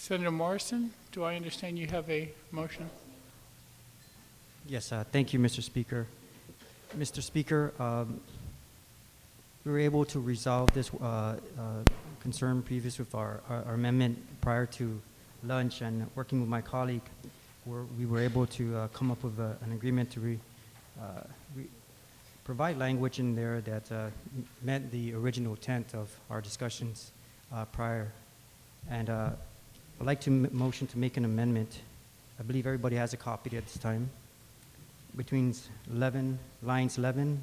Senator Morrison, do I understand you have a motion? Yes, thank you, Mr. Speaker. Mr. Speaker, we were able to resolve this concern previous with our amendment prior to lunch, and working with my colleague, we were able to come up with an agreement to provide language in there that met the original intent of our discussions prior. And I'd like to motion to make an amendment. I believe everybody has a copy at this time. Between lines 11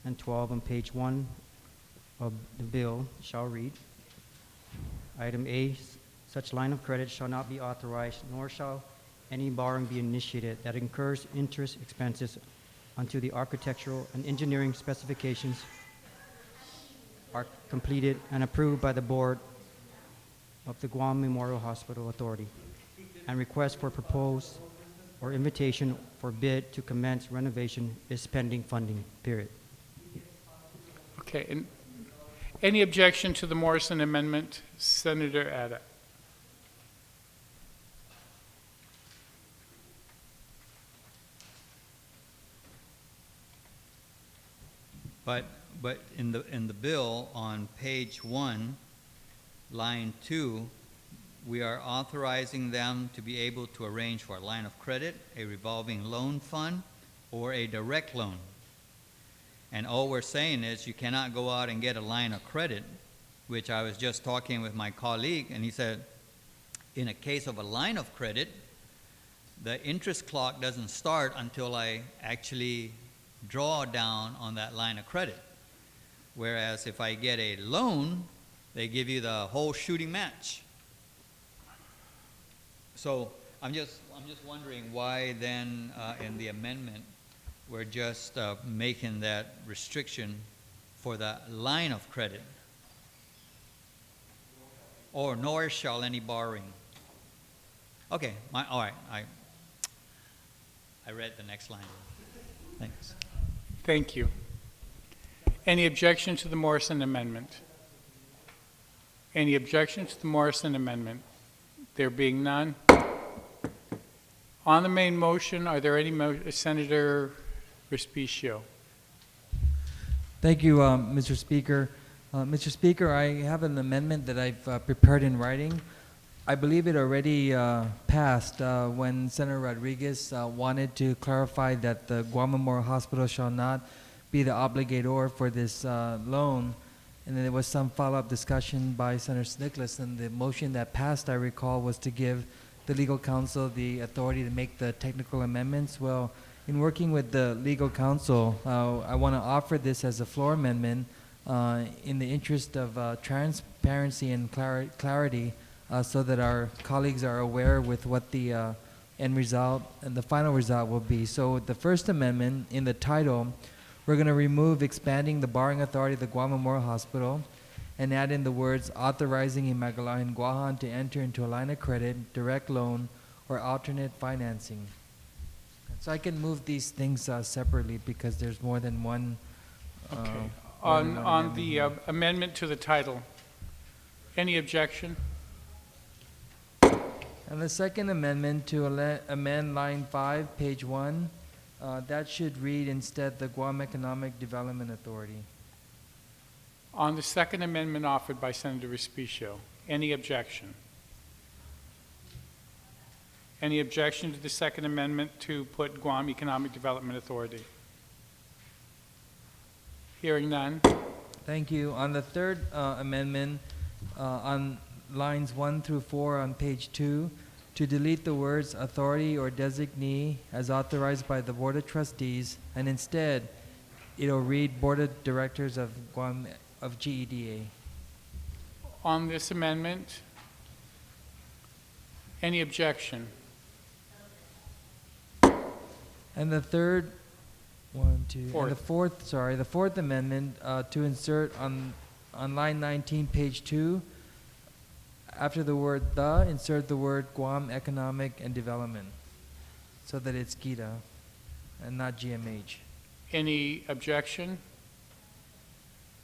and 12 on page 1 of the bill shall read, item A, such line of credit shall not be authorized, nor shall any borrowing be initiated that incurs interest expenses until the architectural and engineering specifications are completed and approved by the board of the Guam Memorial Hospital Authority, and request for proposed or invitation for bid to commence renovation is pending funding, period. Okay, and any objection to the Morrison amendment? Senator Ada. But in the bill on page 1, line 2, we are authorizing them to be able to arrange for a line of credit, a revolving loan fund, or a direct loan. And all we're saying is you cannot go out and get a line of credit, which I was just talking with my colleague, and he said, in a case of a line of credit, the interest clock doesn't start until I actually draw down on that line of credit. Whereas if I get a loan, they give you the whole shooting match. So I'm just wondering why then in the amendment we're just making that restriction for the line of credit, or nor shall any borrowing. Okay, all right. I read the next line. Thanks. Thank you. Any objection to the Morrison amendment? Any objection to the Morrison amendment? There being none. On the main motion, are there any Senator Respicio? Thank you, Mr. Speaker. Mr. Speaker, I have an amendment that I've prepared in writing. I believe it already passed when Senator Rodriguez wanted to clarify that the Guam Memorial Hospital shall not be the obligor for this loan. And then there was some follow-up discussion by Senator Nicholas, and the motion that passed, I recall, was to give the legal counsel the authority to make the technical amendments. Well, in working with the legal counsel, I want to offer this as a floor amendment in the interest of transparency and clarity, so that our colleagues are aware with what the end result and the final result will be. So the first amendment, in the title, we're going to remove expanding the borrowing authority of the Guam Memorial Hospital and add in the words authorizing Imagalayan Guahan to enter into a line of credit, direct loan, or alternate financing. So I can move these things separately because there's more than one. Okay. On the amendment to the title, any objection? And the second amendment to amend line 5, page 1, that should read instead the Guam Economic Development Authority. On the second amendment offered by Senator Respicio, any objection? Any objection to the second amendment to put Guam Economic Development Authority? Hearing none. Thank you. On the third amendment, on lines 1 through 4 on page 2, to delete the words authority or designee as authorized by the Board of Trustees, and instead it'll read Board of Directors of Guam of GEDA. On this amendment, any objection? And the third, and the fourth amendment to insert on line 19, page 2, after the word the, insert the word Guam Economic and Development, so that it's GEDA and not GMH. Any objection?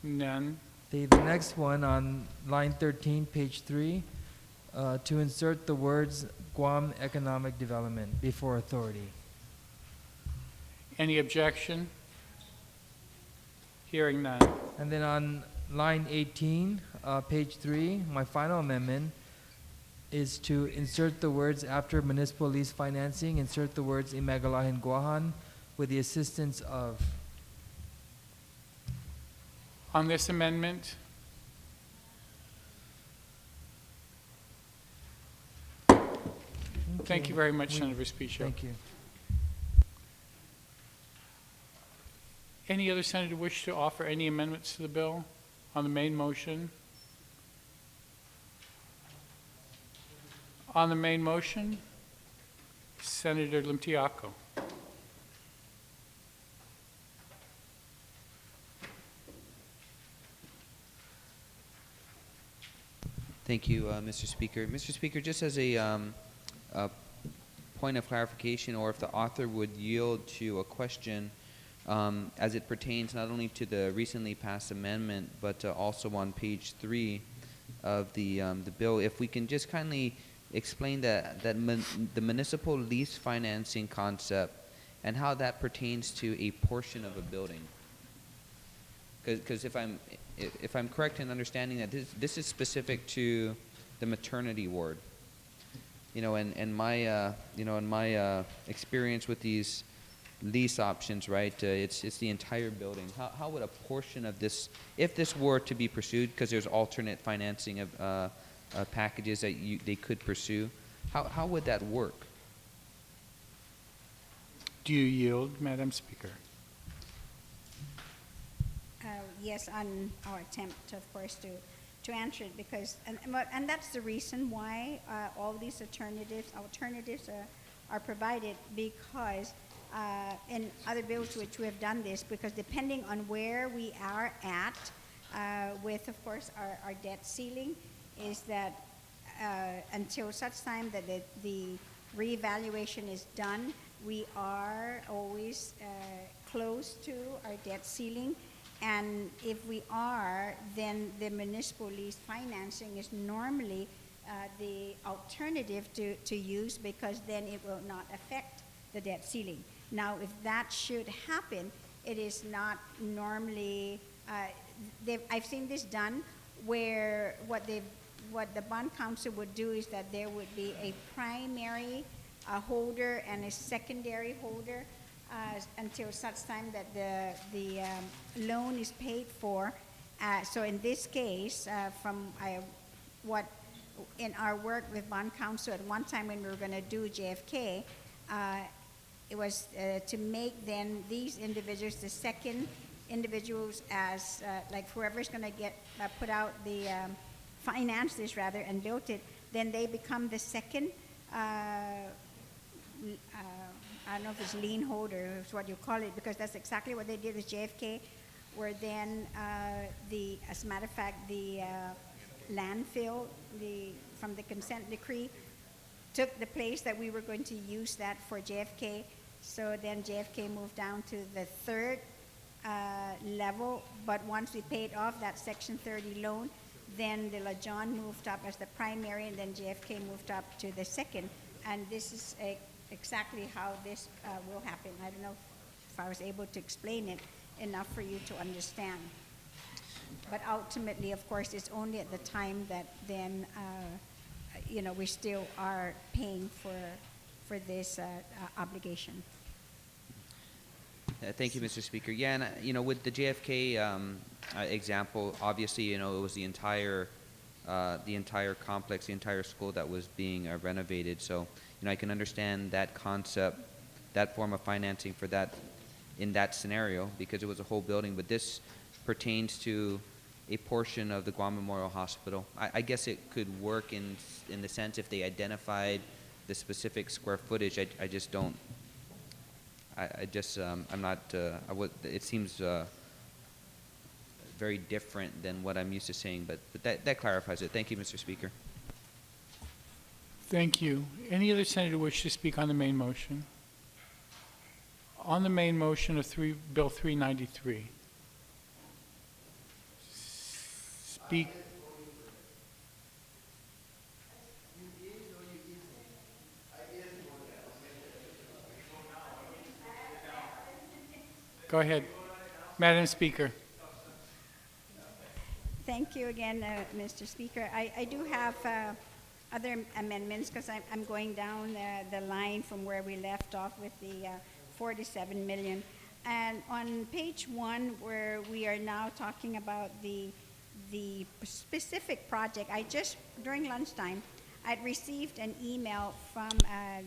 None. The next one on line 13, page 3, to insert the words Guam Economic Development before authority. Any objection? Hearing none. And then on line 18, page 3, my final amendment is to insert the words after municipal lease financing, insert the words Imagalahin Guahan with the assistance of. On this amendment, thank you very much, Senator Vespicio. Thank you. Any other senator wish to offer any amendments to the bill on the main motion? On the main motion, Senator Limtiaco. Thank you, Mr. Speaker. Mr. Speaker, just as a point of clarification, or if the author would yield to a question as it pertains not only to the recently passed amendment, but also on page 3 of the bill, if we can just kindly explain the municipal lease financing concept and how that pertains to a portion of a building. Because if I'm correct in understanding that this is specific to the maternity ward, and my in my experience with these lease options, right? It's the entire building. How would a portion of this, if this were to be pursued, because there's alternate financing of packages that they could pursue, how would that work? Do you yield, Madam Speaker? Yes, on our attempt, of course, to answer it, because and that's the reason why all these alternatives are provided, because in other bills which we have done this, because depending on where we are at with, of course, our debt ceiling, is that until such time that the reevaluation is done, we are always close to our debt ceiling. And if we are, then the municipal lease financing is normally the alternative to use, because then it will not affect the debt ceiling. Now, if that should happen, it is not normally, I've seen this done where what the bond council would do is that there would be a primary holder and a secondary holder until such time that the loan is paid for. So in this case, from what in our work with bond council at one time when we were going to do JFK, it was to make then these individuals the second individuals as like whoever's going to get put out the finance this rather and built it, then they become the second I don't know if it's lien holder is what you call it, because that's exactly what they did with JFK, where then as a matter of fact, the landfill from the consent decree took the place that we were going to use that for JFK. So then JFK moved down to the third level, but once we paid off that Section 30 loan, then the La John moved up as the primary, and then JFK moved up to the second. And this is exactly how this will happen. I don't know if I was able to explain it enough for you to understand. But ultimately, of course, it's only at the time that then, we still are paying for this obligation. Thank you, Mr. Speaker. Yeah, and with the JFK example, obviously, it was the entire complex, the entire school that was being renovated. So, I can understand that concept, that form of financing for that in that scenario, because it was a whole building. But this pertains to a portion of the Guam Memorial Hospital. I guess it could work in the sense if they identified the specific square footage. I just don't. I'm not. It seems very different than what I'm used to seeing. But that clarifies it. Thank you, Mr. Speaker. Thank you. Any other senator wish to speak on the main motion? On the main motion of Bill 393. Speak. Go ahead. Madam Speaker. Thank you again, Mr. Speaker. I do have other amendments because I'm going down the line from where we left off with the 47 million. And on page 1, where we are now talking about the specific project, during lunchtime, I'd received an email from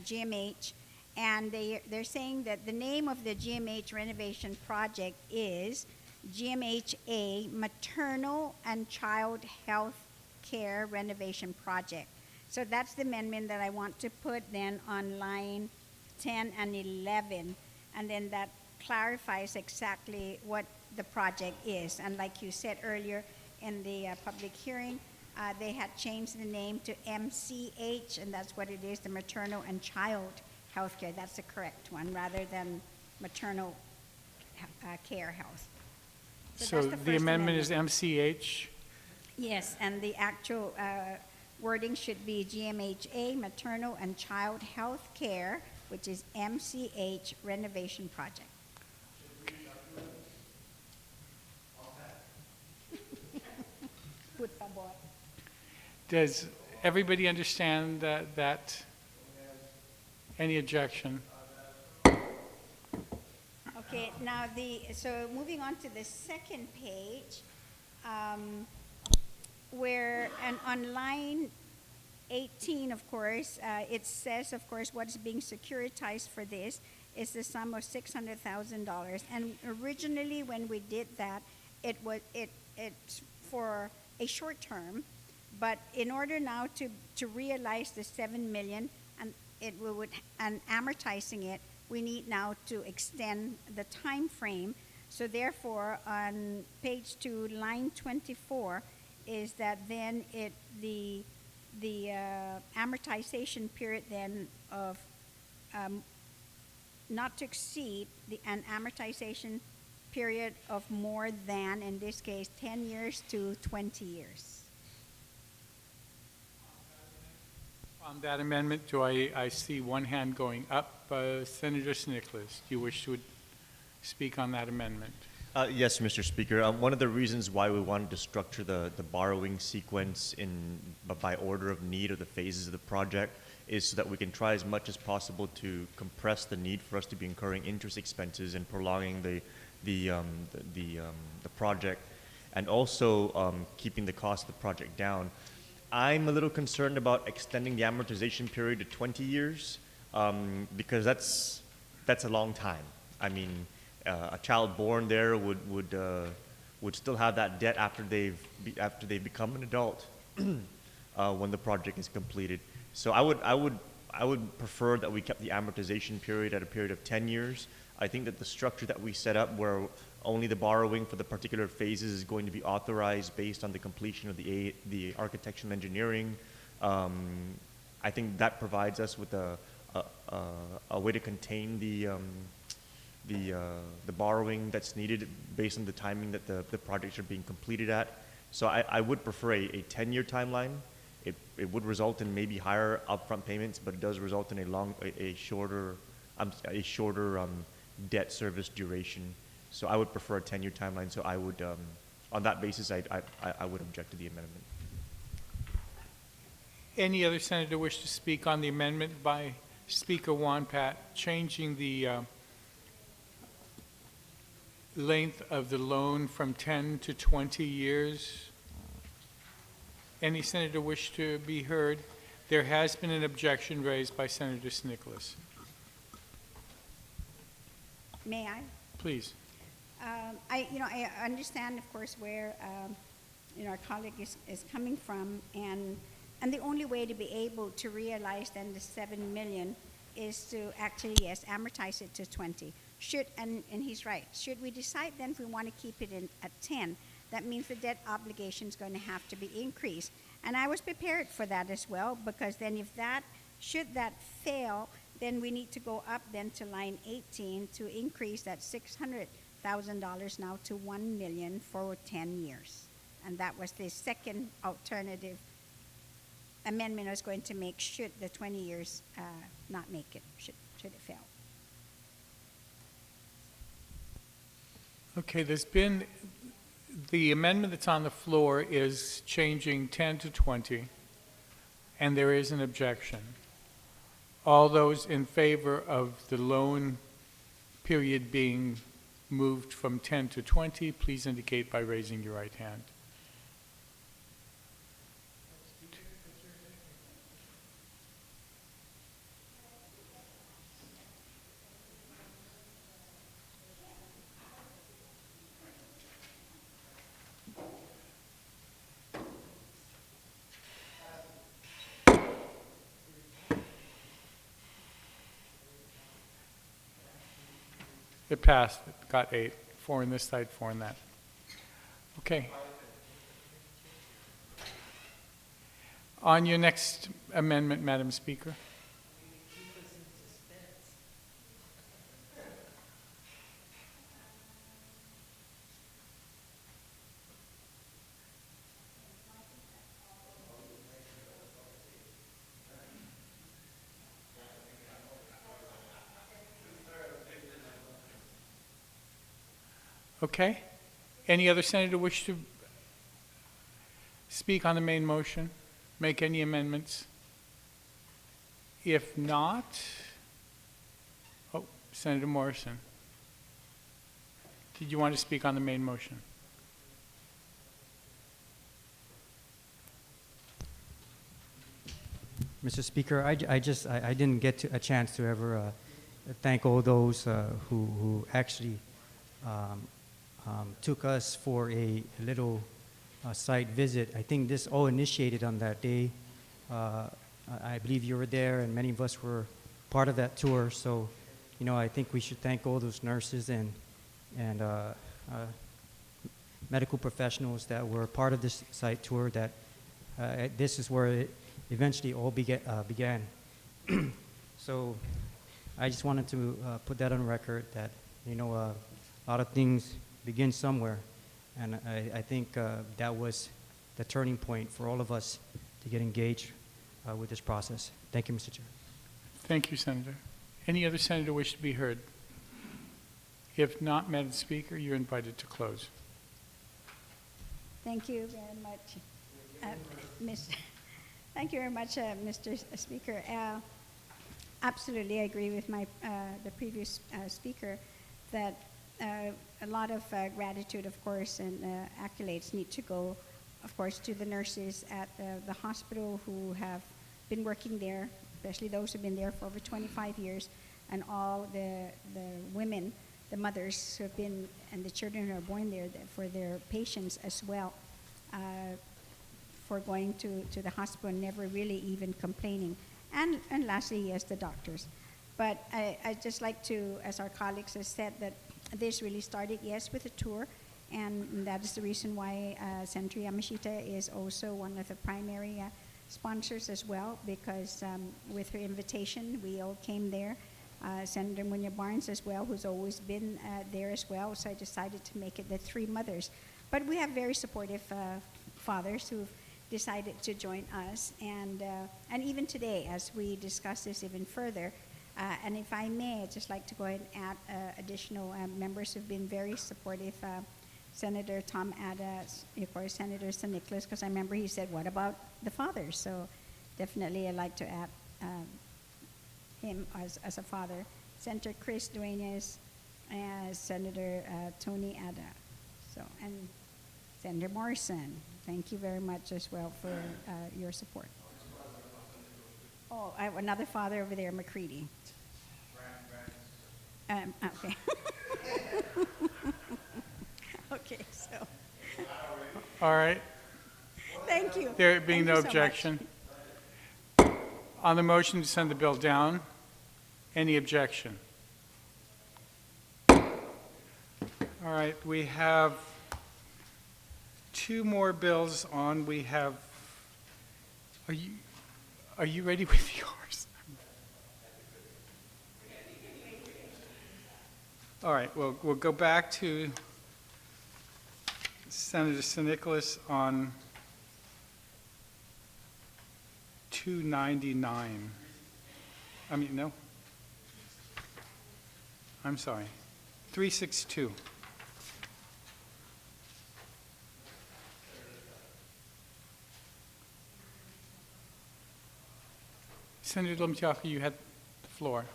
GMH, and they're saying that the name of the GMH renovation project is GMHA Maternal and Child Health Care Renovation Project. So that's the amendment that I want to put then on line 10 and 11, and then that clarifies exactly what the project is. And like you said earlier in the public hearing, they had changed the name to MCH, and that's what it is, the Maternal and Child Health Care. That's the correct one, rather than Maternal Care Health. So that's the first amendment is MCH. Yes, and the actual wording should be GMHA, Maternal and Child Health Care, which is MCH Renovation Project. Por favor. Does everybody understand that? Any objection? Okay, now so moving on to the second page, where, and on line 18, of course, it says, of course, what is being securitized for this is the sum of $600,000. And originally, when we did that, it's for a short term, but in order now to realize the $7 million and amortizing it, we need now to extend the time frame. So therefore, on page 2, line 24, is that then the amortization period then of not to exceed an amortization period of more than, in this case, 10 years to 20 years. On that amendment, I see one hand going up. Senator Nicholas, do you wish to speak on that amendment? Yes, Mr. Speaker. One of the reasons why we wanted to structure the borrowing sequence by order of need of the phases of the project is so that we can try as much as possible to compress the need for us to be incurring interest expenses and prolonging the project, and also keeping the cost of the project down. I'm a little concerned about extending the amortization period to 20 years because that's a long time. I mean, a child born there would still have that debt after they've become an adult when the project is completed. So I would prefer that we kept the amortization period at a period of 10 years. I think that the structure that we set up, where only the borrowing for the particular phases is going to be authorized based on the completion of the architectural engineering, I think that provides us with a way to contain the borrowing that's needed based on the timing that the projects are being completed at. So I would prefer a 10-year timeline. It would result in maybe higher upfront payments, but it does result in a shorter debt service duration. So I would prefer a 10-year timeline. So I would, on that basis, I would object to the amendment. Any other senator wish to speak on the amendment by Speaker Wonpat, changing the length of the loan from 10 to 20 years? Any senator wish to be heard? There has been an objection raised by Senator Nicholas. May I? Please. I understand, of course, where our colleague is coming from, and the only way to be able to realize then the $7 million is to actually, yes, amortize it to 20. And he's right. Should we decide then if we want to keep it at 10, that means the debt obligation is going to have to be increased. And I was prepared for that as well, because then should that fail, then we need to go up then to line 18 to increase that $600,000 now to $1 million for 10 years. And that was the second alternative amendment I was going to make should the 20 years not make it, should it fail. Okay, the amendment that's on the floor is changing 10 to 20, and there is an objection. All those in favor of the loan period being moved from 10 to 20, please indicate by raising your right hand. It passed. It got 8. 4 on this side, 4 on that. Okay. On your next amendment, Madam Speaker. Okay. Any other senator wish to speak on the main motion? Make any amendments? If not, oh, Senator Morrison. Did you want to speak on the main motion? Mr. Speaker, I didn't get a chance to ever thank all those who actually took us for a little site visit. I think this all initiated on that day. I believe you were there, and many of us were part of that tour. So, I think we should thank all those nurses and medical professionals that were part of this site tour. That this is where it eventually all began. So, I just wanted to put that on record that a lot of things begin somewhere, and I think that was the turning point for all of us to get engaged with this process. Thank you, Mr. Chair. Thank you, Senator. Any other senator wish to be heard? If not, Madam Speaker, you're invited to close. Thank you very much, Thank you very much, Mr. Speaker. Absolutely, I agree with the previous speaker that a lot of gratitude, of course, and accolades need to go, of course, to the nurses at the hospital who have been working there, especially those who have been there for over 25 years, and all the women, the mothers who have been, and the children who are born there, for their patients as well, for going to the hospital and never really even complaining. And lastly, yes, the doctors. But I'd just like to, as our colleagues have said, that this really started, yes, with a tour, and that is the reason why Senator Yamashita is also one of the primary sponsors as well, because with her invitation, we all came there. Senator Munya Barnes as well, who's always been there as well, so I decided to make it the 3 mothers. But we have very supportive fathers who've decided to join us, and even today, as we discuss this even further, and if I may, I'd just like to go ahead and add additional members who've been very supportive. Senator Tom Ada, of course, Senator San Nicolas, because I remember he said, what about the fathers? So definitely I'd like to add him as a father. Senator Chris Duenas, Senator Tony Ada, and Senator Morrison. Thank you very much as well for your support. Oh, I have another father over there, McCready. Okay. Okay, so. All right. Thank you. There being Thank no you so much. objection. On the motion to send the bill down, any objection? All right, we have 2 more bills on. We have, are you ready with yours? All right, we'll go back to Senator San Nicolas on 299. No. I'm sorry. 362. Senator Lim-Tiaka, you had the floor.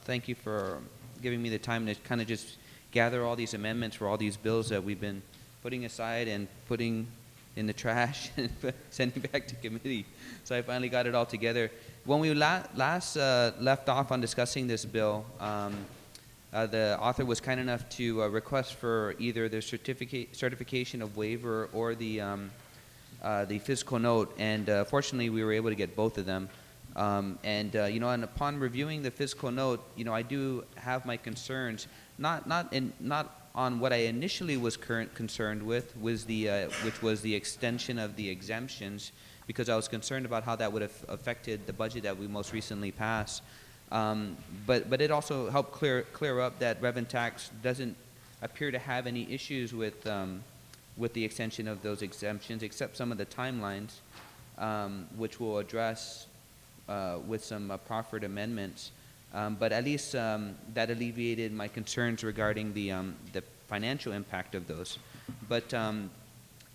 Thank you for giving me the time to kind of just gather all these amendments for all these bills that we've been putting aside and putting in the trash and sending back to committee. So I finally got it all together. When we last left off on discussing this bill, the author was kind enough to request for either the certification of waiver or the fiscal note, and fortunately we were able to get both of them. And upon reviewing the fiscal note, I do have my concerns, not on what I initially was concerned with, which was the extension of the exemptions, because I was concerned about how that would have affected the budget that we most recently passed. But it also helped clear up that revenue tax doesn't appear to have any issues with the extension of those exemptions, except some of the timelines, which we'll address with some proffered amendments. But at least that alleviated my concerns regarding the financial impact of those. But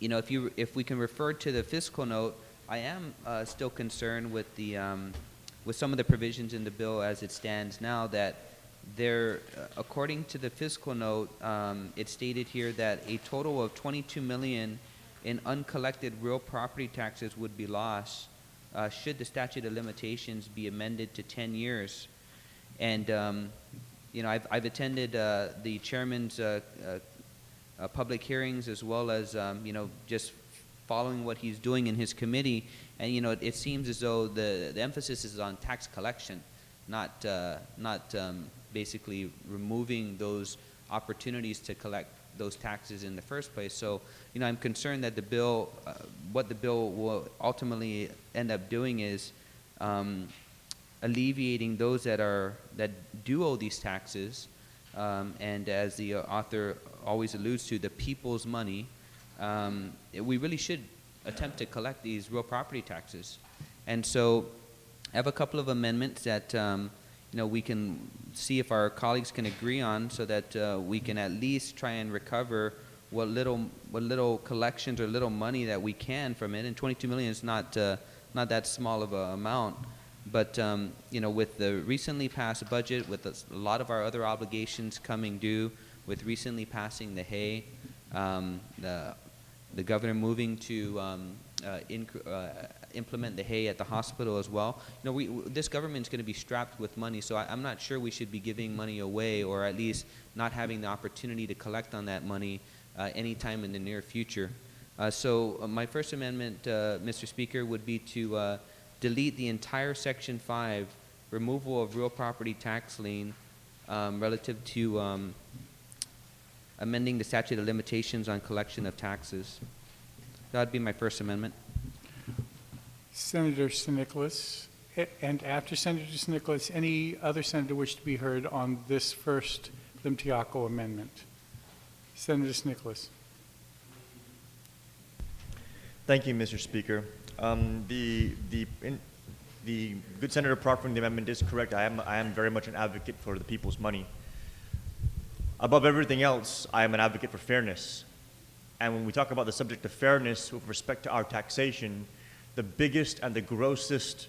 if we can refer to the fiscal note, I am still concerned with with some of the provisions in the bill as it stands now, that there, according to the fiscal note, it's stated here that a total of $22 million in uncollected real property taxes would be lost should the statute of limitations be amended to 10 years. And I've attended the chairman's public hearings, as well as just following what he's doing in his committee, and it seems as though the emphasis is on tax collection, not basically removing those opportunities to collect those taxes in the first place. So I'm concerned that the bill, what the bill will ultimately end up doing is alleviating those that do owe these taxes, and as the author always alludes to, the people's money. We really should attempt to collect these real property taxes. And so I have a couple of amendments that we can see if our colleagues can agree on, so that we can at least try and recover what little collections or little money that we can from it. And $22 million is not that small of an amount. But with the recently passed budget, with a lot of our other obligations coming due, with recently passing the hay, the governor moving to implement the hay at the hospital as well. This government is going to be strapped with money, so I'm not sure we should be giving money away, or at least not having the opportunity to collect on that money anytime in the near future. So my first amendment, Mr. Speaker, would be to delete the entire Section 5, removal of real property tax lien, relative to amending the statute of limitations on collection of taxes. That would be my first amendment. Senator Nicholas, and after Senator Nicholas, any other senator wish to be heard on this first Lim-Tiaka amendment? Senator Nicholas. Thank you, Mr. Speaker. The good Senator proffering the amendment is correct. I am very much an advocate for the people's money. Above everything else, I am an advocate for fairness. And when we talk about the subject of fairness with respect to our taxation, the biggest and the grossest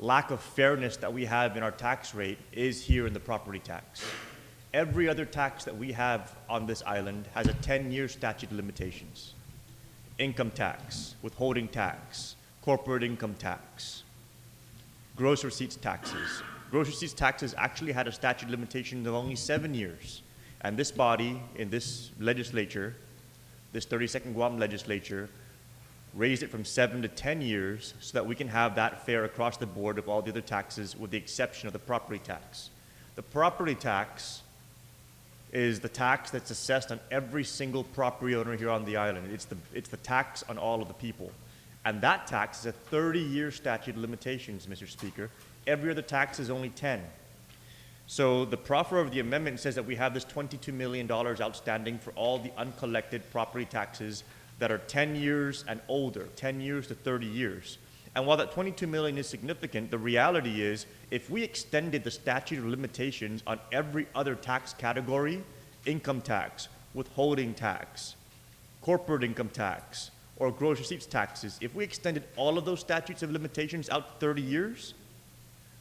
lack of fairness that we have in our tax rate is here in the property tax. Every other tax that we have on this island has a 10-year statute of limitations. Income tax, withholding tax, corporate income tax, gross receipts taxes. Gross receipts taxes actually had a statute of limitations of only 7 years. And this body, in this legislature, this 32nd Guam Legislature, raised it from 7 to 10 years so that we can have that fair across the board of all the other taxes, with the exception of the property tax. The property tax is the tax that's assessed on every single property owner here on the island. It's the tax on all of the people. And that tax is a 30-year statute of limitations, Mr. Speaker. Every other tax is only 10. So the proffer of the amendment says that we have this $22 million outstanding for all the uncollected property taxes that are 10 years and older, 10 years to 30 years. And while that $22 million is significant, the reality is if we extended the statute of limitations on every other tax category, income tax, withholding tax, corporate income tax, or gross receipts taxes, if we extended all of those statutes of limitations out 30 years,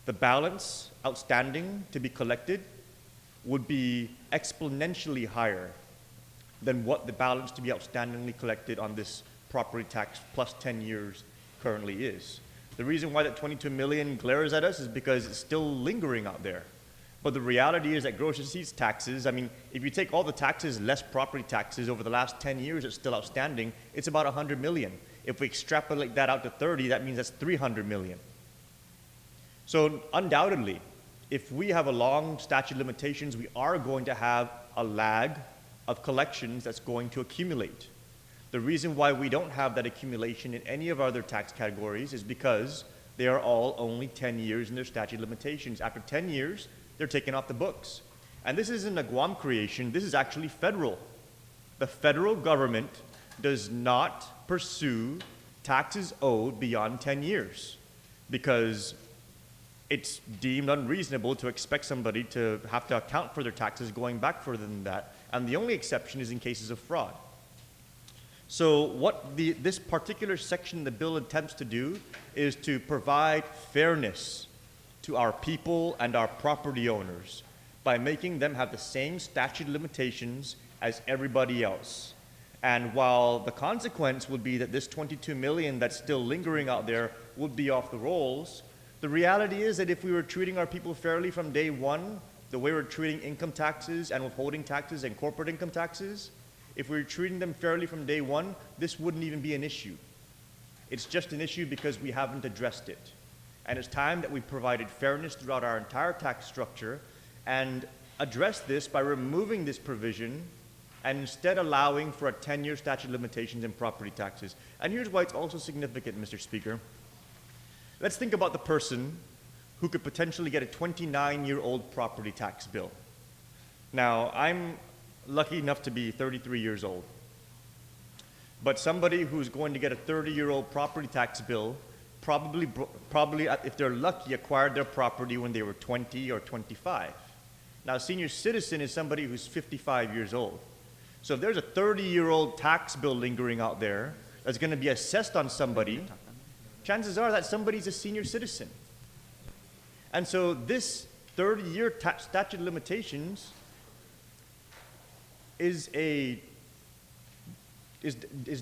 the balance outstanding to be collected would be exponentially higher than what the balance to be outstandingly collected on this property tax plus 10 years currently is. The reason why that 22 million glares at us is because it's still lingering out there. But the reality is that gross receipts taxes, I mean, if you take all the taxes less property taxes over the last 10 years that's still outstanding, it's about 100 million. If we extrapolate that out to 30, that means that's 300 million. So undoubtedly, if we have a long statute of limitations, we are going to have a lag of collections that's going to accumulate. The reason why we don't have that accumulation in any of our other tax categories is because they are all only 10 years in their statute of limitations. After 10 years, they're taken off the books. And this isn't a Guam creation, this is actually federal. The federal government does not pursue taxes owed beyond 10 years because it's deemed unreasonable to expect somebody to have to account for their taxes going back further than that. And the only exception is in cases of fraud. So what this particular section of the bill attempts to do is to provide fairness to our people and our property owners by making them have the same statute of limitations as everybody else. And while the consequence would be that this 22 million that's still lingering out there would be off the rolls, the reality is that if we were treating our people fairly from day one, the way we're treating income taxes and withholding taxes and corporate income taxes, if we were treating them fairly from day one, this wouldn't even be an issue. It's just an issue because we haven't addressed it. And it's time that we provided fairness throughout our entire tax structure and address this by removing this provision and instead allowing for a 10-year statute of limitations in property taxes. And here's why it's also significant, Mr. Speaker. Let's think about the person who could potentially get a 29-year-old property tax bill. Now, I'm lucky enough to be 33 years old. But somebody who's going to get a 30-year-old property tax bill probably, if they're lucky, acquired their property when they were 20 or 25. Now, a senior citizen is somebody who's 55 years old. So if there's a 30-year-old tax bill lingering out there that's going to be assessed on somebody, chances are that somebody's a senior citizen. And so this 30-year statute of limitations is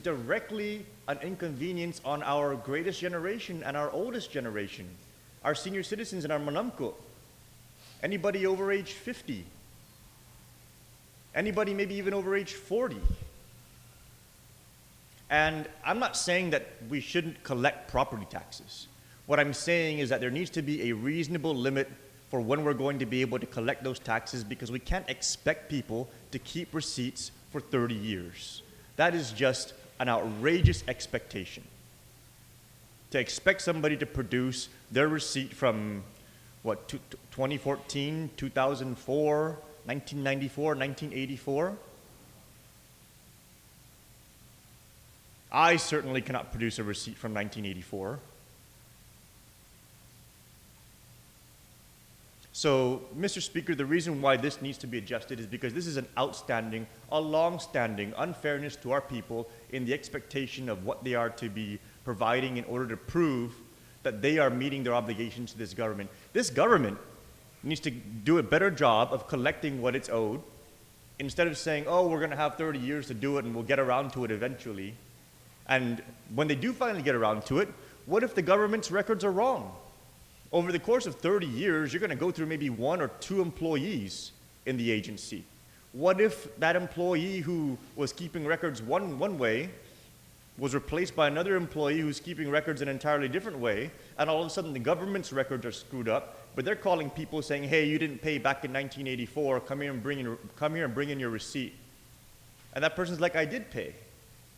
directly an inconvenience on our greatest generation and our oldest generation, our senior citizens and our manamko. Anybody over age 50, anybody maybe even over age 40. And I'm not saying that we shouldn't collect property taxes. What I'm saying is that there needs to be a reasonable limit for when we're going to be able to collect those taxes because we can't expect people to keep receipts for 30 years. That is just an outrageous expectation. To expect somebody to produce their receipt from, 2014, 2004, 1994, 1984? I certainly cannot produce a receipt from 1984. So, Mr. Speaker, the reason why this needs to be adjusted is because this is an outstanding, a long-standing unfairness to our people in the expectation of what they are to be providing in order to prove that they are meeting their obligations to this government. This government needs to do a better job of collecting what it's owed instead of saying, oh, we're going to have 30 years to do it and we'll get around to it eventually. And when they do finally get around to it, what if the government's records are wrong? Over the course of 30 years, you're going to go through maybe 1 or 2 employees in the agency. What if that employee who was keeping records one way was replaced by another employee who's keeping records an entirely different way, and all of a sudden the government's records are screwed up, but they're calling people saying, hey, you didn't pay back in 1984, come here and bring in your receipt. And that person's like, I did pay.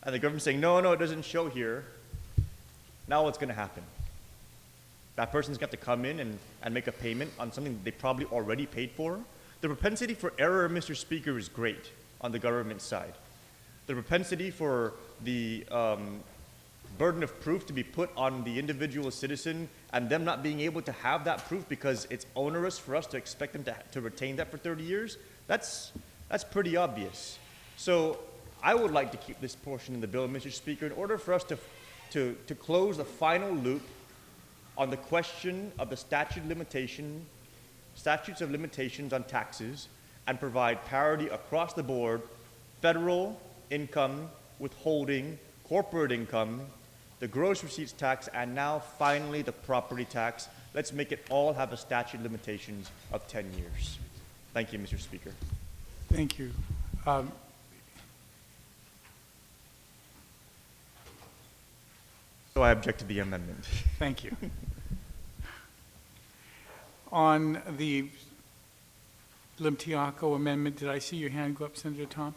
And the government's saying, no, it doesn't show here. Now what's going to happen? That person's got to come in and make a payment on something that they probably already paid for. The propensity for error, Mr. Speaker, is great on the government side. The propensity for the burden of proof to be put on the individual citizen and them not being able to have that proof because it's onerous for us to expect them to retain that for 30 years, that's pretty obvious. So I would like to keep this portion in the bill, Mr. Speaker, in order for us to close the final loop on the question of the statutes of limitations on taxes, and provide parity across the board, federal income, withholding, corporate income, the gross receipts tax, and now finally the property tax. Let's make it all have a statute of limitations of 10 years. Thank you, Mr. Speaker. Thank you. So I object to the amendment. Thank you. On the Limtiaco amendment, did I see your hand go up, Senator Tom?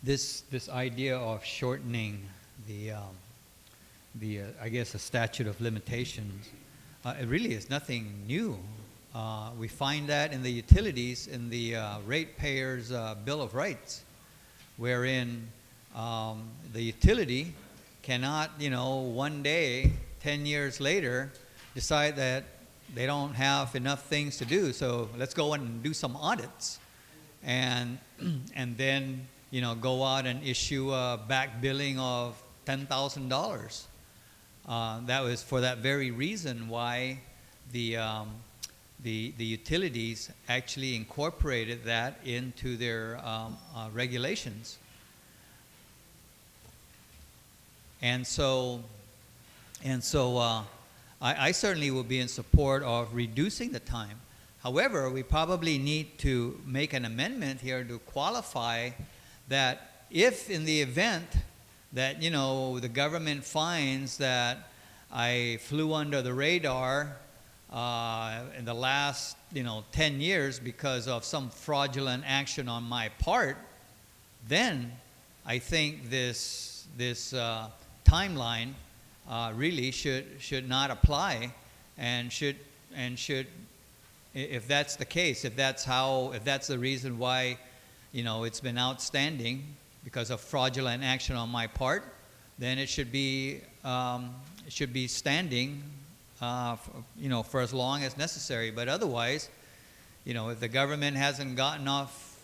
This idea of shortening I guess, a statute of limitations, it really is nothing new. We find that in the utilities, in the ratepayers' Bill of Rights, wherein the utility cannot, one day, 10 years later, decide that they don't have enough things to do, so let's go and do some audits, and then, go out and issue a back billing of $10,000. That was for that very reason why the utilities actually incorporated that into their regulations. And so I certainly will be in support of reducing the time. However, we probably need to make an amendment here to qualify that if in the event that, the government finds that I flew under the radar in the last, 10 years because of some fraudulent action on my part, then I think this timeline really should not apply, and should, if that's the case, if that's the reason why, it's been outstanding because of fraudulent action on my part, then it should be standing, for as long as necessary. But otherwise, if the government hasn't gotten off,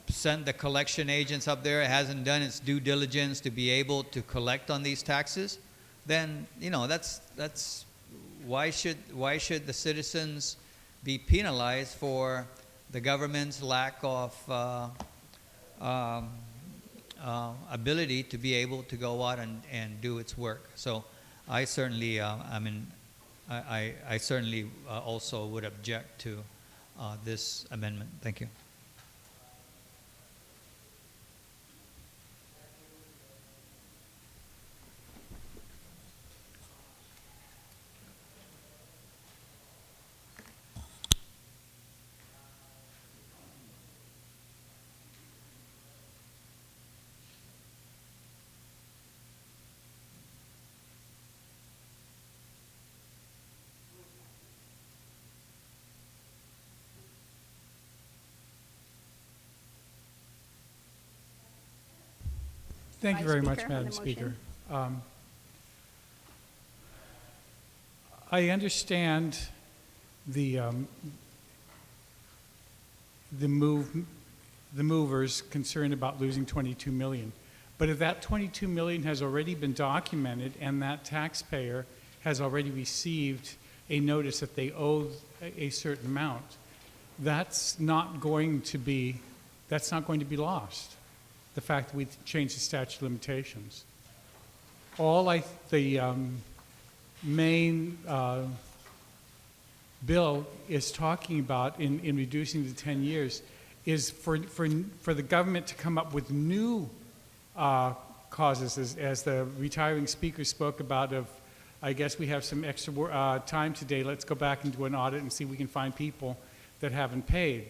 sent the collection agents up there, it hasn't done its due diligence to be able to collect on these taxes, then that's why should the citizens be penalized for the government's lack of ability to be able to go out and do its work? So I certainly, I certainly also would object to this amendment. Thank you. Thank you Vice very much, Speaker, on Madam the Speaker. motion. I understand the movers' concern about losing 22 million. But if that 22 million has already been documented and that taxpayer has already received a notice that they owe a certain amount, that's not going to be lost. The fact that we changed the statute of limitations. The main bill is talking about in reducing to 10 years is for the government to come up with new causes, as the retiring speaker spoke about. I guess we have some extra time today. Let's go back and do an audit and see if we can find people that haven't paid.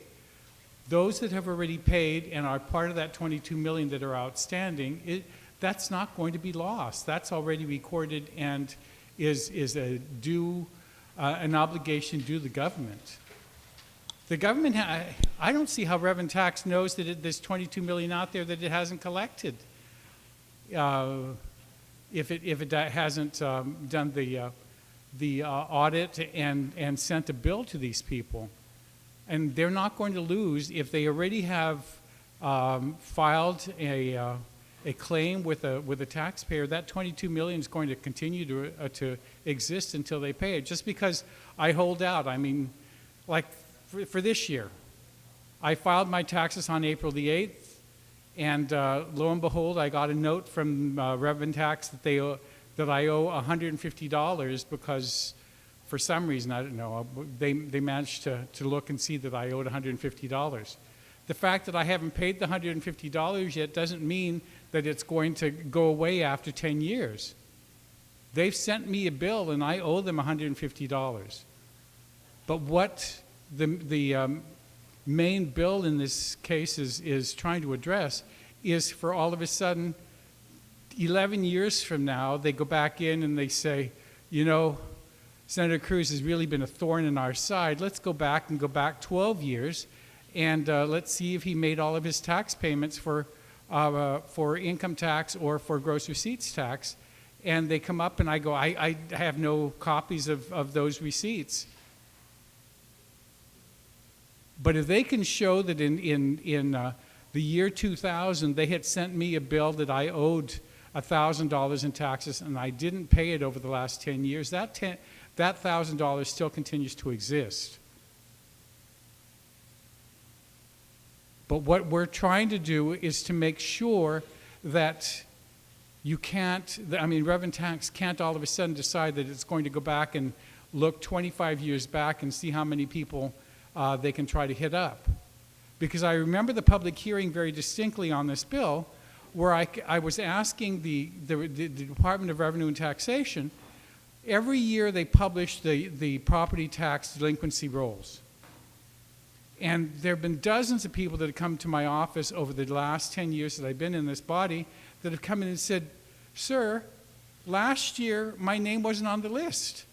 Those that have already paid and are part of that 22 million that are outstanding, that's not going to be lost. That's already recorded and is an obligation due the government. The government, I don't see how Reverend Tax knows that there's 22 million out there that it hasn't collected. If it hasn't done the audit and sent a bill to these people. And they're not going to lose if they already have filed a claim with a taxpayer. That 22 million is going to continue to exist until they pay it. Just because I hold out, I mean, like for this year, I filed my taxes on April the 8th, and lo and behold, I got a note from Revenue Tax that I owe $150 because for some reason, I don't know, they managed to look and see that I owed $150. The fact that I haven't paid the $150 yet doesn't mean that it's going to go away after 10 years. They've sent me a bill and I owe them $150. But what the main bill in this case is trying to address is for all of a sudden, 11 years from now, they go back in and they say, you know, Senator Cruz has really been a thorn in our side. Let's go back 12 years and let's see if he made all of his tax payments for income tax or for gross receipts tax. And they come up and I go, I have no copies of those receipts. But if they can show that in the year 2000, they had sent me a bill that I owed $1,000 in taxes and I didn't pay it over the last 10 years, that $1,000 still continues to exist. But what we're trying to do is to make sure that you can't, I mean, Revenue Tax can't all of a sudden decide that it's going to go back and look 25 years back and see how many people they can try to hit up. Because I remember the public hearing very distinctly on this bill where I was asking the Department of Revenue and Taxation, every year they publish the property tax delinquency rolls. And there have been dozens of people that have come to my office over the last 10 years that I've been in this body that have come in and said, sir, last year my name wasn't on the list.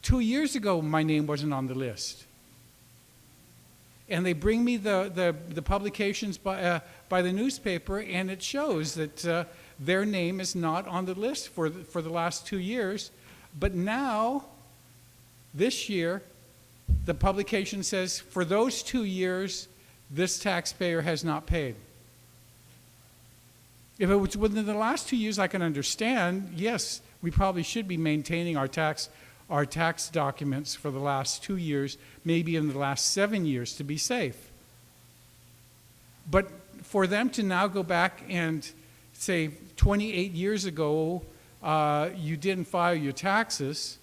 2 years ago my name wasn't on the list. And they bring me the publications by the newspaper, and it shows that their name is not on the list for the last 2 years. But now, this year, the publication says for those 2 years, this taxpayer has not paid. If it was within the last 2 years, I can understand, yes, we probably should be maintaining our tax documents for the last 2 years, maybe in the last 7 years to be safe. But for them to now go back and say 28 years ago you didn't file your taxes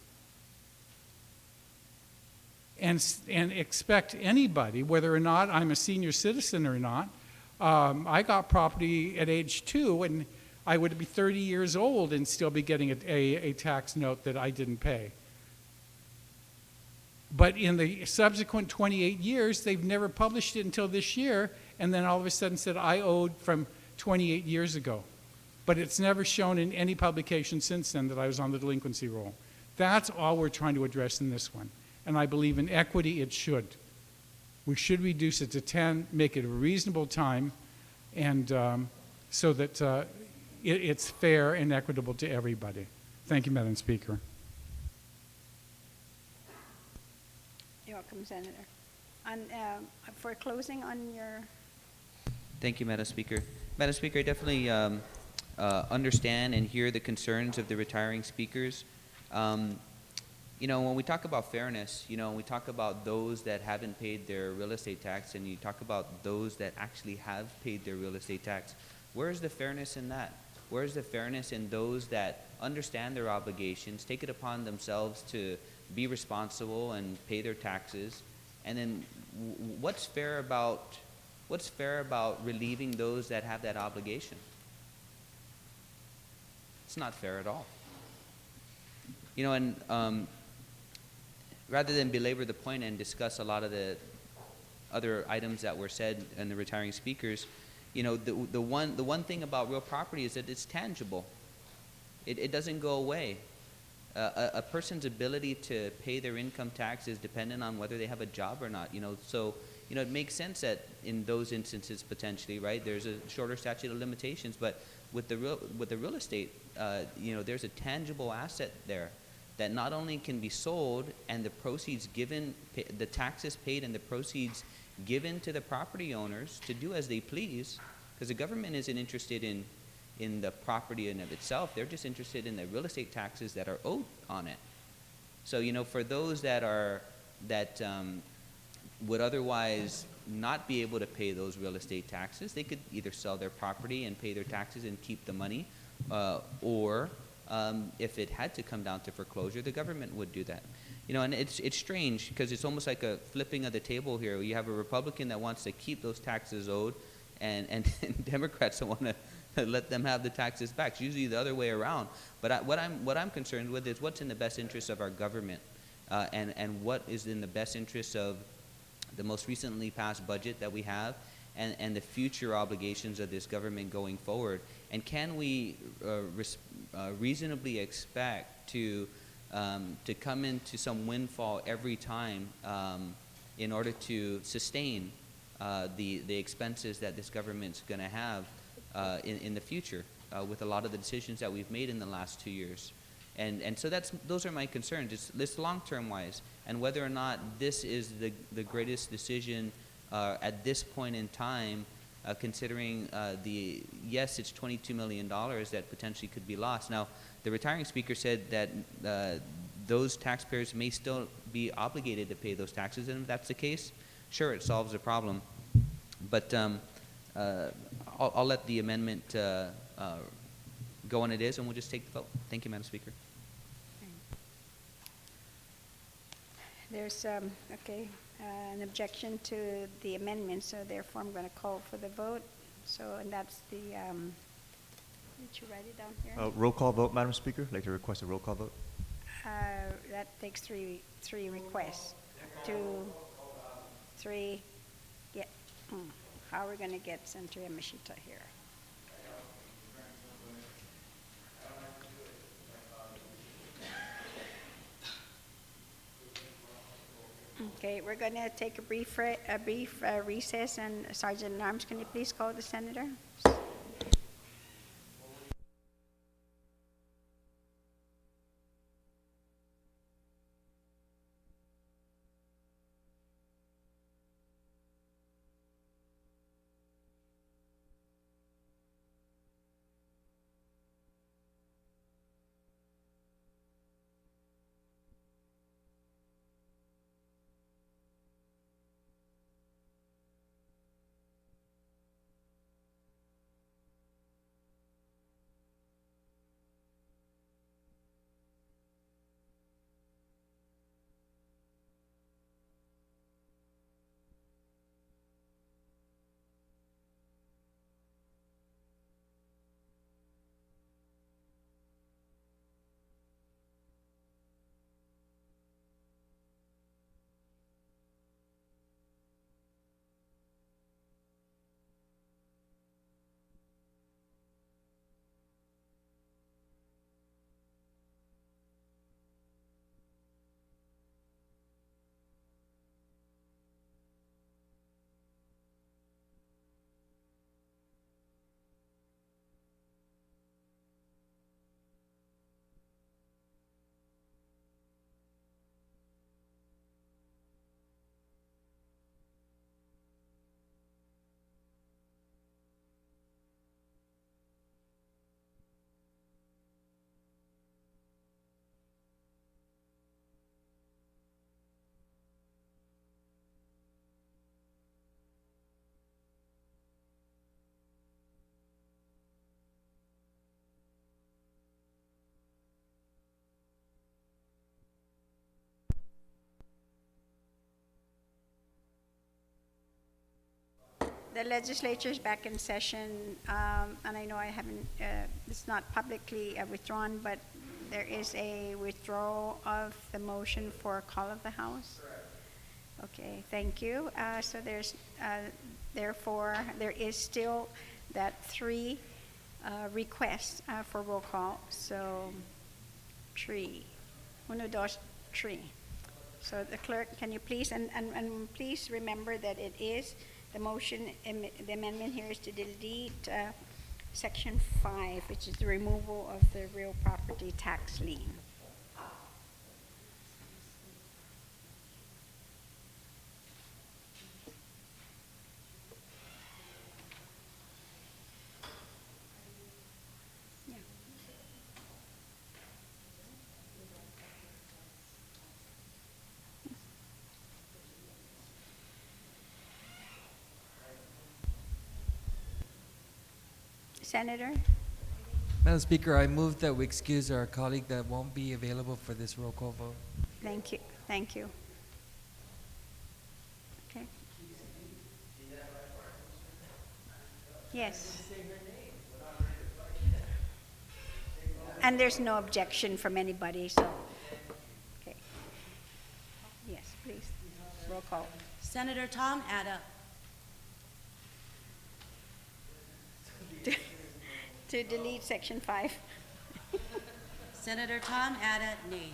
and expect anybody, whether or not I'm a senior citizen or not, I got property at age 2 and I would be 30 years old and still be getting a tax note that I didn't pay. But in the subsequent 28 years, they've never published it until this year, and then all of a sudden said I owed from 28 years ago. But it's never shown in any publication since then that I was on the delinquency roll. That's all we're trying to address in this one. And I believe in equity, it should. We should reduce it to 10, make it a reasonable time, and so that it's fair and equitable to everybody. Thank you, Madam Speaker. You're welcome, Senator. For closing on your... Thank you, Madam Speaker. Madam Speaker, I definitely understand and hear the concerns of the retiring speakers. You know, when we talk about fairness, you know, when we talk about those that haven't paid their real estate tax and you talk about those that actually have paid their real estate tax, where's the fairness in that? Where's the fairness in those that understand their obligations, take it upon themselves to be responsible and pay their taxes, and then what's fair about relieving those that have that obligation? It's not fair at all. You know, and rather than belabor the point and discuss a lot of the other items that were said in the retiring speakers, you know, the one thing about real property is that it's tangible. It doesn't go away. A person's ability to pay their income tax is dependent on whether they have a job or not. You know, so you know it makes sense that in those instances potentially, right, there's a shorter statute of limitations. But with the real estate, you know, there's a tangible asset there. that not only can be sold and the proceeds given, the taxes paid and the proceeds given to the property owners to do as they please, because the government isn't interested in the property in of itself. They're just interested in the real estate taxes that are owed on it. So, you know, for those that would otherwise not be able to pay those real estate taxes, they could either sell their property and pay their taxes and keep the money, or if it had to come down to foreclosure, the government would do that. You know, and it's strange because it's almost like a flipping of the table here. You have a Republican that wants to keep those taxes owed, and Democrats don't want to let them have the taxes back. It's usually the other way around. But what I'm concerned with is what's in the best interest of our government, and what is in the best interest of the most recently passed budget that we have, and the future obligations of this government going forward. And can we reasonably expect to come into some windfall every time in order to sustain the expenses that this government's going to have in the future with a lot of the decisions that we've made in the last 2 years? And so those are my concerns. It's long-term wise, and whether or not this is the greatest decision at this point in time, considering yes, it's $22 million that potentially could be lost. Now, the retiring speaker said that those taxpayers may still be obligated to pay those taxes, and if that's the case, sure, it solves the problem. But I'll let the amendment go on it is, and we'll just take the vote. Thank you, Madam Speaker. There's, an objection to the amendment, so therefore I'm going to call for the vote. So, and that's the, did you write it down here? Roll call vote, Madam Speaker. I'd like to request a roll call vote. That takes three requests. 2, 3, how are we going to get Senator Yamashita here? Okay, we're going to take a brief recess, and Sergeant at Arms, can you please call the senator? The legislature is back in session, and I know I haven't, it's not publicly withdrawn, but there is a withdrawal of the motion for a call of the House. Okay, thank you. So there's, therefore, there is still that 3 requests for roll call. So, 3. 1, 2, 3. So the clerk, can you please, and please remember that it is, the motion, the amendment here is to delete section 5, which is the removal of the real property tax lien. Senator? Madam Speaker, I move that we excuse our colleague that won't be available for this roll call vote. Thank you, thank you. Okay. Yes. And there's no objection from anybody, so, okay. Yes, please, roll call. Senator Tom Ada. To delete section 5. Senator Tom Ada, nay.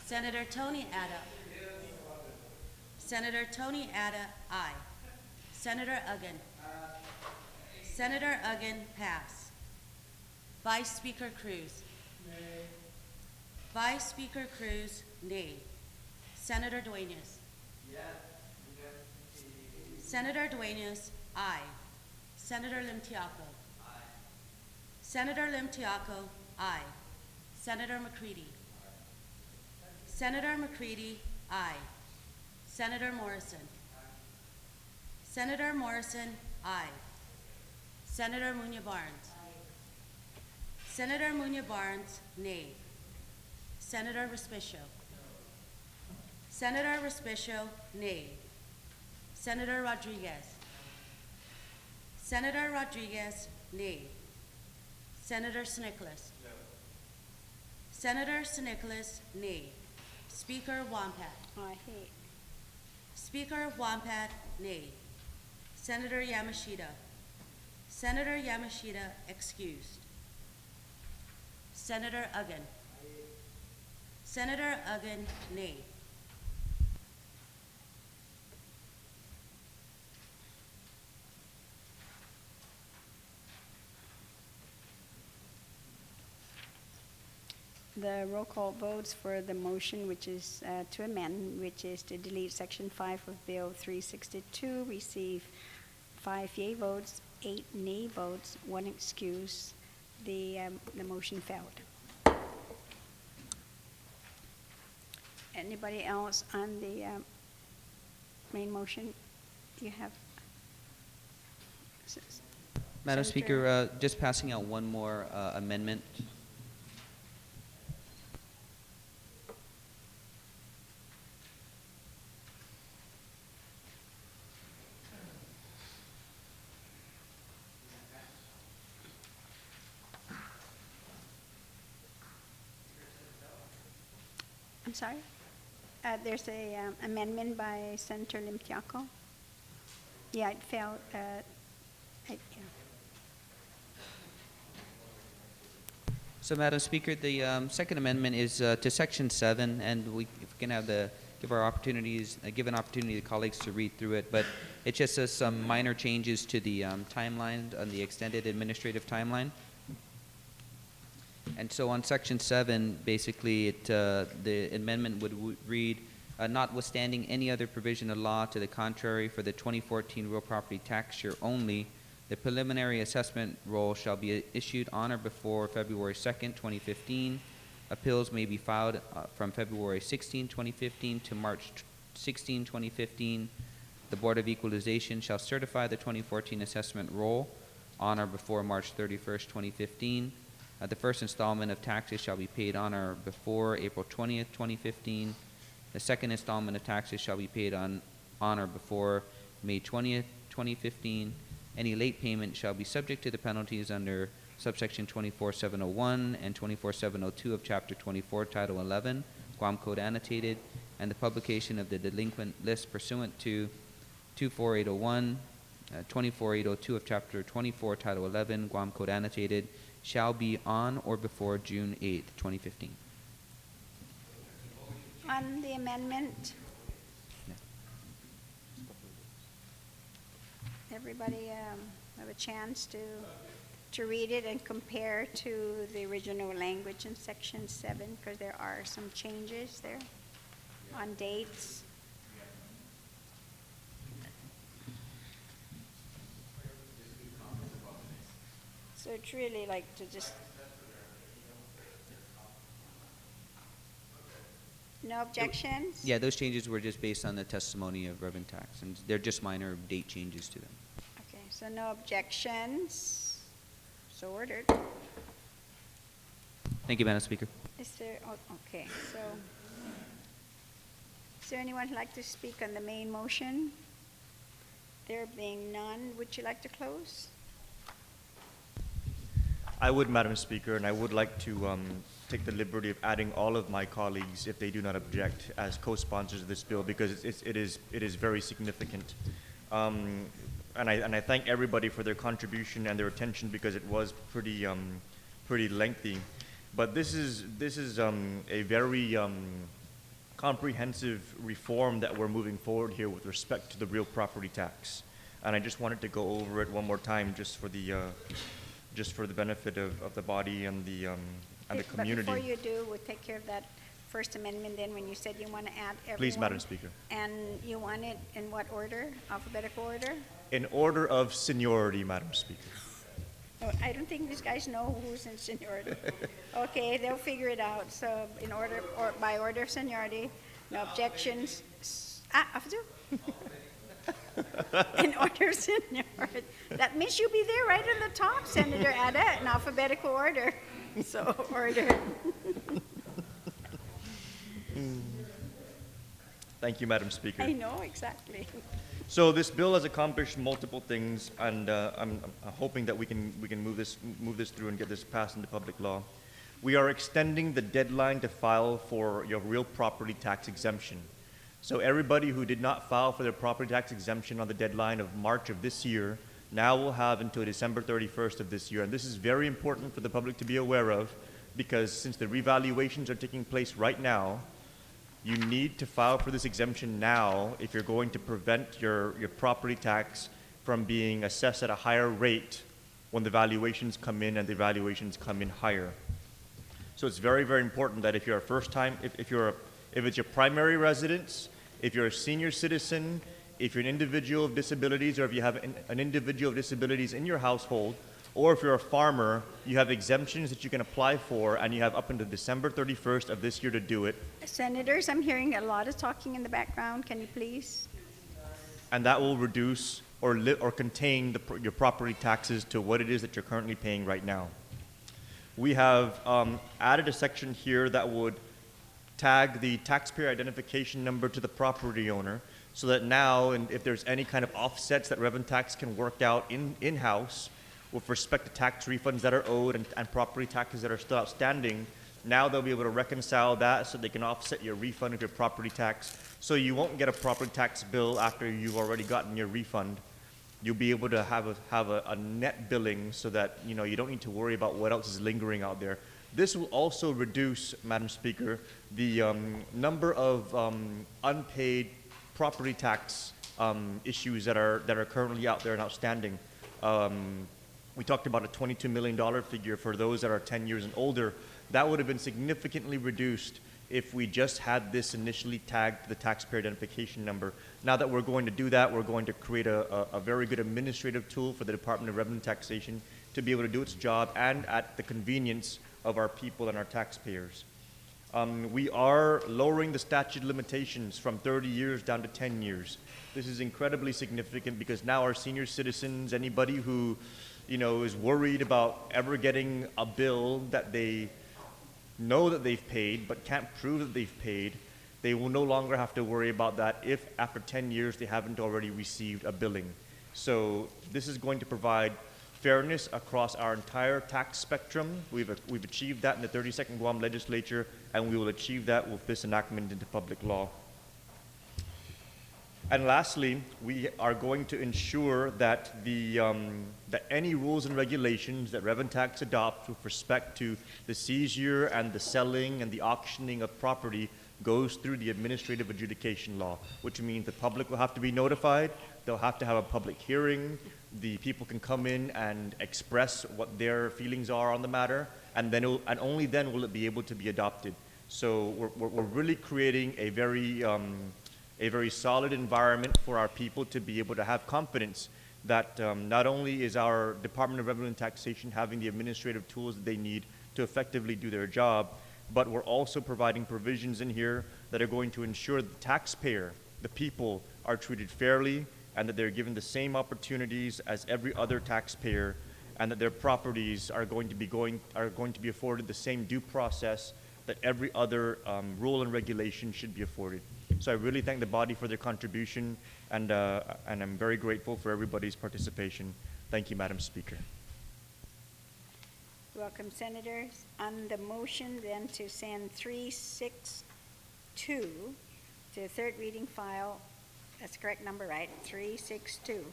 Senator Tony Ada. Senator Tony Ada, aye. Senator Uggan. Senator Uggan, pass. Vice Speaker Cruz. Vice Speaker Cruz, nay. Senator Duenas. Senator Duenas, aye. Senator Limtiaco. Senator Limtiaco, aye. Senator McCready. Senator McCready, aye. Senator Morrison. Senator Morrison, aye. Senator Munya Barnes. Senator Munya Barnes, nay. Senator Respicio. Senator Respicio, nay. Senator Rodriguez. Senator Rodriguez, nay. Senator Snickles. No. Senator Snickles, nay. Speaker Wampat. I hate. Speaker Wampat, nay. Senator Yamashita. Senator Yamashita, excused. Senator Uggan. Senator Uggan, nay. The roll call votes for the motion, which is to amend, which is to delete Section 5 of Bill 362, receive 5 yea votes, 8 nay votes, 1 excuse. The motion failed. Anybody else on the main motion? You have? Madam Senator- Speaker, just passing out one more amendment. I'm sorry? There's a amendment by Senator Limtiaco. Yeah, it failed. Yeah. So, Madam Speaker, the second amendment is to Section 7, and if we can have give an opportunity to colleagues to read through it, but it just says some minor changes to the timeline, on the extended administrative timeline. And so on Section 7, basically, the amendment would read, notwithstanding any other provision of law to the contrary for the 2014 real property tax year only, the preliminary assessment roll shall be issued on or before February 2nd, 2015. Appeals may be filed from February 16, 2015 to March 16, 2015. The Board of Equalization shall certify the 2014 assessment roll on or before March 31st, 2015. The first installment of taxes shall be paid on or before April 20th, 2015. The second installment of taxes shall be paid on or before May 20th, 2015. Any late payment shall be subject to the penalties under subsection 24701 and 24702 of Chapter 24, Title 11, Guam Code Annotated, and the publication of the delinquent list pursuant to 24801, 24802 of Chapter 24, Title 11, Guam Code Annotated, shall be on or before June 8th, 2015. On the amendment, everybody have a chance to read it and compare to the original language in Section 7, because there are some changes there on dates. So it's really like to just... No objections? Yeah, those changes were just based on the testimony of Reverend Tax, and they're just minor date changes to them. Okay, so no objections. So ordered. Thank you, Madam Speaker. Is there, oh, okay, so, is there anyone who'd like to speak on the main motion? There being none, would you like to close? I would, Madam Speaker, and I would like to take the liberty of adding all of my colleagues, if they do not object, as co-sponsors of this bill, because it is very significant. And I thank everybody for their contribution and their attention, because it was pretty lengthy. But this is a very comprehensive reform that we're moving forward here with respect to the real property tax. And I just wanted to go over it one more time, just for the benefit of the body and the community. But before you do, we'll take care of that First Amendment then, when you said you want to add everyone. Please, Madam Speaker. And you want it in what order? Alphabetical order? In order of seniority, Madam Speaker. Oh, I don't think these guys know who's in seniority. Okay, they'll figure it out. So in order, or by order of seniority, no objections. After? In order of seniority. That means you'll be there right on the top, Senator Ada, in alphabetical order. So order. Thank you, Madam Speaker. I know, exactly. So this bill has accomplished multiple things, and I'm hoping that we can move this through and get this passed into public law. We are extending the deadline to file for your real property tax exemption. So everybody who did not file for their property tax exemption on the deadline of March of this year now will have until December 31st of this year. And this is very important for the public to be aware of, because since the revaluations are taking place right now, you need to file for this exemption now if you're going to prevent your property tax from being assessed at a higher rate when the valuations come in and the valuations come in higher. So it's very, very important that if you're a first time, if it's your primary residence, if you're a senior citizen, if you're an individual of disabilities, or if you have an individual of disabilities in your household, or if you're a farmer, you have exemptions that you can apply for, and you have up until December 31st of this year to do it. Senators, I'm hearing a lot of talking in the background. Can you please? And that will reduce or contain your property taxes to what it is that you're currently paying right now. We have added a section here that would tag the taxpayer identification number to the property owner, so that now, and if there's any kind of offsets that revenue tax can work out in-house with respect to tax refunds that are owed and property taxes that are still outstanding, now they'll be able to reconcile that so they can offset your refund of your property tax. So you won't get a property tax bill after you've already gotten your refund. You'll be able to have a net billing, so that you don't need to worry about what else is lingering out there. This will also reduce, Madam Speaker, the number of unpaid property tax issues that are currently out there and outstanding. We talked about a $22 million figure for those that are 10 years and older. That would have been significantly reduced if we just had this initially tagged to the taxpayer identification number. Now that we're going to do that, we're going to create a very good administrative tool for the Department of Revenue and Taxation to be able to do its job, and at the convenience of our people and our taxpayers. We are lowering the statute of limitations from 30 years down to 10 years. This is incredibly significant, because now our senior citizens, anybody who is worried about ever getting a bill that they know that they've paid but can't prove that they've paid, they will no longer have to worry about that if after 10 years they haven't already received a billing. So this is going to provide fairness across our entire tax spectrum. We've achieved that in the 32nd Guam Legislature, and we will achieve that with this enactment into public law. And lastly, we are going to ensure that that any rules and regulations that Revenue Tax adopts with respect to the seizure and the selling and the auctioning of property goes through the administrative adjudication law, which means the public will have to be notified. They'll have to have a public hearing. The people can come in and express what their feelings are on the matter, and then only then will it be able to be adopted. So we're really creating a very solid environment for our people to be able to have confidence that not only is our Department of Revenue and Taxation having the administrative tools that they need to effectively do their job, but we're also providing provisions in here that are going to ensure the taxpayer, the people, are treated fairly, and that they're given the same opportunities as every other taxpayer, and that their properties are going to be afforded the same due process that every other rule and regulation should be afforded. So I really thank the body for their contribution, and I'm very grateful for everybody's participation. Thank you, Madam Speaker. Welcome, Senators. On the motion then to send 362 to the third reading file, that's the correct number, right? 362 to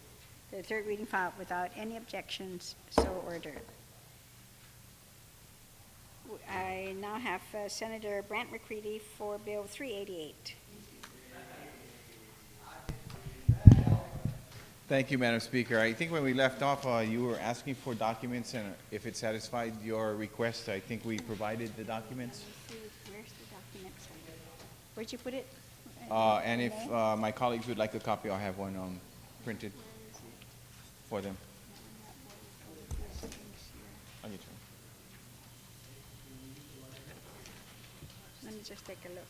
the third reading file without any objections, so ordered. I now have Senator Brant McCready for Bill 388. Thank you, Madam Speaker. I think when we left off, you were asking for documents, and if it satisfied your request, I think we provided the documents. Where's the documents? Where'd you put it? And if my colleagues would like a copy, I'll have one printed for them. On your turn. Let me just take a look.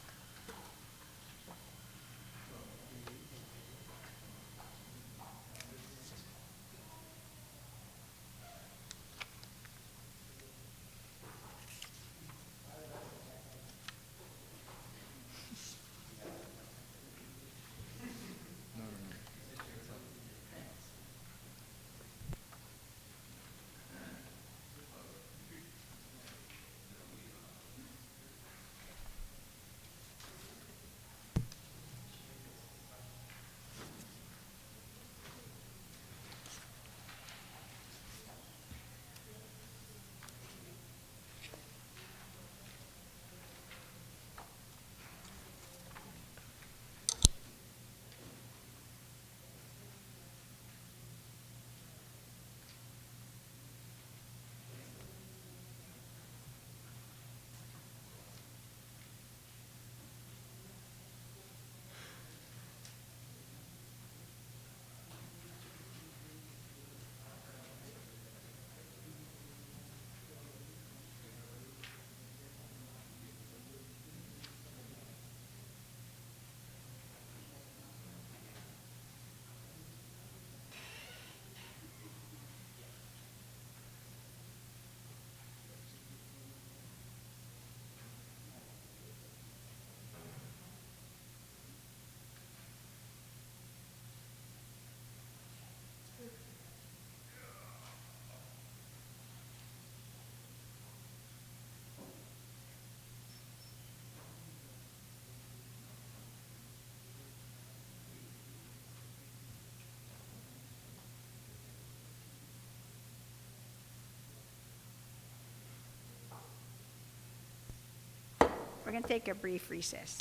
We're going to take a brief recess.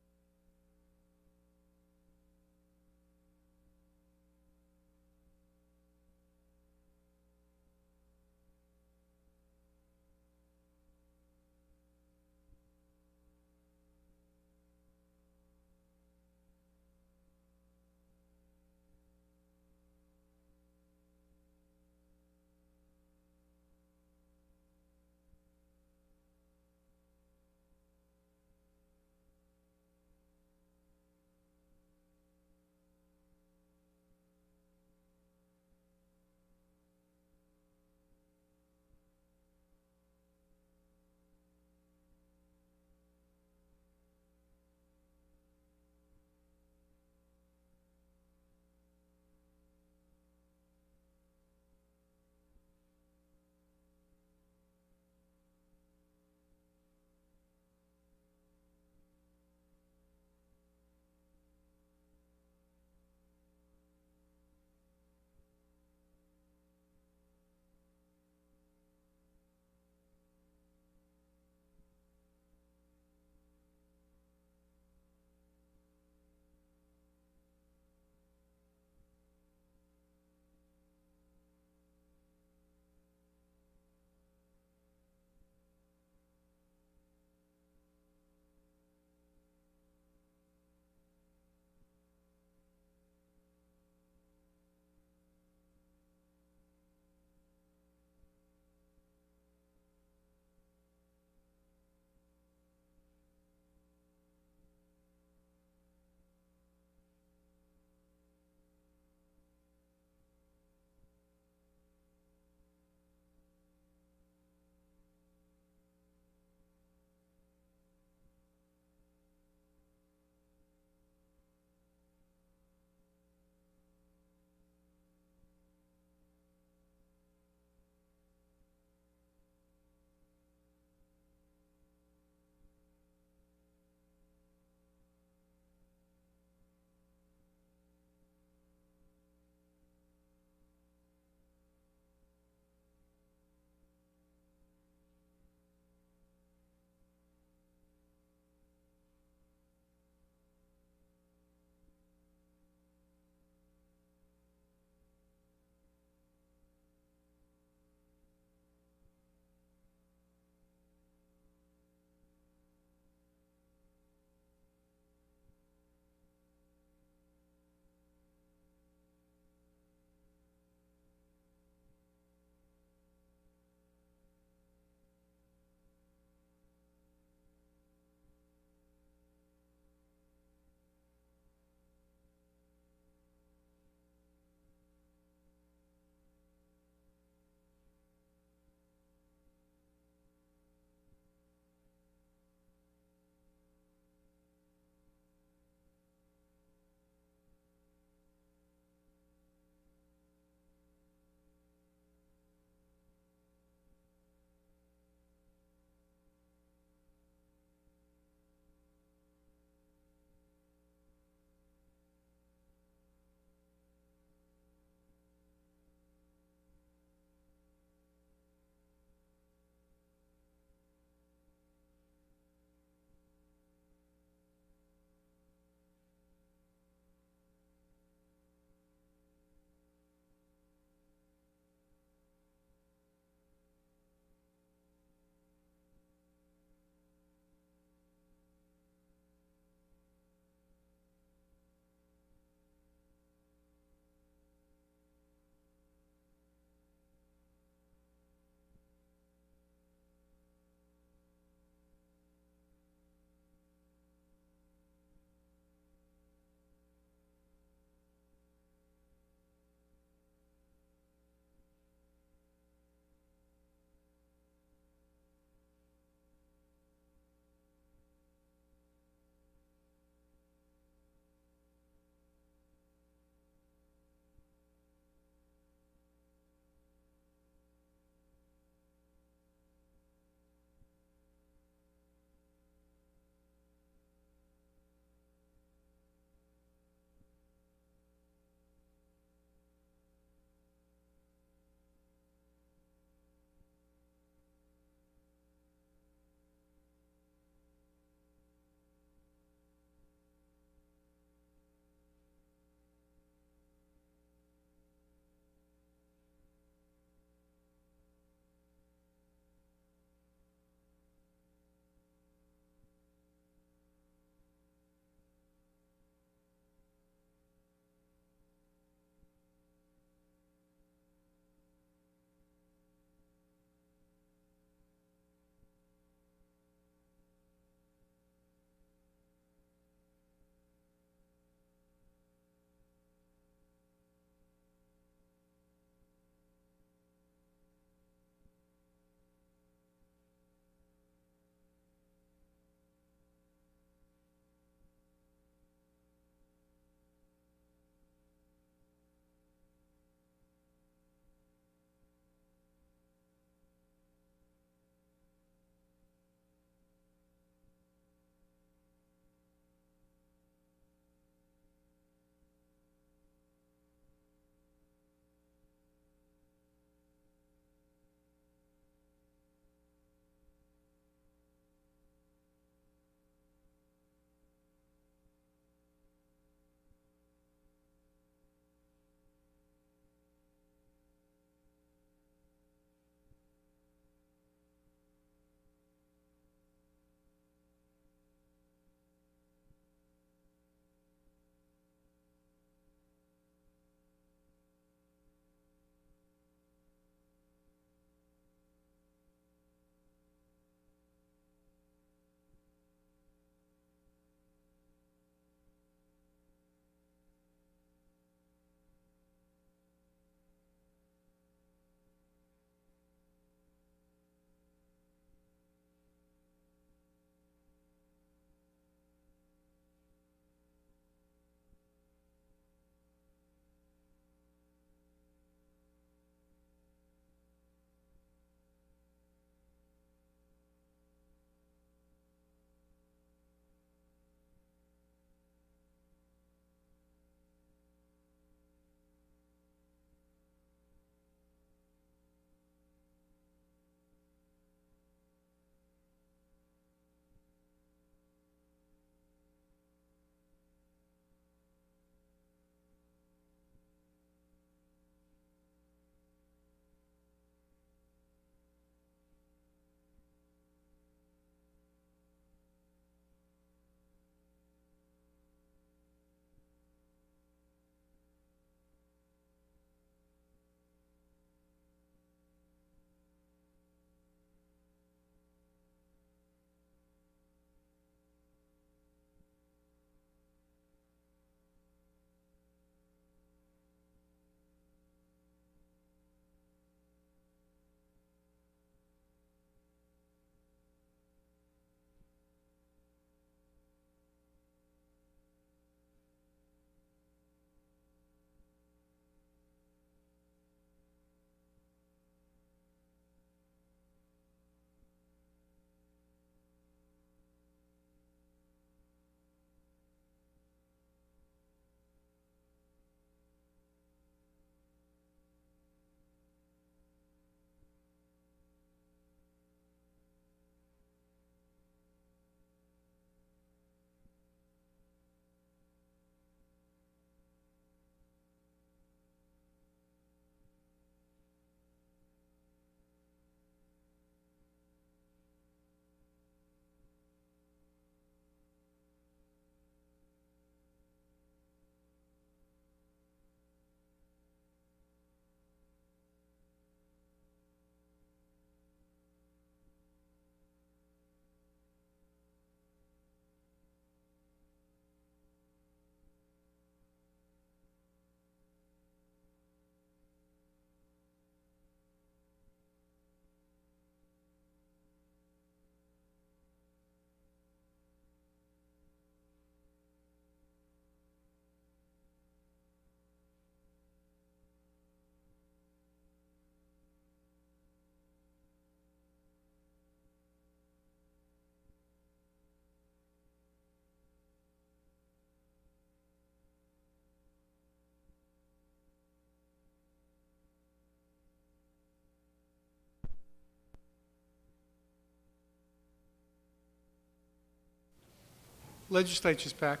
Legislature's back.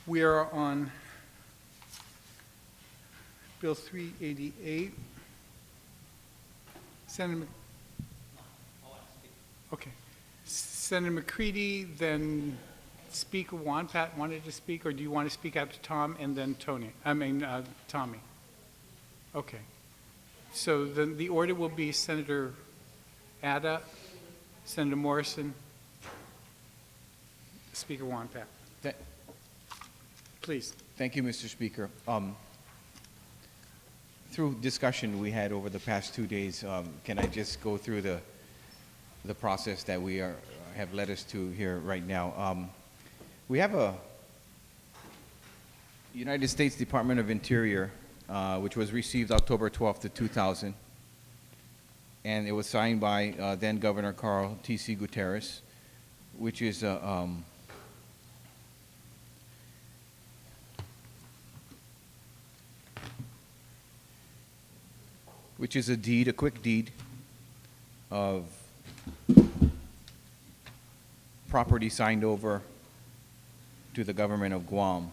We are on Bill 388. Senator, okay. Senator McCready, then Speaker Wonpat wanted to speak, or do you want to speak after Tom and then Tommy? Okay. So then the order will be Senator Ada, Senator Morrison, Speaker Wonpat. Th- Please. Thank you, Mr. Speaker. Through discussion we had over the past 2 days, can I just go through the process that we have led us to here right now? We have a United States Department of Interior, which was received October 12th of 2000, and it was signed by then Governor Carl T.C. Gutierrez, which is a deed, a quick deed of property signed over to the government of Guam.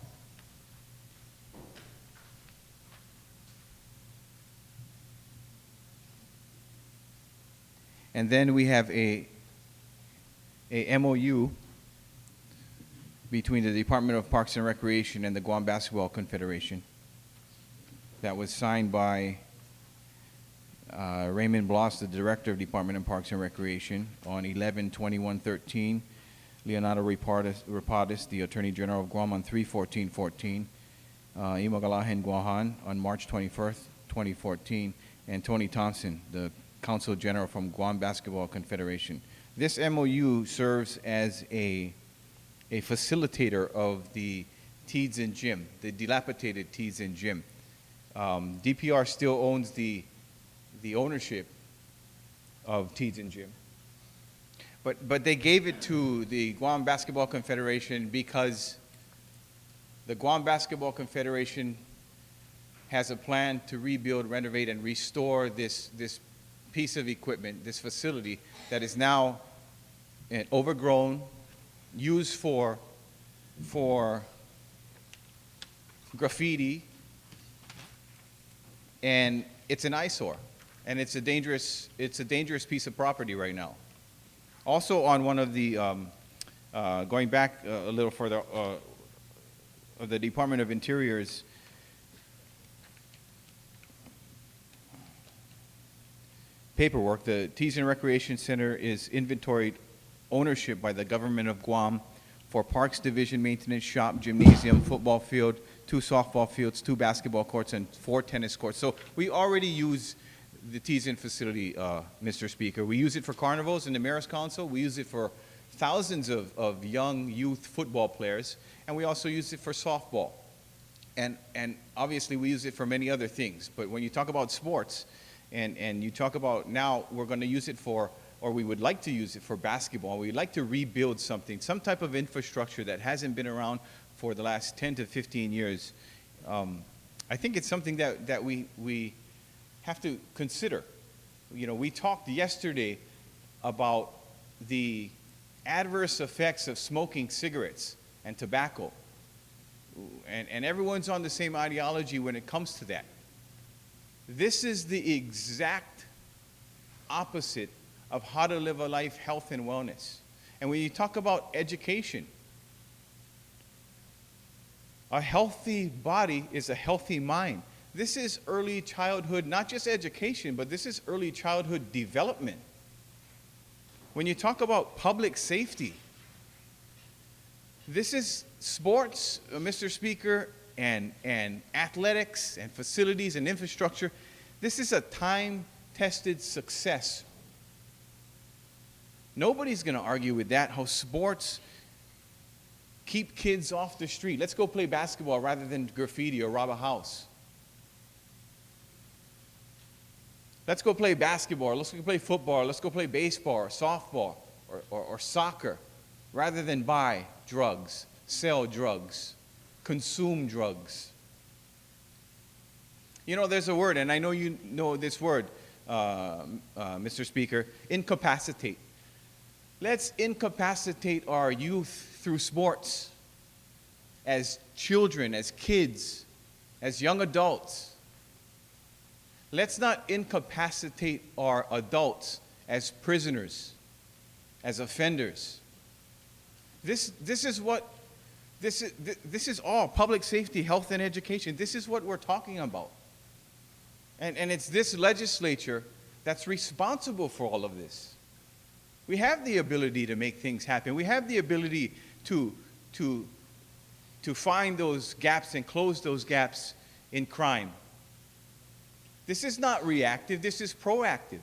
And then we have a MOU between the Department of Parks and Recreation and the Guam Basketball Confederation that was signed by Raymond Bloss, the Director of Department of Parks and Recreation, on 11/21/13. Leonardo Rapadas, the Attorney General of Guam, on 3/14/14. Imogalahen Guahan on March 21st, 2014. And Tony Thompson, the Consul General from Guam Basketball Confederation. This MOU serves as a facilitator of the Teeds and Gym, the dilapidated Teeds and Gym. DPR still owns the ownership of Teeds and Gym. But they gave it to the Guam Basketball Confederation because the Guam Basketball Confederation has a plan to rebuild, renovate, and restore this piece of equipment, this facility that is now overgrown, used for graffiti, and it's an eyesore, and it's a dangerous piece of property right now. Also, on one of the going back a little further, of the Department of Interior's paperwork, the Tees and Recreation Center is inventoried ownership by the government of Guam for Parks Division maintenance shop, gymnasium, football field, 2 softball fields, 2 basketball courts, and 4 tennis courts. So we already use the Tees and facility, Mr. Speaker. We use it for carnivals in the Mayor's Council. We use it for thousands of young youth football players, and we also use it for softball. And obviously we use it for many other things. But when you talk about sports, and you talk about now we're going to use it for, or we would like to use it for basketball. We'd like to rebuild something, some type of infrastructure that hasn't been around for the last 10 to 15 years. I think it's something that we have to consider. You know, we talked yesterday about the adverse effects of smoking cigarettes and tobacco. And everyone's on the same ideology when it comes to that. This is the exact opposite of how to live a life, health, and wellness. And when you talk about education, a healthy body is a healthy mind. This is early childhood, not just education, but this is early childhood development. When you talk about public safety, this is sports, Mr. Speaker, and athletics and facilities and infrastructure. This is a time-tested success. Nobody's going to argue with that, how sports keep kids off the street. Let's go play basketball rather than graffiti or rob a house. Let's go play basketball, let's go play football, let's go play baseball or softball or soccer rather than buy drugs, sell drugs, consume drugs. You know, there's a word, and I know you know this word, Mr. Speaker, incapacitate. Let's incapacitate our youth through sports as children, as kids, as young adults. Let's not incapacitate our adults as prisoners, as offenders. This is all public safety, health, and education. This is what we're talking about. And it's this legislature that's responsible for all of this. We have the ability to make things happen. We have the ability to find those gaps and close those gaps in crime. This is not reactive, this is proactive.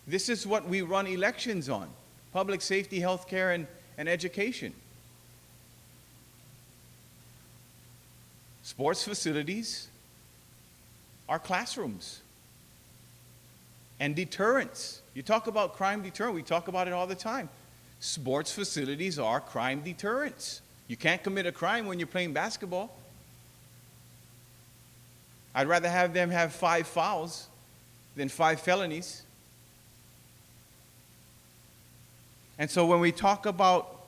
This is what we run elections on: public safety, health care, and education. Sports facilities are classrooms. And deterrence. You talk about crime deterrent, we talk about it all the time. Sports facilities are crime deterrents. You can't commit a crime when you're playing basketball. I'd rather have them have 5 fouls than 5 felonies. And so when we talk about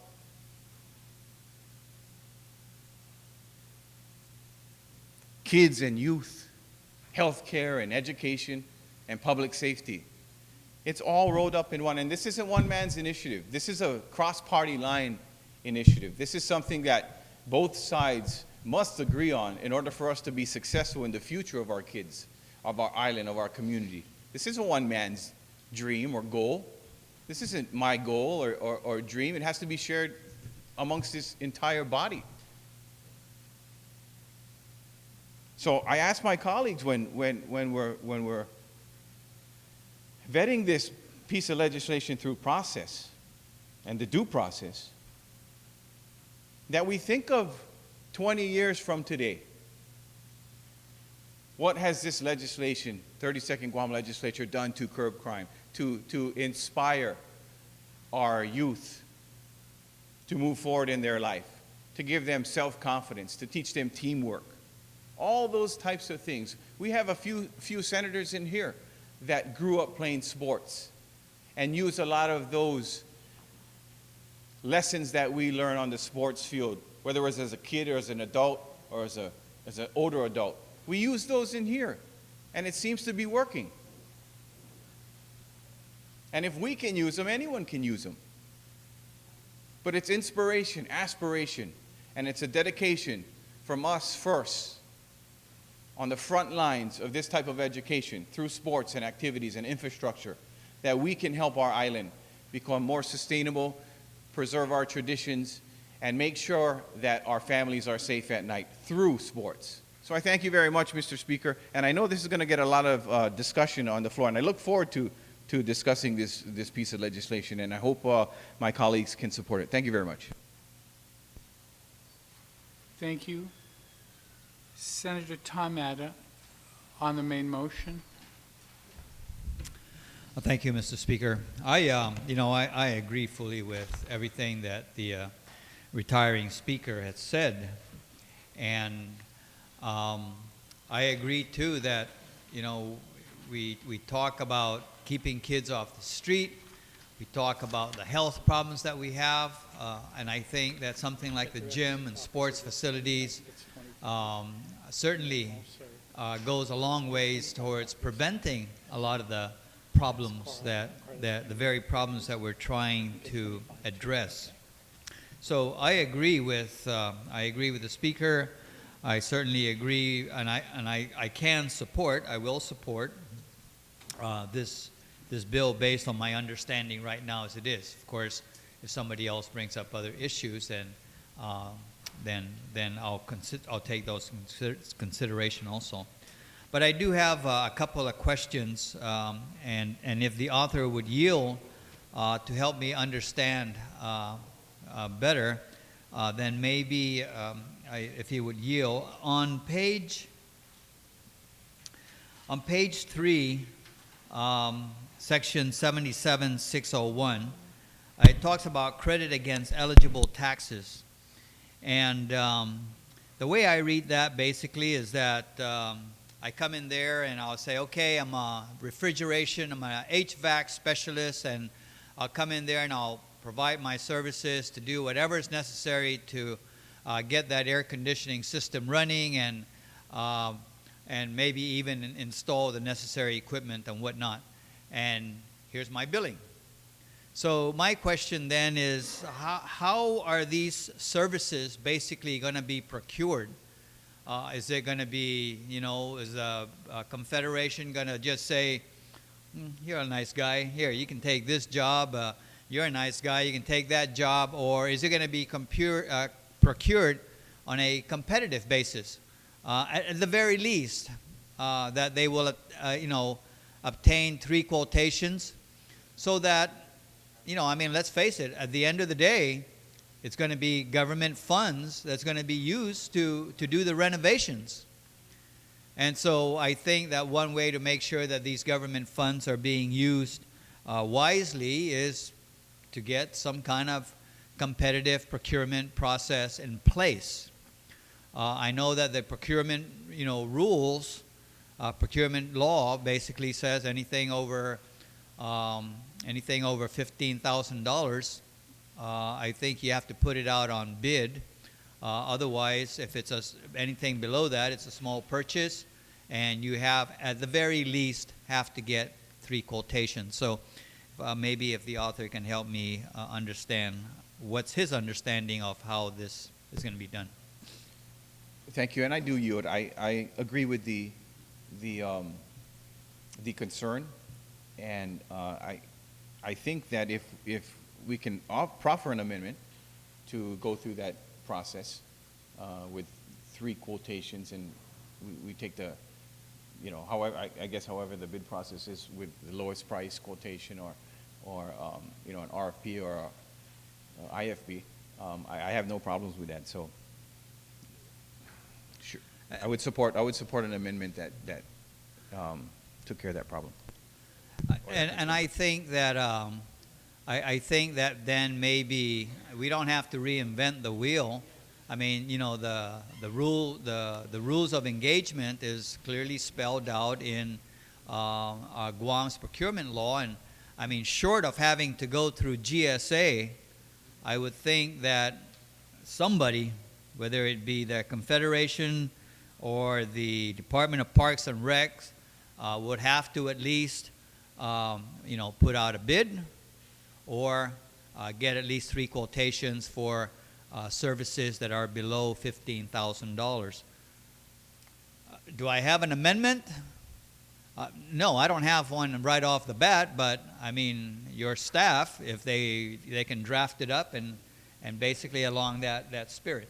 kids and youth, health care and education and public safety, it's all rolled up in one. And this isn't one man's initiative. This is a cross-party line initiative. This is something that both sides must agree on in order for us to be successful in the future of our kids, of our island, of our community. This isn't one man's dream or goal. This isn't my goal or dream. It has to be shared amongst this entire body. So I ask my colleagues when we're vetting this piece of legislation through process and the due process, that we think of 20 years from today. What has this legislation, 32nd Guam Legislature, done to curb crime, to inspire our youth to move forward in their life, to give them self-confidence, to teach them teamwork, all those types of things. We have a few senators in here that grew up playing sports and use a lot of those lessons that we learn on the sports field, whether it was as a kid or as an adult or as an older adult. We use those in here, and it seems to be working. And if we can use them, anyone can use them. But it's inspiration, aspiration, and it's a dedication from us first on the front lines of this type of education through sports and activities and infrastructure, that we can help our island become more sustainable, preserve our traditions, and make sure that our families are safe at night through sports. So I thank you very much, Mr. Speaker, and I know this is going to get a lot of discussion on the floor, and I look forward to discussing this piece of legislation, and I hope my colleagues can support it. Thank you very much. Thank you. Senator Tamata on the main motion. Well, thank you, Mr. Speaker. I agree fully with everything that the retiring speaker has said, and I agree too that we talk about keeping kids off the street. We talk about the health problems that we have, and I think that something like the gym and sports facilities certainly goes a long ways towards preventing a lot of the problems the very problems that we're trying to address. So I agree with the speaker. I certainly agree, and I can support. I will support this bill based on my understanding right now as it is. Of course, if somebody else brings up other issues, then I'll take those consideration also. But I do have a couple of questions, and if the author would yield to help me understand better, then maybe if he would yield. On page 3, section 77-601, it talks about credit against eligible taxes. And the way I read that basically is that I come in there and I'll say, okay, I'm a refrigeration, I'm an HVAC specialist, and I'll come in there and I'll provide my services to do whatever is necessary to get that air conditioning system running, and maybe even install the necessary equipment and whatnot. And here's my billing. So my question then is, how are these services basically going to be procured? Is it going to be, is a confederation going to just say, you're a nice guy, here, you can take this job, you're a nice guy, you can take that job, or is it going to be procured on a competitive basis? At the very least, that they will, obtain 3 quotations so that, let's face it, at the end of the day, it's going to be government funds that's going to be used to do the renovations. And so I think that one way to make sure that these government funds are being used wisely is to get some kind of competitive procurement process in place. I know that the procurement, rules, procurement law basically says anything over $15,000. I think you have to put it out on bid. Otherwise, if it's anything below that, it's a small purchase, and you have, at the very least, have to get 3 quotations. So maybe if the author can help me understand what's his understanding of how this is going to be done. Thank you, and I do yield. I agree with the concern, and I think that if we can proffer an amendment to go through that process with 3 quotations, and we take the, however, I guess however the bid process is with the lowest price quotation or an RFP or a IFB, I have no problems with that. So sure, I would support an amendment that took care of that problem. And I think that I think that then maybe we don't have to reinvent the wheel. I mean, the rules of engagement is clearly spelled out in Guam's procurement law, and I mean, short of having to go through GSA, I would think that somebody, whether it be the Confederation or the Department of Parks and Recs, would have to at least put out a bid or get at least 3 quotations for services that are below $15,000. Do I have an amendment? No, I don't have one right off the bat, but I mean, your staff, if they can draft it up and basically along that spirit.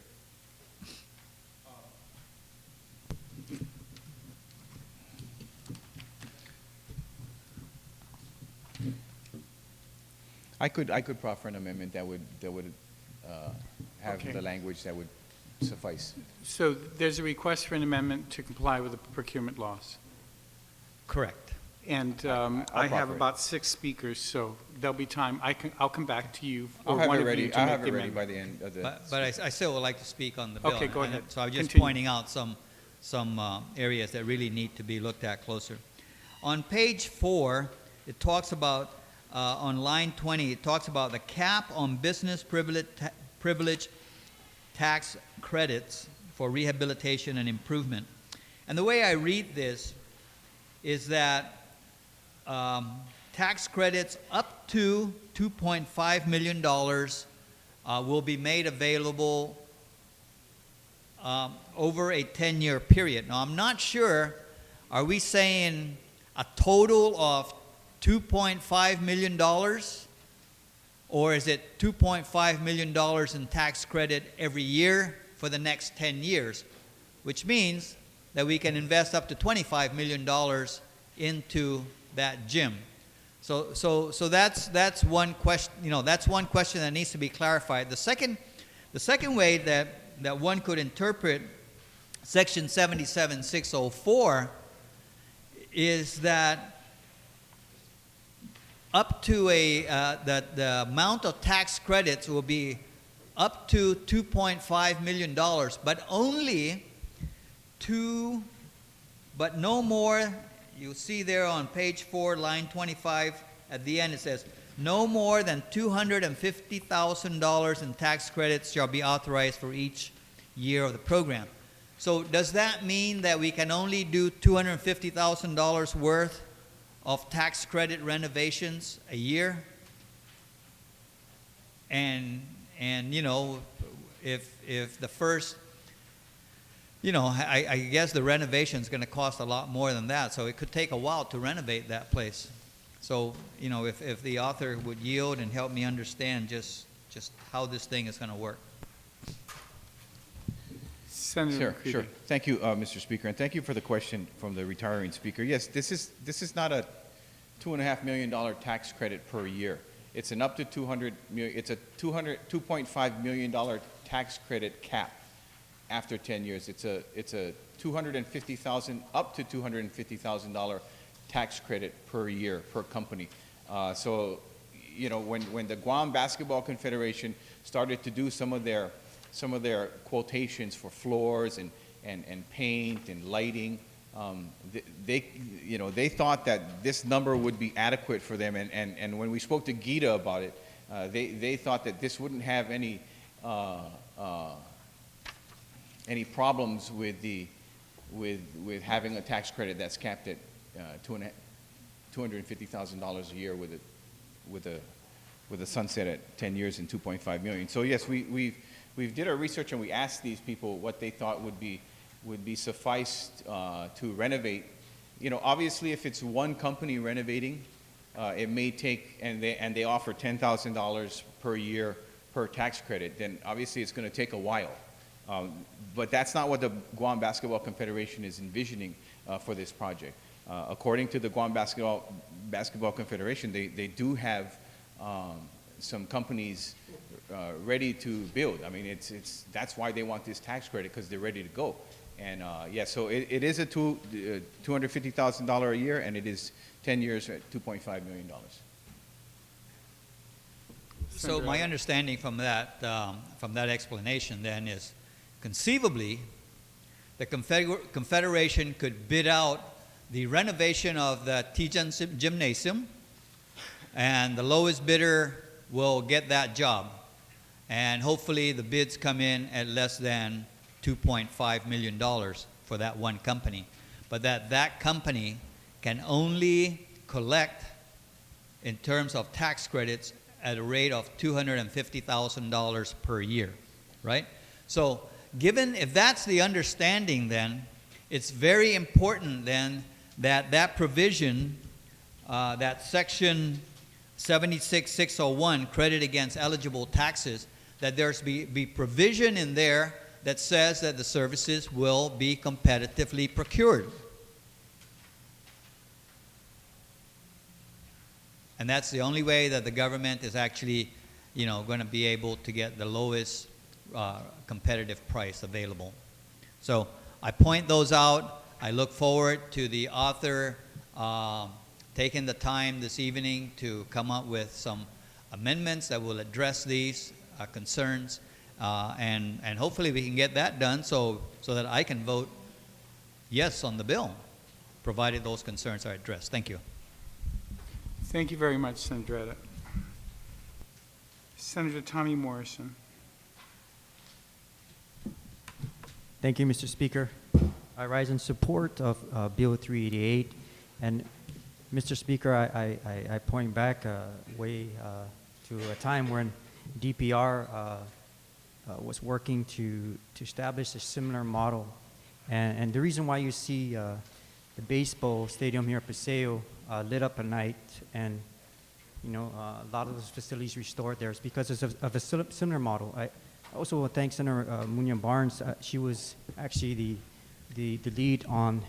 I could proffer an amendment that would have Okay. the language that would suffice. So there's a request for an amendment to comply with the procurement laws. Correct. And I'll I have proffer it. about 6 speakers, so there'll be time. I'll come back to you I'll or have one it of you ready. to I'll make have the it ready by amendment. the end of the. But I still would like to speak on the bill. Okay, go ahead. So I was just Continue. pointing out some areas that really need to be looked at closer. On page 4, it talks about, on line 20, it talks about the cap on business privilege tax credits for rehabilitation and improvement. And the way I read this is that tax credits up to $2.5 million will be made available over a 10-year period. Now, I'm not sure, are we saying a total of $2.5 million, or is it $2.5 million in tax credit every year for the next 10 years, which means that we can invest up to $25 million into that gym. So that's one question. That's one question that needs to be clarified. The second way that one could interpret Section 77-604 is that up to that the amount of tax credits will be up to $2.5 million, but only to but no more, you'll see there on page 4, line 25, at the end it says, no more than $250,000 in tax credits shall be authorized for each year of the program. So does that mean that we can only do $250,000 worth of tax credit renovations a year? And you know, if the first, you know, I guess the renovation is going to cost a lot more than that, so it could take a while to renovate that place. So, you know, if the author would yield and help me understand just how this thing is going to work. Senator Sure, McCready. sure. Thank you, Mr. Speaker, and thank you for the question from the retiring speaker. Yes, this is not a $2.5 million tax credit per year. It's an up to $200 million. It's a $2.5 million tax credit cap after 10 years. It's a $250,000 up to $250,000 tax credit per year per company. So, you know, when the Guam Basketball Confederation started to do some of their quotations for floors and paint and lighting, they thought that this number would be adequate for them. And when we spoke to Gita about it, they thought that this wouldn't have any problems with having a tax credit that's capped at $250,000 a year with a sunset at 10 years and $2.5 million. So yes, we did our research and we asked these people what they thought would be sufficed to renovate. You know, obviously, if it's one company renovating, it may take, and they offer $10,000 per year per tax credit, then obviously it's going to take a while. But that's not what the Guam Basketball Confederation is envisioning for this project. According to the Guam Basketball Confederation, they do have some companies ready to build. I mean, that's why they want this tax credit, because they're ready to go. And yeah, so it is a $250,000 a year, and it is 10 years at $2.5 million. So my understanding from that explanation then is, conceivably, the Confederation could bid out the renovation of the Tijan Gymnasium, and the lowest bidder will get that job. And hopefully the bids come in at less than $2.5 million for that one company. But that company can only collect, in terms of tax credits, at a rate of $250,000 per year, right? So if that's the understanding, then it's very important then that provision, that section 76601, credit against eligible taxes, that there's be provision in there that says that the services will be competitively procured. And that's the only way that the government is actually, you know, going to be able to get the lowest competitive price available. So I point those out. I look forward to the author taking the time this evening to come up with some amendments that will address these concerns, and hopefully we can get that done so that I can vote yes on the bill, provided those concerns are addressed. Thank you. Thank you very much, Senator. Senator Tommy Morrison. Thank you, Mr. Speaker. I rise in support of Bill 388. And Mr. Speaker, I point back way to a time when DPR was working to establish a similar model. And the reason why you see the baseball stadium here at Paseo lit up at night, and you know, a lot of those facilities restored there, is because of a similar model. I also want to thank Senator Munya Barnes. She was actually the lead on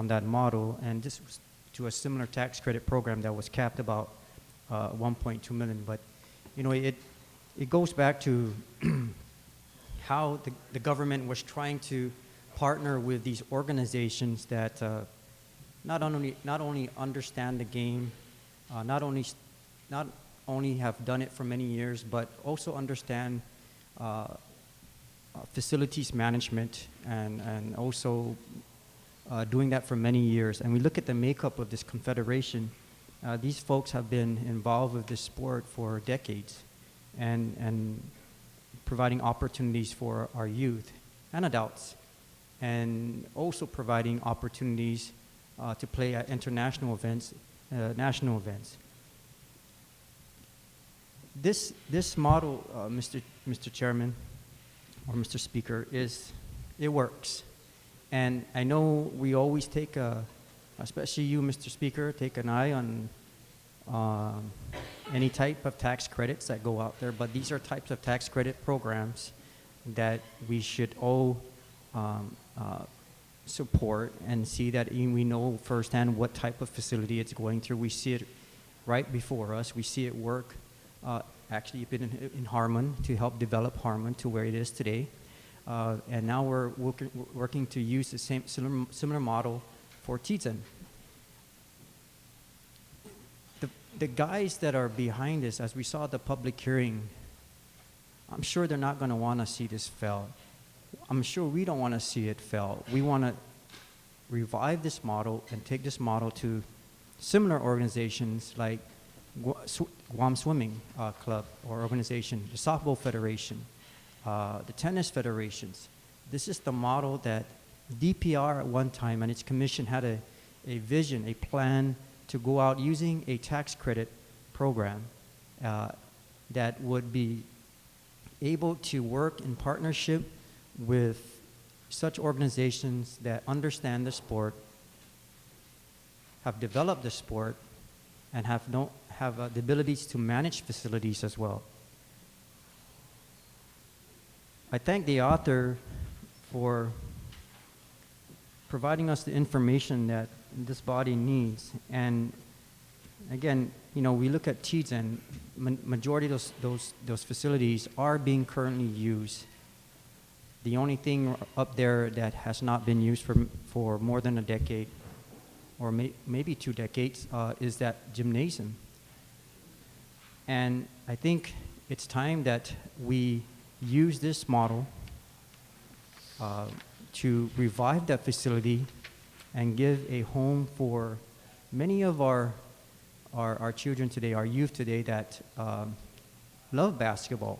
that model, and this was to a similar tax credit program that was capped about 1.2 million. But you know, it goes back to how the government was trying to partner with these organizations that not only understand the game, not only have done it for many years, but also understand facilities management and also doing that for many years. And we look at the makeup of this confederation. These folks have been involved with this sport for decades and providing opportunities for our youth and adults, and also providing opportunities to play at international events, national events. This model, Mr. Chairman or Mr. Speaker, it works. And I know we always take especially you, Mr. Speaker, take an eye on any type of tax credits that go out there, but these are types of tax credit programs that we should all support and see that we know firsthand what type of facility it's going through. We see it right before us. We see it work actually been in Harmon to help develop Harmon to where it is today. And now we're working to use the same similar model for Teton. The guys that are behind this, as we saw at the public hearing, I'm sure they're not going to want to see this fail. I'm sure we don't want to see it fail. We want to revive this model and take this model to similar organizations like Guam Swimming Club or organization, the Softball Federation, the tennis federations. This is the model that DPR at one time and its commission had a vision, a plan to go out using a tax credit program that would be able to work in partnership with such organizations that understand the sport, have developed the sport, and have the abilities to manage facilities as well. I thank the author for providing us the information that this body needs. And again, you know, we look at TEEDS and majority of those facilities are being currently used. The only thing up there that has not been used for more than a decade or maybe 2 decades is that gymnasium. And I think it's time that we use this model to revive that facility and give a home for many of our children today, our youth today that love basketball.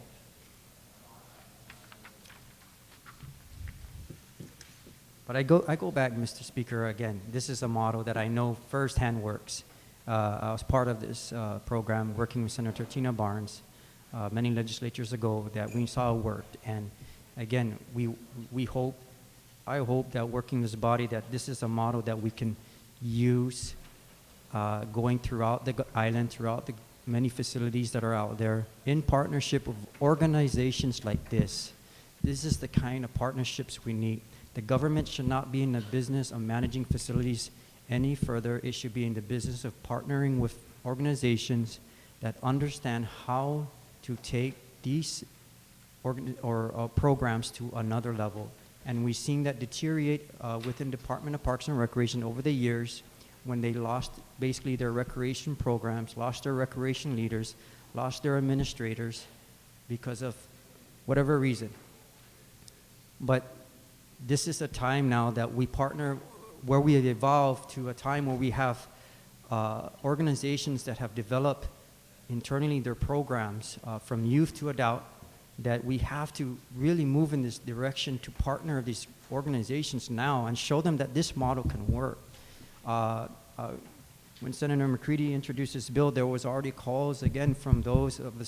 But I go back, Mr. Speaker, again. This is a model that I know firsthand works. I was part of this program working with Senator Tina Barnes many legislatures ago that we saw worked. And again, I hope that working this body that this is a model that we can use going throughout the island, throughout the many facilities that are out there in partnership with organizations like this. This is the kind of partnerships we need. The government should not be in the business of managing facilities any further. It should be in the business of partnering with organizations that understand how to take these programs to another level. And we've seen that deteriorate within Department of Parks and Recreation over the years when they lost basically their recreation programs, lost their recreation leaders, lost their administrators because of whatever reason. But this is a time now that we partner where we have evolved to a time where we have organizations that have developed internally their programs from youth to adult, that we have to really move in this direction to partner these organizations now and show them that this model can work. When Senator McCready introduced this bill, there was already calls again from those of the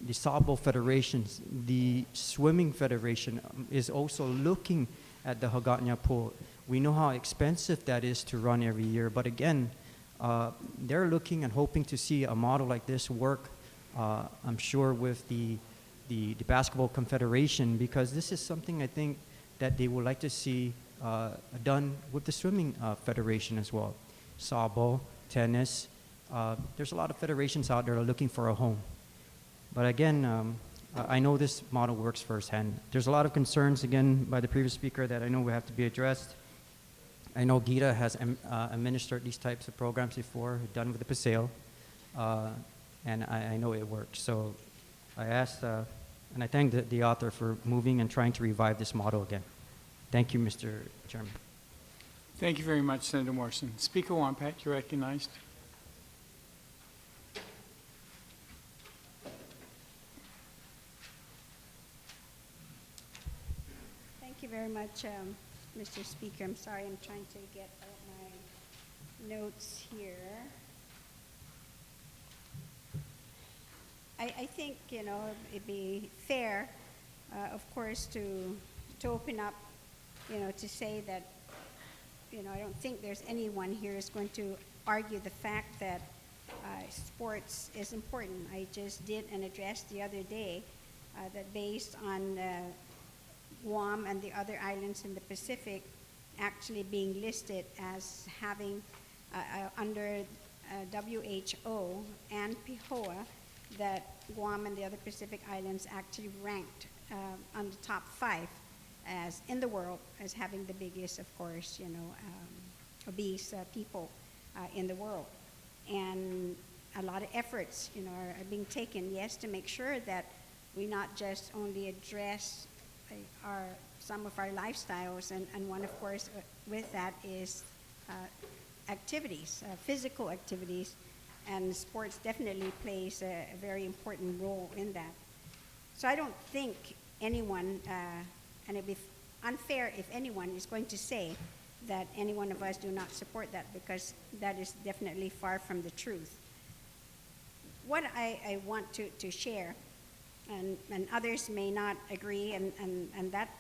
the softball federations. The swimming federation is also looking at the Hagåtña pool. We know how expensive that is to run every year, but again, they're looking and hoping to see a model like this work, I'm sure, with the Basketball Confederation, because this is something I think that they would like to see done with the Swimming Federation as well. Softball, tennis, there's a lot of federations out there that are looking for a home. But again, I know this model works firsthand. There's a lot of concerns, again, by the previous speaker that I know will have to be addressed. I know Gita has administered these types of programs before, done with the Paseo, and I know it works. So I asked, and I thank the author for moving and trying to revive this model again. Thank you, Mr. Chairman. Thank you very much, Senator Morrison. Speaker Wampat, you're recognized. Thank you very much, Mr. Speaker. I'm sorry, I'm trying to get out my notes here. I think, you know, it'd be fair, of course, to open up, you know, to say that, you know, I don't think there's anyone here is going to argue the fact that sports is important. I just did an address the other day that based on Guam and the other islands in the Pacific actually being listed as having under WHO and PIHOA, that Guam and the other Pacific islands actually ranked on the top 5 as in the world as having the biggest, of course, you know, obese people in the world. And a lot of efforts, you know, are being taken, yes, to make sure that we not just only address some of our lifestyles, and one, of course, with that is activities, physical activities, and sports definitely plays a very important role in that. So I don't think anyone, and it'd be unfair if anyone is going to say that any one of us do not support that, because that is definitely far from the truth. What I want to share, and others may not agree, and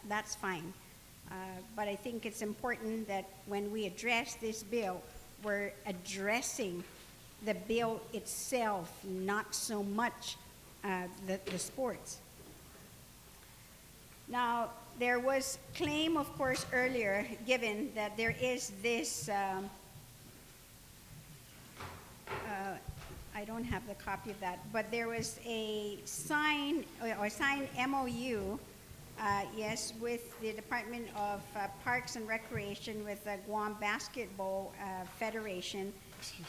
that's fine. But I think it's important that when we address this bill, we're addressing the bill itself, not so much the sports. Now, there was claim, of course, earlier given that there is this, I don't have the copy of that, but there was a signed MOU, yes, with the Department of Parks and Recreation, with the Guam Basketball Federation.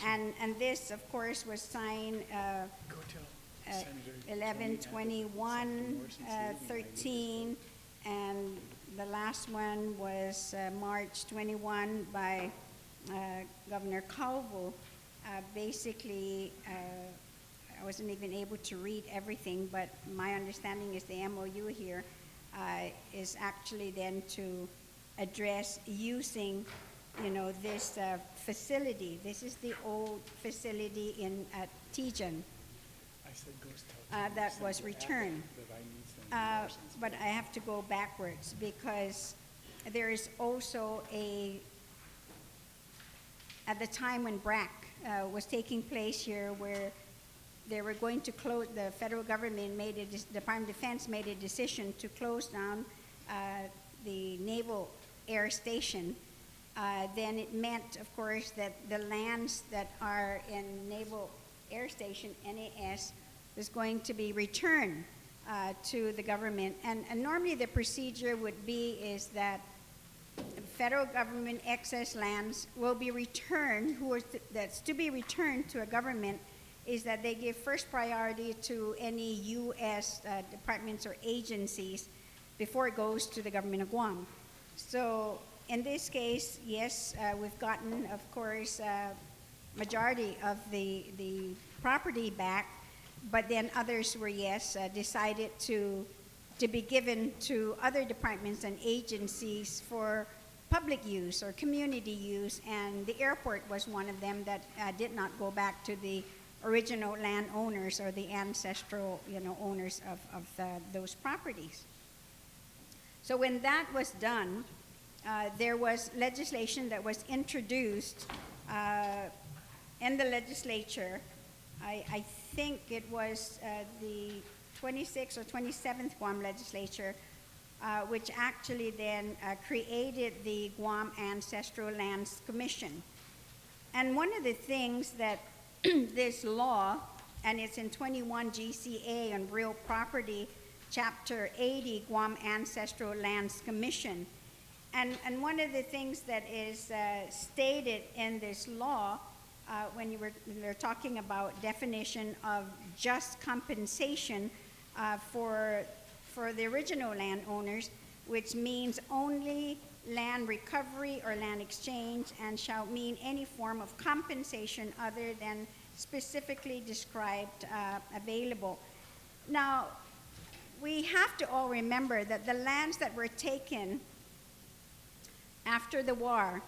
And this, of course, was signed 11/21/13, and the last one was March 21 by Governor Calvo. Basically, I wasn't even able to read everything, but my understanding is the MOU here is actually then to address using, you know, this facility. This is the old facility in Tijan that was returned. But I have to go backwards, because there is also at the time when BRAC was taking place here, where they were going to close, the federal government Department of Defense made a decision to close down the Naval Air Station. Then it meant, of course, that the lands that are in Naval Air Station, NAS, was going to be returned to the government. And normally the procedure would be is that federal government excess lands will be returned, that's to be returned to a government, is that they give first priority to any U.S. Departments or agencies before it goes to the government of Guam. So in this case, yes, we've gotten, of course, majority of the property back, but then others were, yes, decided to be given to other departments and agencies for public use or community use, and the airport was one of them that did not go back to the original landowners or the ancestral, you know, owners of those properties. So when that was done, there was legislation that was introduced in the legislature. I think it was the 26th or 27th Guam legislature, which actually then created the Guam Ancestral Lands Commission. And one of the things that this law, and it's in 21 GCA on real property, Chapter 80, Guam Ancestral Lands Commission. And one of the things that is stated in this law, when they're talking about definition of just compensation for the original landowners, which means only land recovery or land exchange, and shall mean any form of compensation other than specifically described available. Now, we have to all remember that the lands that were taken after the war,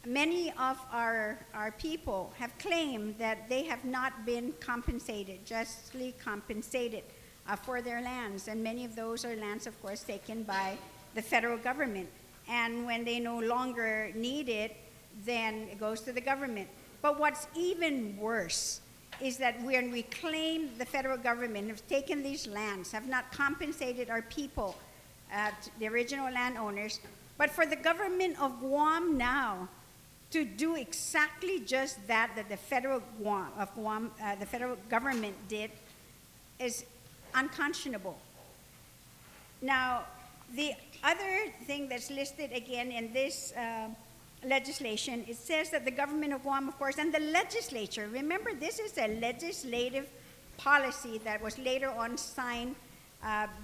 many of our people have claimed that they have not been compensated, justly compensated for their lands. And many of those are lands, of course, taken by the federal government. And when they no longer need it, then it goes to the government. But what's even worse is that when we claim the federal government has taken these lands, have not compensated our people, the original landowners, but for the government of Guam now to do exactly just that the federal the federal government did is unconscionable. Now, the other thing that's listed again in this legislation, it says that the government of Guam, of course, and the legislature, remember this is a legislative policy that was later on signed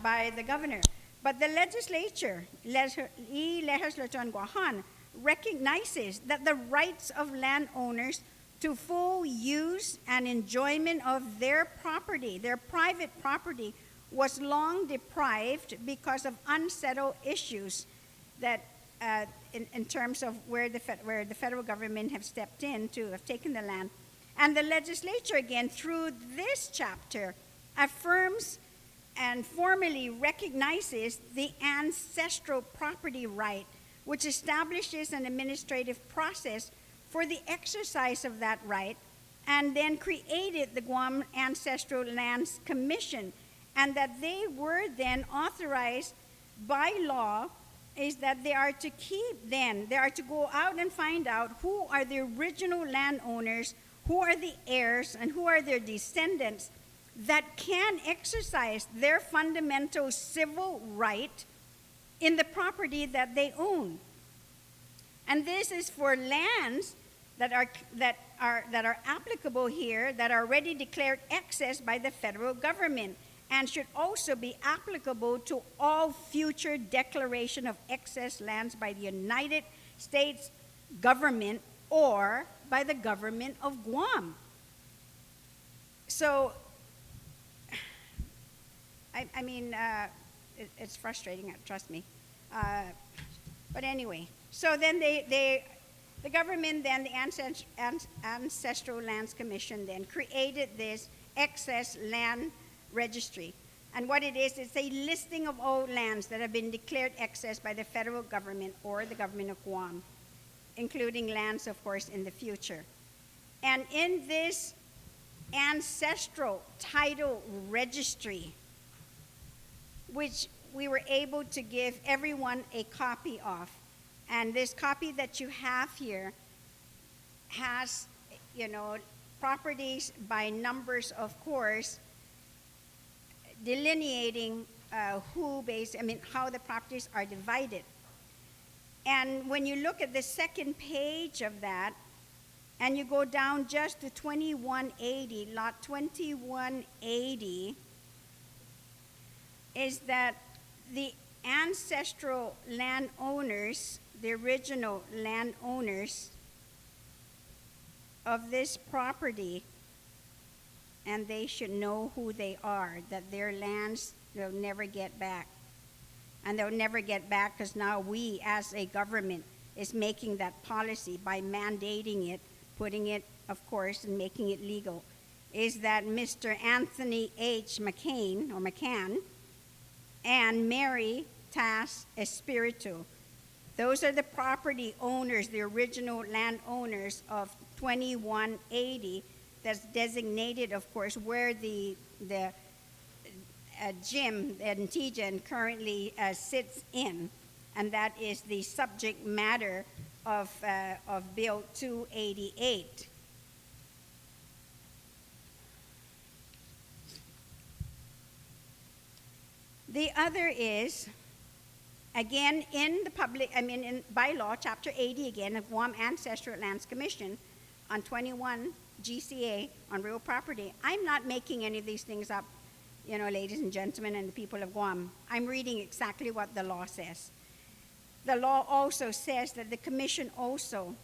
by the governor. But the legislature, legislature Guahan, recognizes that the rights of landowners to full use and enjoyment of their property, their private property, was long deprived because of unsettled issues that in terms of where the federal government have stepped in to have taken the land. And the legislature, again, through this chapter, affirms and formally recognizes the ancestral property right, which establishes an administrative process for the exercise of that right, and then created the Guam Ancestral Lands Commission, and that they were then authorized by law is that they are to go out and find out who are the original landowners, who are the heirs, and who are their descendants that can exercise their fundamental civil right in the property that they own. And this is for lands that are applicable here, that are already declared excess by the federal government, and should also be applicable to all future declaration of excess lands by the United States government or by the government of Guam. So, I mean, it's frustrating, trust me. But anyway, so then the government, then the Ancestral Lands Commission then created this excess land registry. And what it is, it's a listing of all lands that have been declared excess by the federal government or the government of Guam, including lands, of course, in the future. And in this ancestral title registry, which we were able to give everyone a copy of, and this copy that you have here has, properties by numbers, of course, delineating how the properties are divided. And when you look at the second page of that, and you go down just to 2180, lot 2180, is that the ancestral landowners, the original landowners of this property, and they should know who they are, that their lands they'll never get back. And they'll never get back because now we as a government is making that policy by mandating it, putting it, of course, and making it legal, is that Mr. Anthony H. McCann and Mary Tas Espiritu, those are the property owners, the original landowners of 2180, that's designated, of course, where the gym, the Antijan, currently sits in, and that is the subject matter of Bill 288. The other is, again, in bylaw, Chapter 80, again, of Guam Ancestral Lands Commission, on 21 GCA on real property. I'm not making any of these things up. ladies and gentlemen, and the people of Guam, I'm reading exactly what the law says. The law also says that the commission also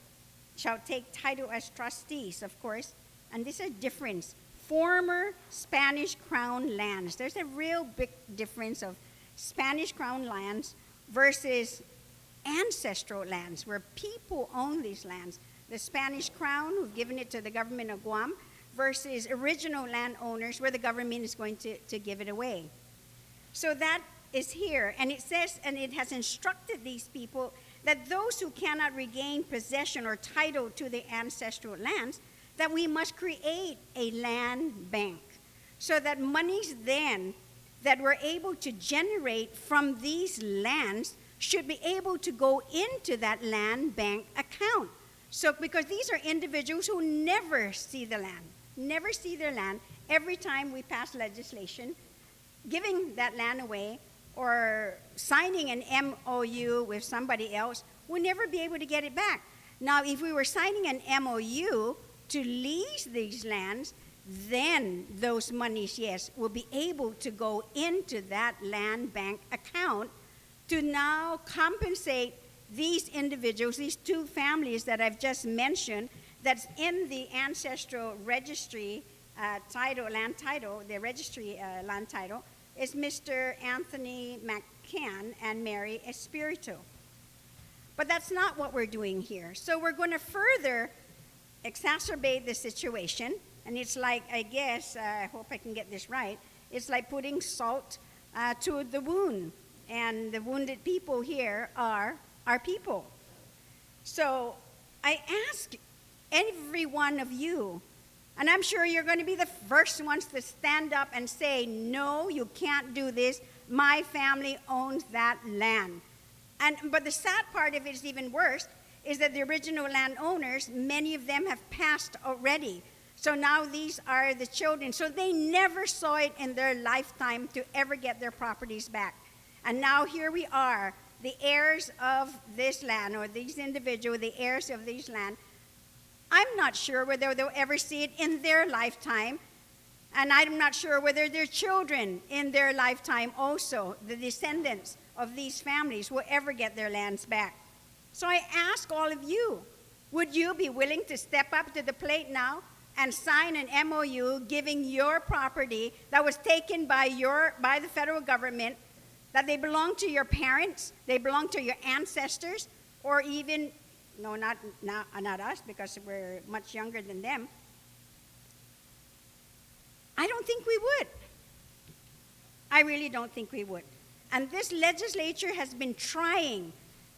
shall take title as trustees, of course, and this is a difference. Former Spanish Crown lands. There's a real big difference of Spanish Crown lands versus ancestral lands, where people own these lands. The Spanish Crown, who've given it to the government of Guam, versus original landowners, where the government is going to give it away. So that is here, and it says, and it has instructed these people that those who cannot regain possession or title to the ancestral lands, that we must create a land bank, so that monies then that we're able to generate from these lands should be able to go into that land bank account. So, because these are individuals who never see the land, never see their land. Every time we pass legislation giving that land away or signing an MOU with somebody else, we'll never be able to get it back. Now, if we were signing an MOU to lease these lands, then those monies, yes, will be able to go into that land bank account to now compensate these individuals, these two families that I've just mentioned, that's in the ancestral registry land title, the registry land title, is Mr. Anthony McCann and Mary Espiritu. But that's not what we're doing here. So we're going to further exacerbate the situation, and it's like, I guess, I hope I can get this right, it's like putting salt to the wound, and the wounded people here are our people. So I ask every one of you, and I'm sure you're going to be the first ones to stand up and say, no, you can't do this. My family owns that land. But the sad part of it is even worse, is that the original landowners, many of them have passed already. So now these are the children. So they never saw it in their lifetime to ever get their properties back. And now here we are, the heirs of this land, or these individuals, the heirs of this land. I'm not sure whether they'll ever see it in their lifetime, and I'm not sure whether their children in their lifetime also, the descendants of these families, will ever get their lands back. So I ask all of you, would you be willing to step up to the plate now and sign an MOU giving your property that was taken by the federal government, that they belong to your parents, they belong to your ancestors, or even, no, not us, because we're much younger than them? I don't think we would. I really don't think we would. And this legislature has been trying,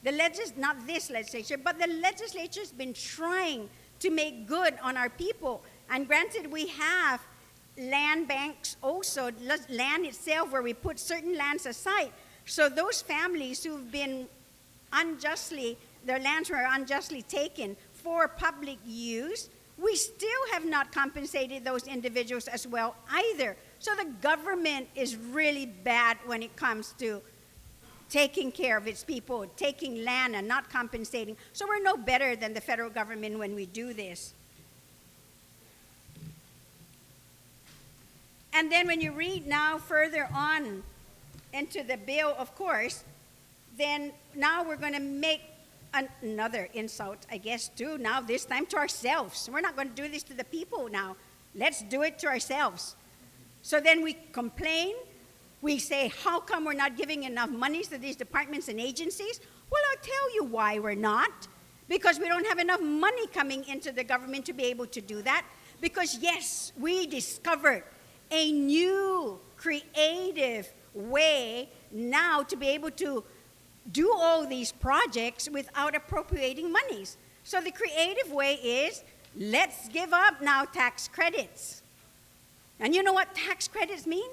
not this legislature, but the legislature has been trying to make good on our people. And granted, we have land banks also, land itself, where we put certain lands aside. So those families who've been their lands were unjustly taken for public use, we still have not compensated those individuals as well either. So the government is really bad when it comes to taking care of its people, taking land and not compensating. So we're no better than the federal government when we do this. And then when you read now further on into the bill, of course, then now we're going to make another insult, I guess, too, now this time to ourselves. We're not going to do this to the people now. Let's do it to ourselves. So then we complain. We say, how come we're not giving enough money to these departments and agencies? Well, I'll tell you why we're not. Because we don't have enough money coming into the government to be able to do that. Because, yes, we discovered a new creative way now to be able to do all these projects without appropriating monies. So the creative way is, let's give up now tax credits. And you know what tax credits mean?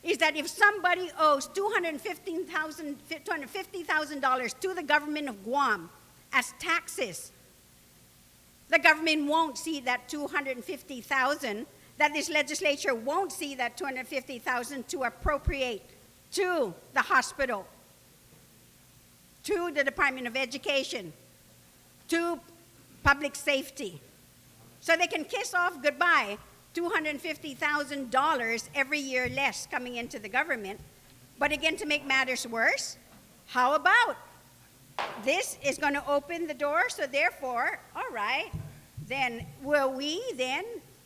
Is that if somebody owes $250,000 to the government of Guam as taxes, the government won't see that $250,000, that this legislature won't see that $250,000 to appropriate to the hospital, to the Department of Education, to public safety. So they can kiss off goodbye $250,000 every year less coming into the government. But again, to make matters worse, how about this is going to open the door, so therefore, all right, then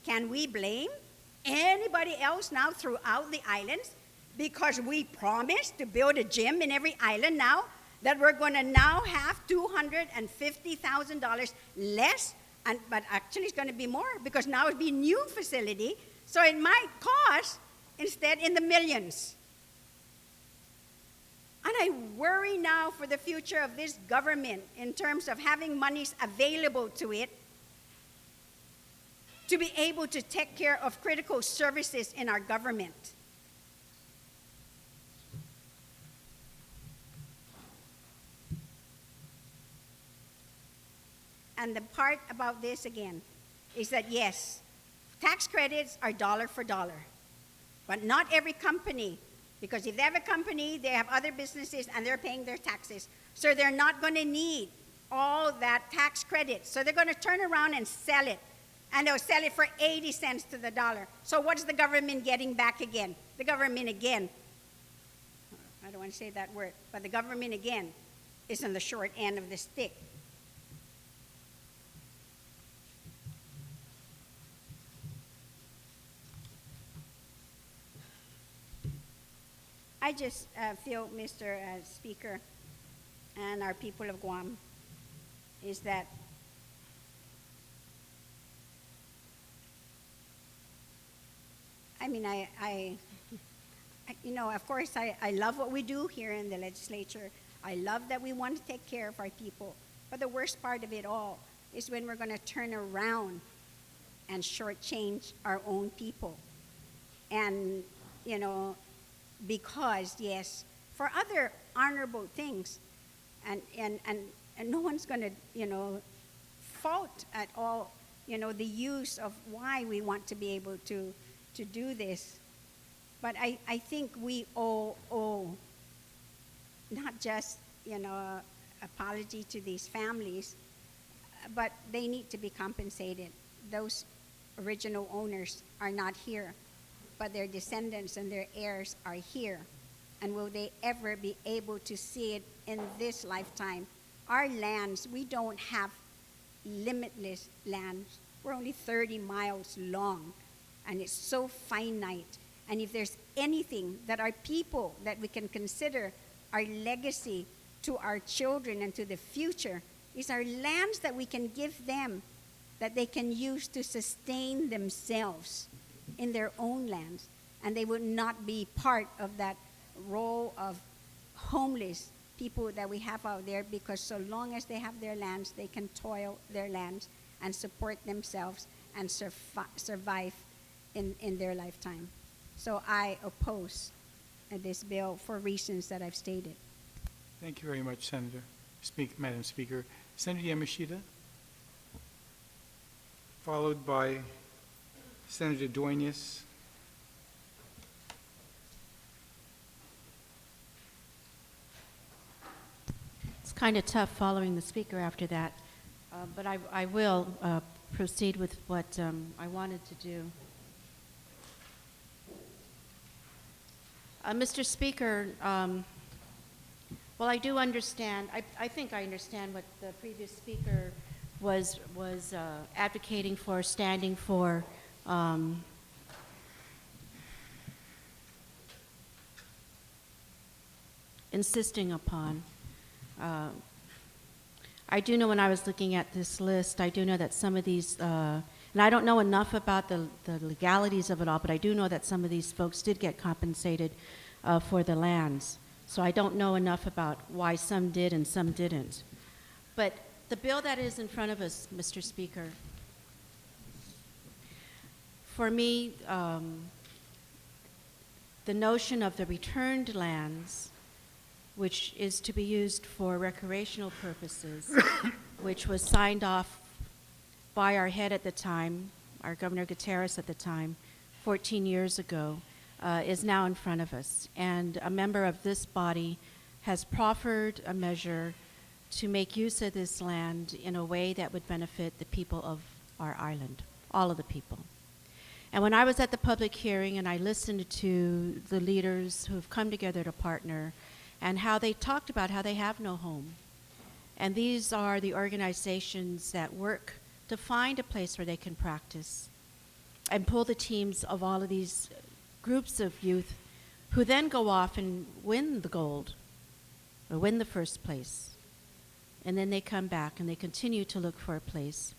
can we blame anybody else now throughout the islands because we promised to build a gym in every island now that we're going to now have $250,000 less, but actually it's going to be more because now it'll be a new facility, so it might cost instead in the millions. And I worry now for the future of this government in terms of having monies available to it to be able to take care of critical services in our government. And the part about this again is that yes, tax credits are dollar for dollar, but not every company. Because if they have a company, they have other businesses and they're paying their taxes. So they're not going to need all that tax credit. So they're going to turn around and sell it. And they'll sell it for 80 cents to the dollar. So what's the government getting back again? The government again, I don't want to say that word, but the government again is on the short end of the stick. I just feel, Mr. Speaker, and our people of Guam, is that of course, I love what we do here in the legislature. I love that we want to take care of our people. But the worst part of it all is when we're going to turn around and shortchange our own people. And, because, yes, for other honorable things, and no one's going to, fault at all, the use of why we want to be able to do this. But I think we owe not just, apology to these families, but they need to be compensated. Those original owners are not here, but their descendants and their heirs are here. And will they ever be able to see it in this lifetime? Our lands, we don't have limitless lands. We're only 30 miles long, and it's so finite. And if there's anything that our people, that we can consider our legacy to our children and to the future, is our lands that we can give them, that they can use to sustain themselves in their own lands, and they would not be part of that row of homeless people that we have out there, because so long as they have their lands, they can toil their lands and support themselves and survive in their lifetime. So I oppose this bill for reasons that I've stated. Thank you very much, Senator. Madam Speaker. Senator Yamashita, followed by Senator Duenas. It's kind of tough following the speaker after that, but I will proceed with what I wanted to do. Mr. Speaker, well, I do understand. I think I understand what the previous speaker was advocating for, standing for. Insisting upon. I do know when I was looking at this list, I do know that some of these, and I don't know enough about the legalities of it all, but I do know that some of these folks did get compensated for the lands. So I don't know enough about why some did and some didn't. But the bill that is in front of us, Mr. Speaker, for me, the notion of the returned lands, which is to be used for recreational purposes, which was signed off by our head at the time, our Governor Gutierrez at the time, 14 years ago, is now in front of us. And a member of this body has proffered a measure to make use of this land in a way that would benefit the people of our island, all of the people. And when I was at the public hearing and I listened to the leaders who've come together to partner and how they talked about how they have no home. And these are the organizations that work to find a place where they can practice and pull the teams of all of these groups of youth who then go off and win the gold or win the first place. And then they come back and they continue to look for a place.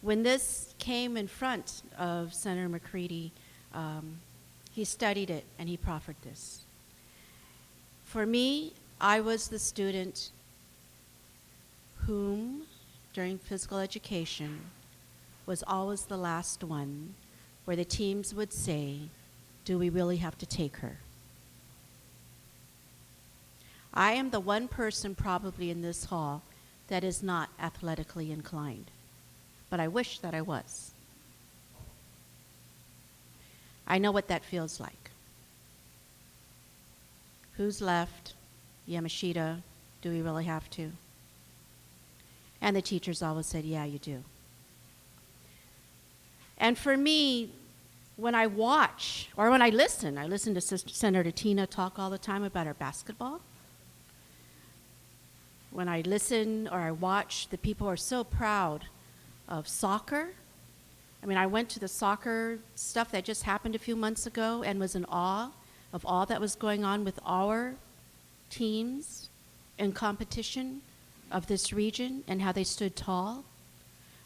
When this came in front of Senator McCready, he studied it and he proffered this. For me, I was the student whom, during physical education, was always the last one where the teams would say, do we really have to take her? I am the one person probably in this hall that is not athletically inclined, but I wish that I was. I know what that feels like. Who's left? Yamashita, do we really have to? And the teachers always said, yeah, you do. And for me, when I watch, or when I listen to Senator Tina talk all the time about our basketball. When I listen or I watch, the people are so proud of soccer. I mean, I went to the soccer stuff that just happened a few months ago and was in awe of all that was going on with our teams in competition of this region and how they stood tall.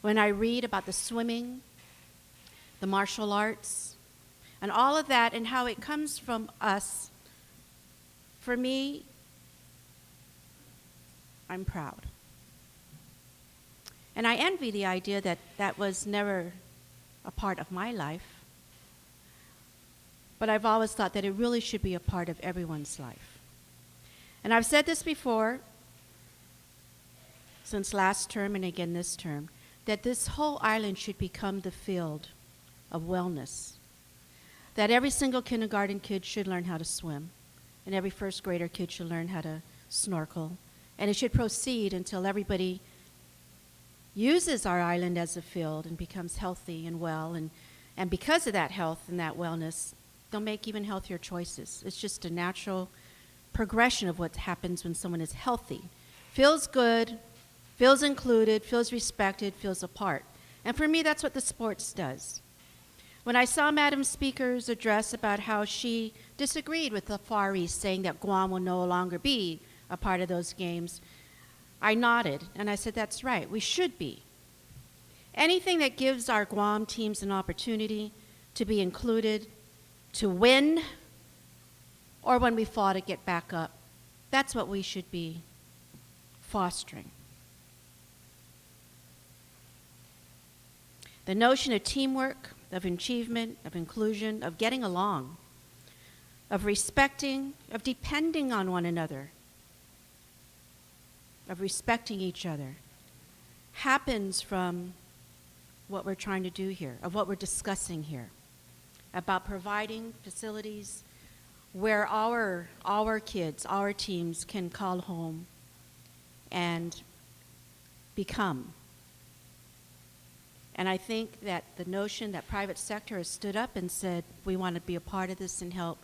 When I read about the swimming, the martial arts, and all of that and how it comes from us, for me, I'm proud. And I envy the idea that that was never a part of my life. But I've always thought that it really should be a part of everyone's life. And I've said this before, since last term and again this term, that this whole island should become the field of wellness. That every single kindergarten kid should learn how to swim, and every first grader kid should learn how to snorkel. And it should proceed until everybody uses our island as a field and becomes healthy and well. And because of that health and that wellness, they'll make even healthier choices. It's just a natural progression of what happens when someone is healthy. Feels good, feels included, feels respected, feels a part. And for me, that's what the sports does. When I saw Madam Speaker's address about how she disagreed with the Far East, saying that Guam will no longer be a part of those games, I nodded and I said, that's right, we should be. Anything that gives our Guam teams an opportunity to be included, to win, or when we fall to get back up, that's what we should be fostering. The notion of teamwork, of achievement, of inclusion, of getting along, of respecting, of depending on one another, of respecting each other, happens from what we're trying to do here, of what we're discussing here, about providing facilities where our kids, our teams can call home and become. And I think that the notion that private sector has stood up and said, we want to be a part of this and help,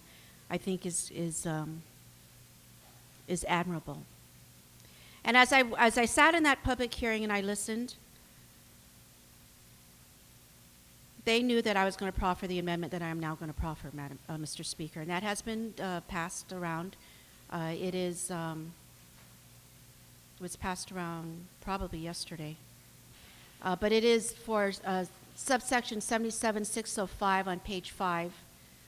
I think is admirable. And as I sat in that public hearing and I listened, they knew that I was going to proffer the amendment that I am now going to proffer, Mr. Speaker, and that has been passed around. It was passed around probably yesterday. But it is for subsection 77605 on page 5,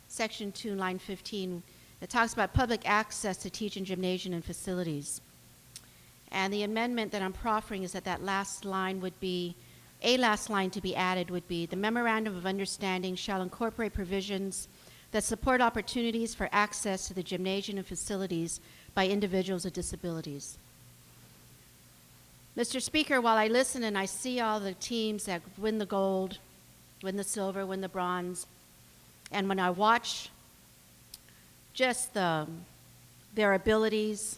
section 2, line 15. It talks about public access to teaching gymnasium and facilities. And the amendment that I'm proffering is that that last line would be, a last line to be added would be, the Memorandum of Understanding shall incorporate provisions that support opportunities for access to the gymnasium and facilities by individuals with disabilities. Mr. Speaker, while I listen and I see all the teams that win the gold, win the silver, win the bronze, and when I watch just their abilities,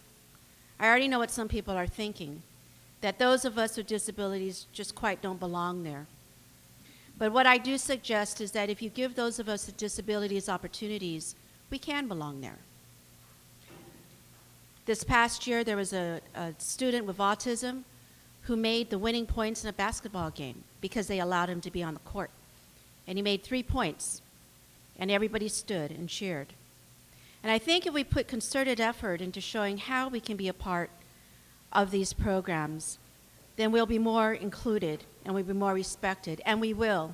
I already know what some people are thinking, that those of us with disabilities just quite don't belong there. But what I do suggest is that if you give those of us with disabilities opportunities, we can belong there. This past year, there was a student with autism who made the winning points in a basketball game because they allowed him to be on the court. And he made 3 points, and everybody stood and cheered. And I think if we put concerted effort into showing how we can be a part of these programs, then we'll be more included, and we'll be more respected, and we will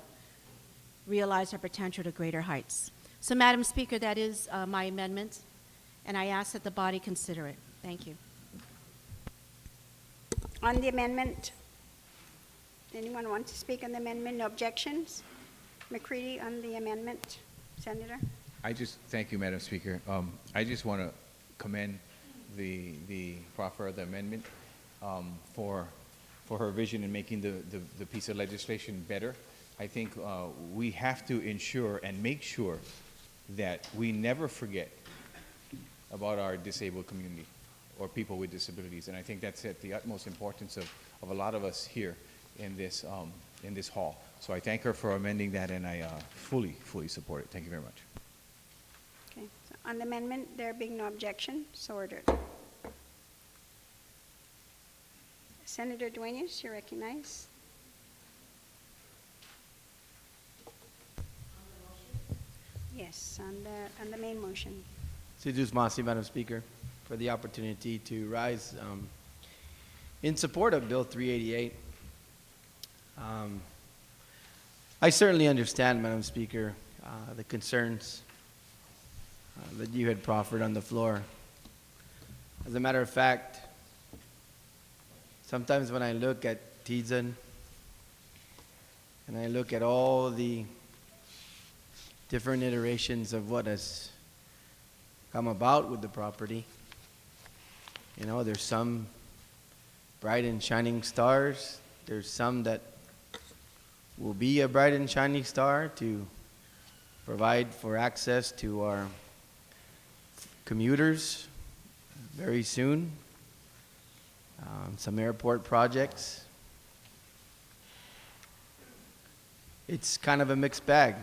realize our potential to greater heights. So, Madam Speaker, that is my amendment, and I ask that the body consider it. Thank you. On the amendment, anyone want to speak on the amendment? No objections? McCready on the amendment, Senator? Thank you, Madam Speaker. I just want to commend the proffer of the amendment for her vision in making the piece of legislation better. I think we have to ensure and make sure that we never forget about our disabled community or people with disabilities. And I think that's at the utmost importance of a lot of us here in this hall. So I thank her for amending that, and I fully support it. Thank you very much. Okay, so on the amendment, there being no objection, so ordered. Senator Duenas, you're recognized. Yes, on the main motion. Sidus Masi, Madam Speaker, for the opportunity to rise in support of Bill 388. I certainly understand, Madam Speaker, the concerns that you had proffered on the floor. As a matter of fact, sometimes when I look at Tizan and I look at all the different iterations of what has come about with the property, you know, there's some bright and shining stars. There's some that will be a bright and shining star to provide for access to our commuters very soon. Some airport projects. It's kind of a mixed bag.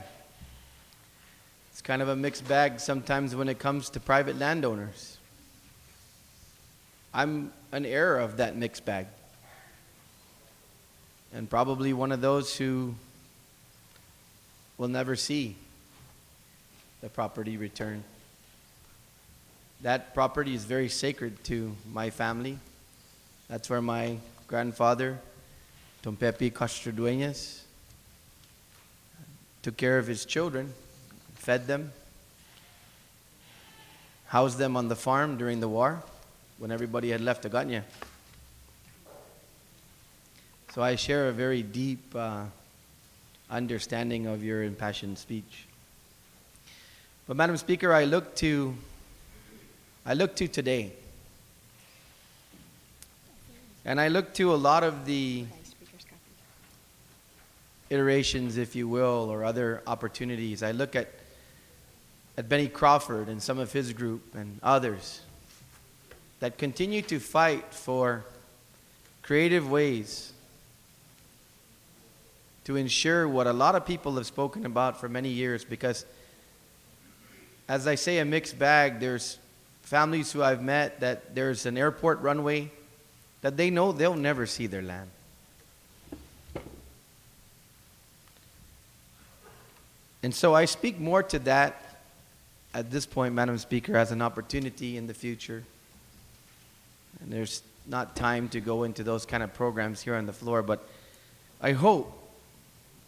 It's kind of a mixed bag sometimes when it comes to private landowners. I'm an heir of that mixed bag, and probably one of those who will never see the property return. That property is very sacred to my family. That's where my grandfather, Don Pepe Castro Duenas, took care of his children, fed them, housed them on the farm during the war when everybody had left Aganya. So I share a very deep understanding of your impassioned speech. But Madam Speaker, I look to today. And I look to a lot of the iterations, if you will, or other opportunities. I look at Benny Crawford and some of his group and others that continue to fight for creative ways to ensure what a lot of people have spoken about for many years, because as I say, a mixed bag. There's families who I've met that there's an airport runway that they know they'll never see their land. And so I speak more to that at this point, Madam Speaker, as an opportunity in the future. And there's not time to go into those kind of programs here on the floor, but I hope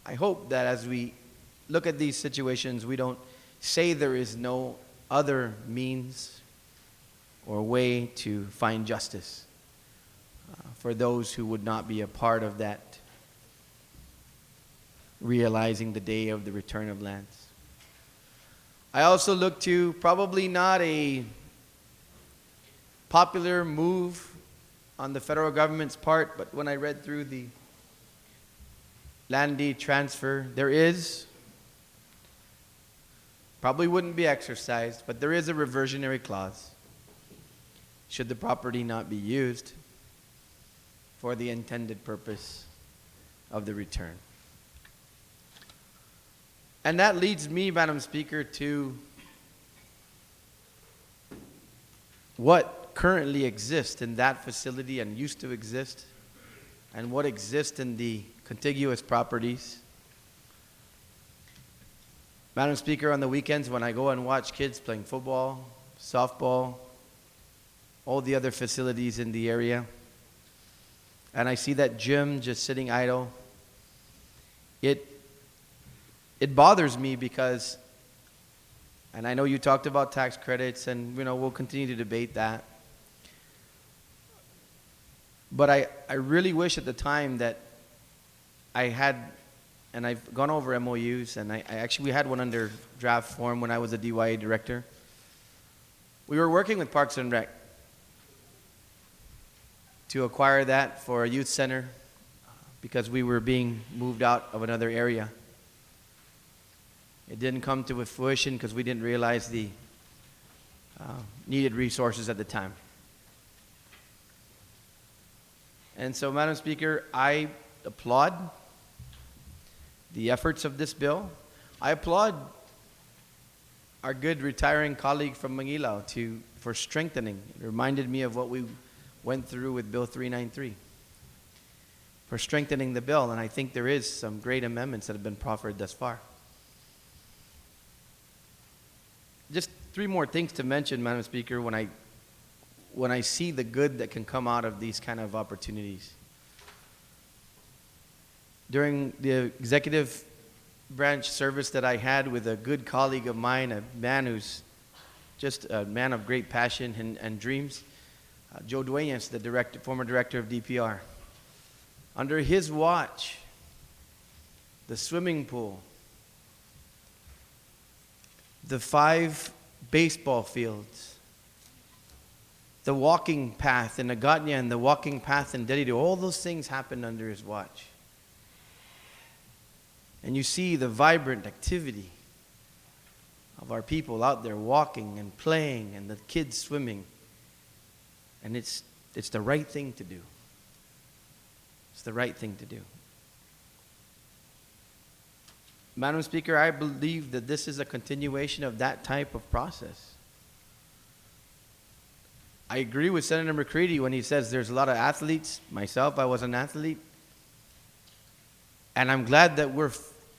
that as we look at these situations, we don't say there is no other means or way to find justice for those who would not be a part of that realizing the day of the return of lands. I also look to probably not a popular move on the federal government's part, but when I read through the land deed transfer, there is, probably wouldn't be exercised, but there is a reversionary clause should the property not be used for the intended purpose of the return. And that leads me, Madam Speaker, to what currently exists in that facility and used to exist, and what exists in the contiguous properties. Madam Speaker, on the weekends when I go and watch kids playing football, softball, all the other facilities in the area, and I see that gym just sitting idle, it bothers me because, and I know you talked about tax credits, and we'll continue to debate that. But I really wish at the time that I had, and I've gone over MOUs, and we had one under draft form when I was a DYA director. We were working with Parks and Rec to acquire that for a youth center because we were being moved out of another area. It didn't come to fruition because we didn't realize the needed resources at the time. And so, Madam Speaker, I applaud the efforts of this bill. I applaud our good retiring colleague from Manila for strengthening. It reminded me of what we went through with Bill 393, for strengthening the bill, and I think there is some great amendments that have been proffered thus far. Just three more things to mention, Madam Speaker, when I see the good that can come out of these kind of opportunities. During the executive branch service that I had with a good colleague of mine, a man who's just a man of great passion and dreams, Joe Dueñas, the former director of DPR. Under his watch, the swimming pool, the 5 baseball fields, the walking path in Agatnia and the walking path in Delito, all those things happened under his watch. And you see the vibrant activity of our people out there walking and playing and the kids swimming. And it's the right thing to do. It's the right thing to do. Madam Speaker, I believe that this is a continuation of that type of process. I agree with Senator McCready when he says there's a lot of athletes. Myself, I was an athlete. And I'm glad that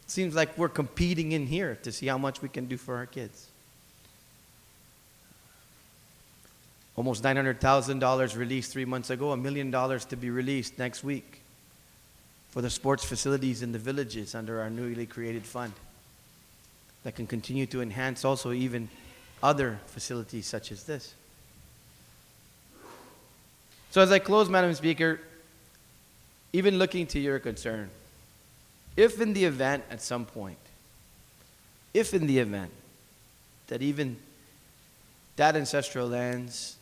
seems like we're competing in here to see how much we can do for our kids. Almost $900,000 released 3 months ago, $1 million to be released next week for the sports facilities in the villages under our newly created fund that can continue to enhance also even other facilities such as this. So as I close, Madam Speaker, even looking to your concern, if in the event at some point, if in the event that even that ancestral lands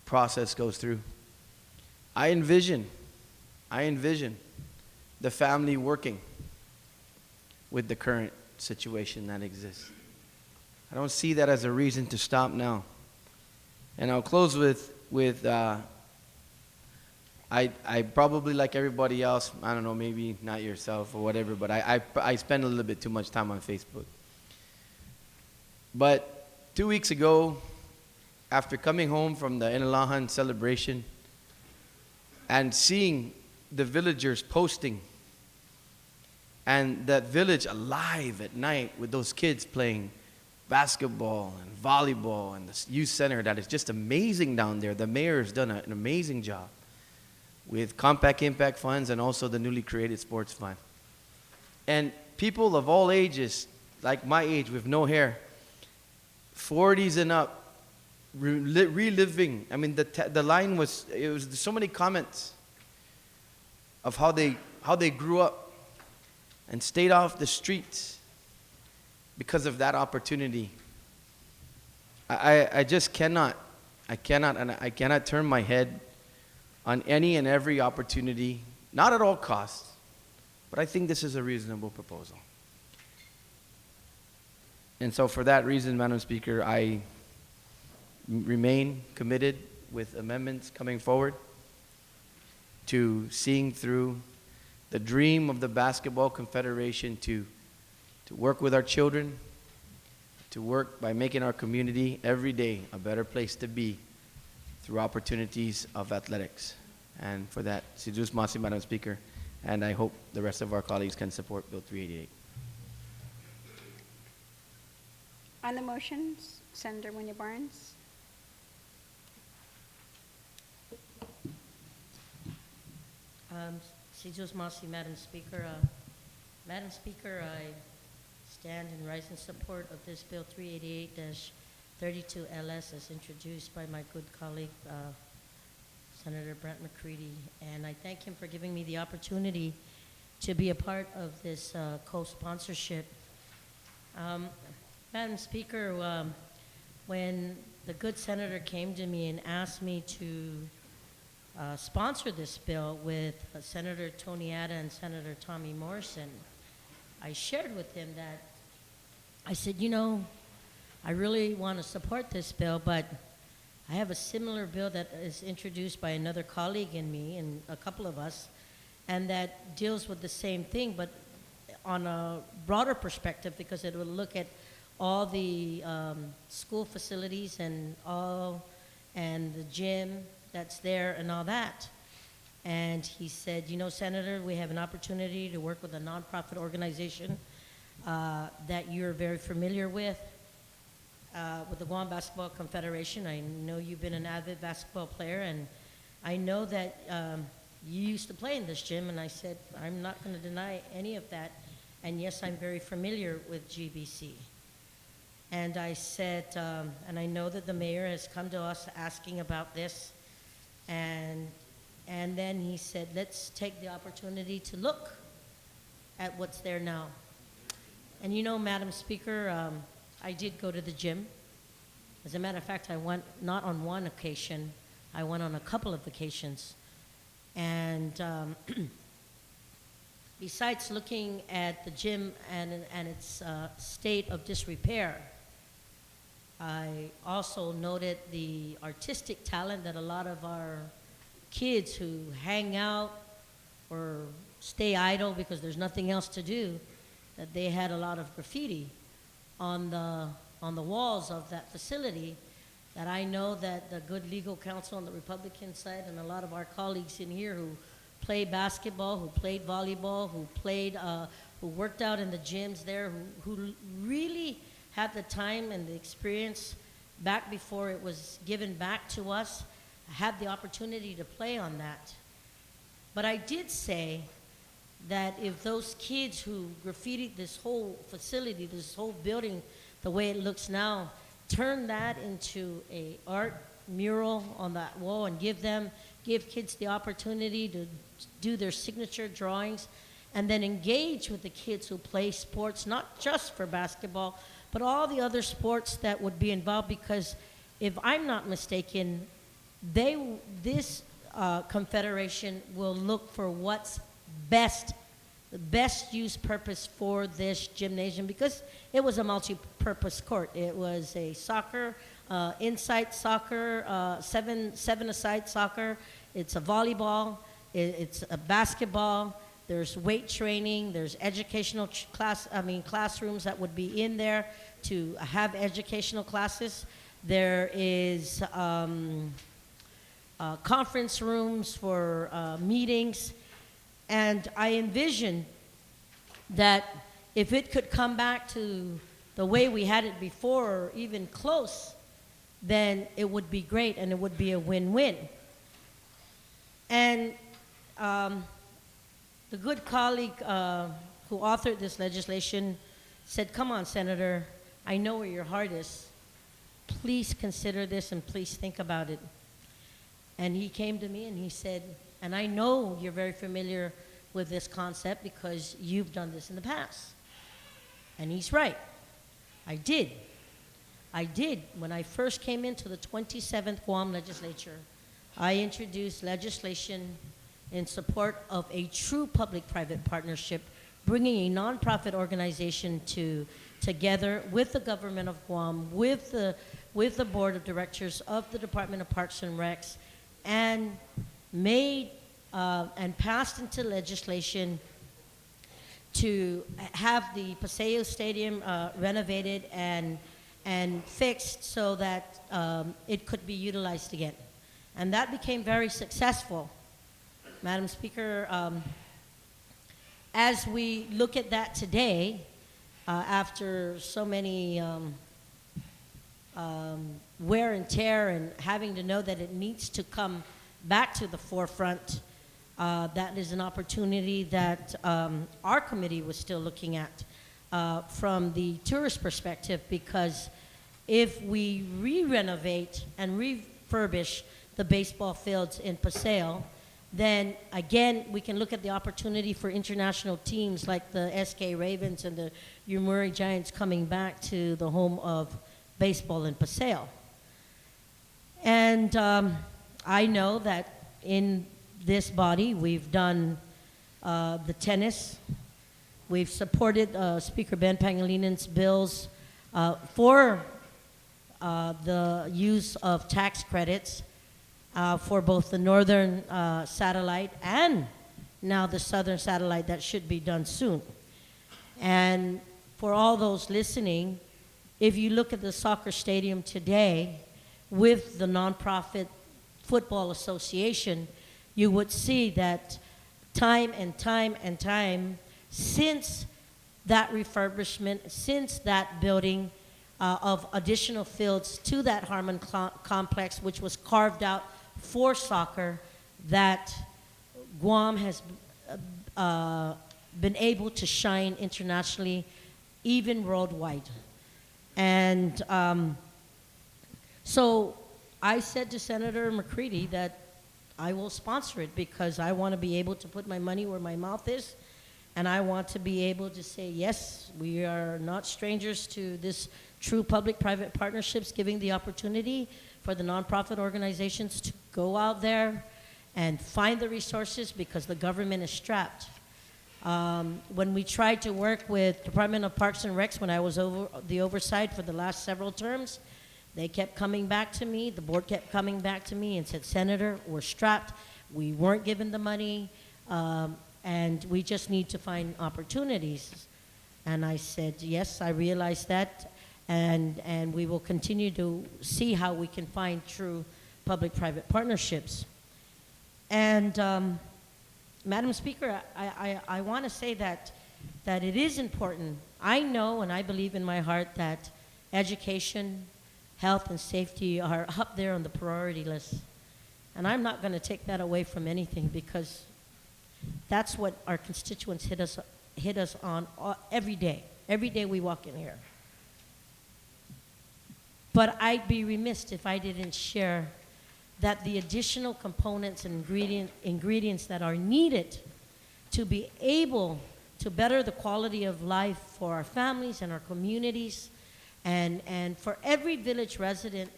process goes through, I envision the family working with the current situation that exists. I don't see that as a reason to stop now. And I'll close with I probably, like everybody else, I don't know, maybe not yourself or whatever, but I spend a little bit too much time on Facebook. But 2 weeks ago, after coming home from the Inalahan celebration and seeing the villagers posting and that village alive at night with those kids playing basketball and volleyball and the youth center, that is just amazing down there. The mayor has done an amazing job with Compact Impact funds and also the newly created sports fund. And people of all ages, like my age with no hair, 40s and up, reliving. I mean, the line was, it was so many comments of how they grew up and stayed off the streets because of that opportunity. I just cannot turn my head on any and every opportunity, not at all costs, but I think this is a reasonable proposal. And so for that reason, Madam Speaker, I remain committed with amendments coming forward to seeing through the dream of the Basketball Confederation to to work with our children, to work by making our community every day a better place to be through opportunities of athletics. And for that, Sidus Masi, Madam Speaker, and I hope the rest of our colleagues can support Bill 388. On the motions, Senator Winnie Barnes. Sijos Masi, Madam Speaker. Madam Speaker, I stand and rise in support of this Bill 388-32 LS as introduced by my good colleague, Senator Brent McCready, and I thank him for giving me the opportunity to be a part of this co-sponsorship. Madam Speaker, when the good senator came to me and asked me to sponsor this bill with Senator Tony Atta and Senator Tommy Morrison, I shared with him that I said, you know, I really want to support this bill, but I have a similar bill that is introduced by another colleague and me and a couple of us, and that deals with the same thing, but on a broader perspective, because it will look at all the school facilities and the gym that's there and all that. And he said, you know, Senator, we have an opportunity to work with a nonprofit organization that you're very familiar with the Guam Basketball Confederation. I know you've been an avid basketball player, and I know that you used to play in this gym. And I said, I'm not going to deny any of that. And yes, I'm very familiar with GBC. And I said, and I know that the mayor has come to us asking about this. And then he said, let's take the opportunity to look at what's there now. And you know, Madam Speaker, I did go to the gym. As a matter of fact, I went not on one occasion, I went on a couple of occasions. And besides looking at the gym and its state of disrepair, I also noted the artistic talent that a lot of our kids who hang out or stay idle because there's nothing else to do, that they had a lot of graffiti on the walls of that facility, that I know that the good legal counsel on the Republican side and a lot of our colleagues in here who play basketball, who played volleyball, who worked out in the gyms there, who really had the time and the experience back before it was given back to us, had the opportunity to play on that. But I did say that if those kids who graffitied this whole facility, this whole building, the way it looks now, turn that into a art mural on that wall and give kids the opportunity to do their signature drawings, and then engage with the kids who play sports, not just for basketball, but all the other sports that would be involved, because if I'm not mistaken, this confederation will look for what's best, the best use purpose for this gymnasium, because it was a multi-purpose court. It was a soccer, inside soccer, seven-a-side soccer. It's a volleyball. It's a basketball. There's weight training. There's educational classrooms that would be in there to have educational classes. There is conference rooms for meetings. And I envision that if it could come back to the way we had it before, or even close, then it would be great and it would be a win-win. And the good colleague who authored this legislation said, come on, Senator, I know where your heart is. Please consider this and please think about it. And he came to me and he said, and I know you're very familiar with this concept because you've done this in the past. And he's right. I did. When I first came into the 27th Guam Legislature, I introduced legislation in support of a true public-private partnership, bringing a nonprofit organization together with the government of Guam, with the board of directors of the Department of Parks and Recs, and made and passed into legislation to have the Paseo Stadium renovated and fixed so that it could be utilized again. And that became very successful. Madam Speaker, as we look at that today, after so many wear and tear and having to know that it needs to come back to the forefront, that is an opportunity that our committee was still looking at from the tourist perspective, because if we re-renovate and refurbish the baseball fields in Paseo, then again, we can look at the opportunity for international teams like the SK Ravens and the Yomiuri Giants coming back to the home of baseball in Paseo. And I know that in this body, we've done the tennis. We've supported Speaker Ben Pangalinan's bills for the use of tax credits for both the northern satellite and now the southern satellite that should be done soon. And for all those listening, if you look at the soccer stadium today with the nonprofit football association, you would see that time and time and time since that refurbishment, since that building of additional fields to that Harmon complex, which was carved out for soccer, that Guam has been able to shine internationally, even worldwide. And so I said to Senator McCready that I will sponsor it because I want to be able to put my money where my mouth is, and I want to be able to say, yes, we are not strangers to this true public-private partnerships, giving the opportunity for the nonprofit organizations to go out there and find the resources because the government is strapped. When we tried to work with Department of Parks and Recs when I was over the oversight for the last several terms, they kept coming back to me, the board kept coming back to me and said, Senator, we're strapped, we weren't given the money, and we just need to find opportunities. And I said, yes, I realize that, and we will continue to see how we can find true public-private partnerships. And Madam Speaker, I want to say that it is important. I know and I believe in my heart that education, health, and safety are up there on the priority list. And I'm not going to take that away from anything because that's what our constituents hit us on every day we walk in here. But I'd be remiss if I didn't share that the additional components and ingredients that are needed to be able to better the quality of life for our families and our communities and for every village resident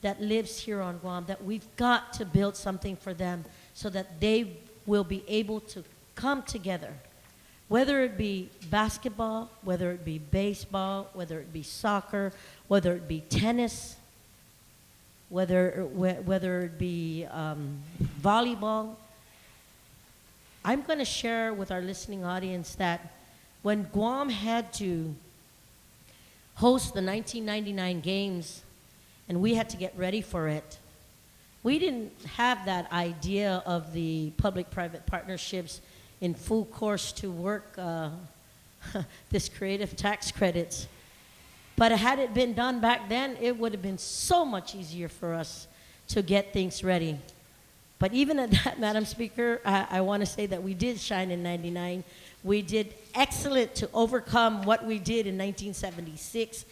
that lives here on Guam, that we've got to build something for them so that they will be able to come together, whether it be basketball, whether it be baseball, whether it be soccer, whether it be tennis, whether it be volleyball. I'm going to share with our listening audience that when Guam had to host the 1999 games and we had to get ready for it, we didn't have that idea of the public-private partnerships in full course to work this creative tax credits. But had it been done back then, it would have been so much easier for us to get things ready. But even at that, Madam Speaker, I want to say that we did shine in '99. We did excellent to overcome what we did in 1976.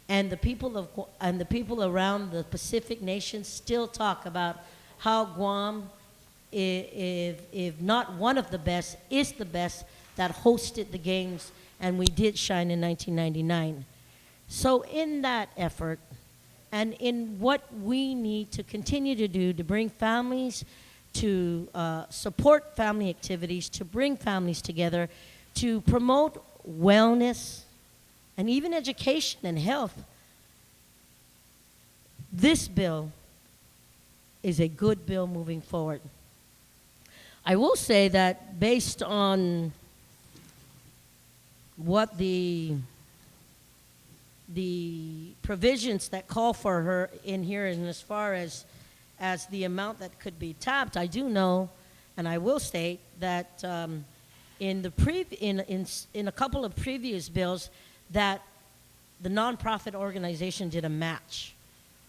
And the people around the Pacific nations still talk about how Guam, if not one of the best, is the best that hosted the games, and we did shine in 1999. So in that effort, and in what we need to continue to do to bring families, to support family activities, to bring families together, to promote wellness, and even education and health, this bill is a good bill moving forward. I will say that based on what the provisions that call for her in here, and as far as the amount that could be tapped, I do know, and I will state that in a couple of previous bills that the nonprofit organization did a match.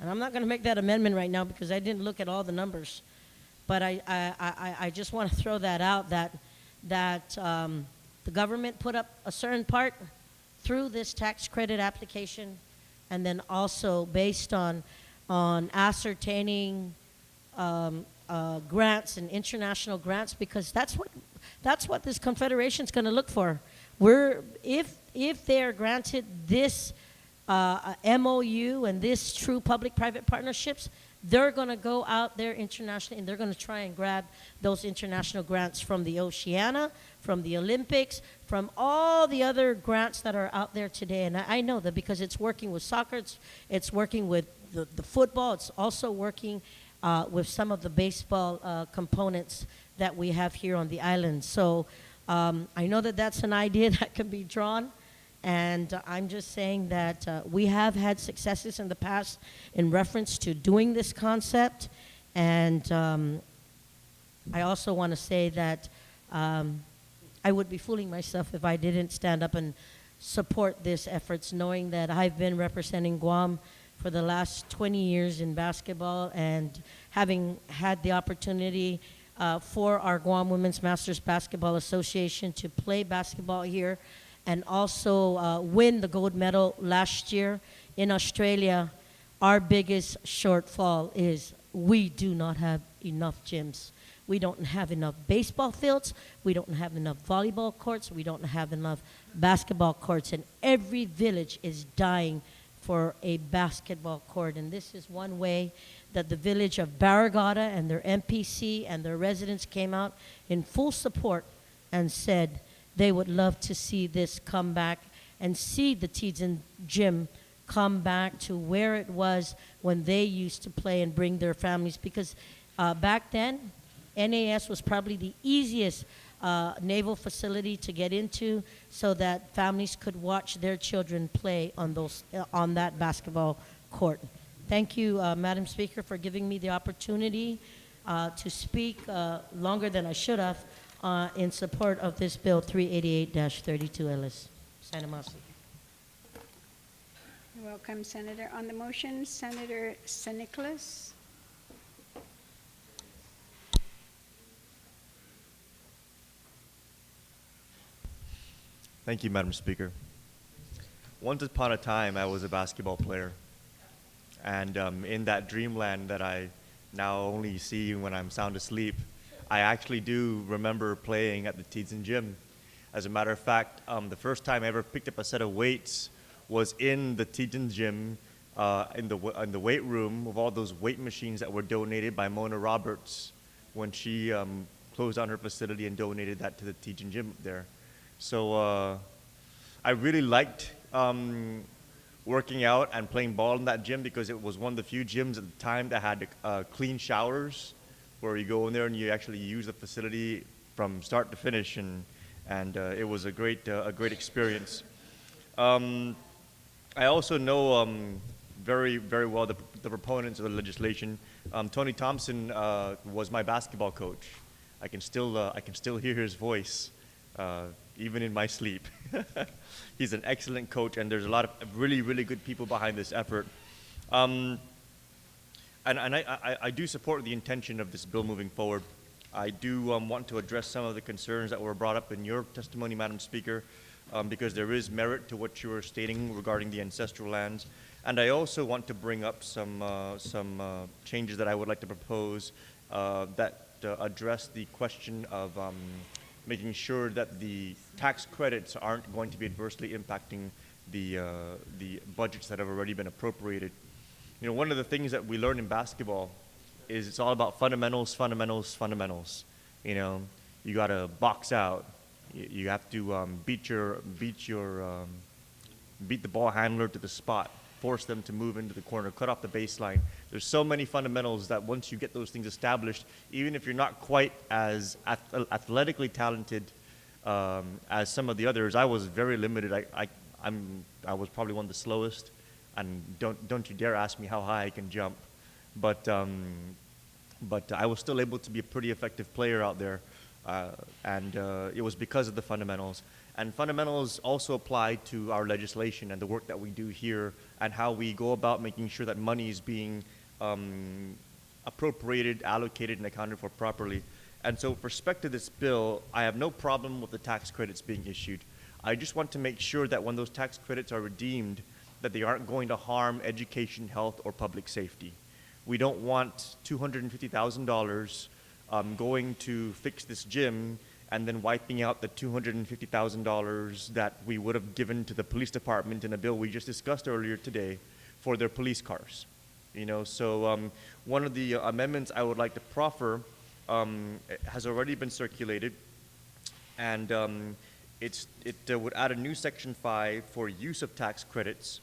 And I'm not going to make that amendment right now because I didn't look at all the numbers. But I just want to throw that out, that the government put up a certain part through this tax credit application, and then also based on ascertaining grants and international grants, because that's what this confederation is going to look for. If they are granted this MOU and this true public-private partnerships, they're going to go out there internationally and they're going to try and grab those international grants from the Oceana, from the Olympics, from all the other grants that are out there today. And I know that because it's working with soccer, it's working with the football, it's also working with some of the baseball components that we have here on the island. So I know that that's an idea that can be drawn. And I'm just saying that we have had successes in the past in reference to doing this concept. And I also want to say that I would be fooling myself if I didn't stand up and support this efforts, knowing that I've been representing Guam for the last 20 years in basketball, and having had the opportunity for our Guam Women's Masters Basketball Association to play basketball here, and also win the gold medal last year in Australia. Our biggest shortfall is we do not have enough gyms. We don't have enough baseball fields. We don't have enough volleyball courts. We don't have enough basketball courts. And every village is dying for a basketball court. And this is one way that the village of Barragata and their MPC and their residents came out in full support and said they would love to see this come back and see the Tejan Gym come back to where it was when they used to play and bring their families. Because back then, NAS was probably the easiest naval facility to get into, so that families could watch their children play on that basketball court. Thank you, Madam Speaker, for giving me the opportunity to speak longer than I should have in support of this bill 388-32 Ellis. Santa Masi. You're welcome, Senator. On the motion, Senator Nicholas. Thank you, Madam Speaker. Once upon a time, I was a basketball player. And in that dreamland that I now only see when I'm sound asleep, I actually do remember playing at the Tejan Gym. As a matter of fact, the first time I ever picked up a set of weights was in the Tejan Gym, in the weight room with all those weight machines that were donated by Mona Roberts when she closed down her facility and donated that to the Tejan Gym there. So I really liked working out and playing ball in that gym because it was one of the few gyms at the time that had clean showers, where you go in there and you actually use the facility from start to finish, and it was a great experience. I also know very well the proponents of the legislation. Tony Thompson was my basketball coach. I can still hear his voice even in my sleep. He's an excellent coach, and there's a lot of really good people behind this effort. And I do support the intention of this bill moving forward. I do want to address some of the concerns that were brought up in your testimony, Madam Speaker, because there is merit to what you were stating regarding the ancestral lands. And I also want to bring up some changes that I would like to propose that address the question of making sure that the tax credits aren't going to be adversely impacting the budgets that have already been appropriated. You know, one of the things that we learn in basketball is it's all about fundamentals. You know, you got to box out. You have to beat the ball handler to the spot, force them to move into the corner, cut off the baseline. There's so many fundamentals that once you get those things established, even if you're not quite as athletically talented As some of the others, I was very limited. I was probably one of the slowest, and don't you dare ask me how high I can jump. But I was still able to be a pretty effective player out there, and it was because of the fundamentals. And fundamentals also apply to our legislation and the work that we do here, and how we go about making sure that money is being appropriated, allocated, and accounted for properly. And so with respect to this bill, I have no problem with the tax credits being issued. I just want to make sure that when those tax credits are redeemed, that they aren't going to harm education, health, or public safety. We don't want $250,000 going to fix this gym and then wiping out the $250,000 that we would have given to the police department in a bill we just discussed earlier today for their police cars. You know, so one of the amendments I would like to proffer has already been circulated, and it would add a new Section 5 for use of tax credits,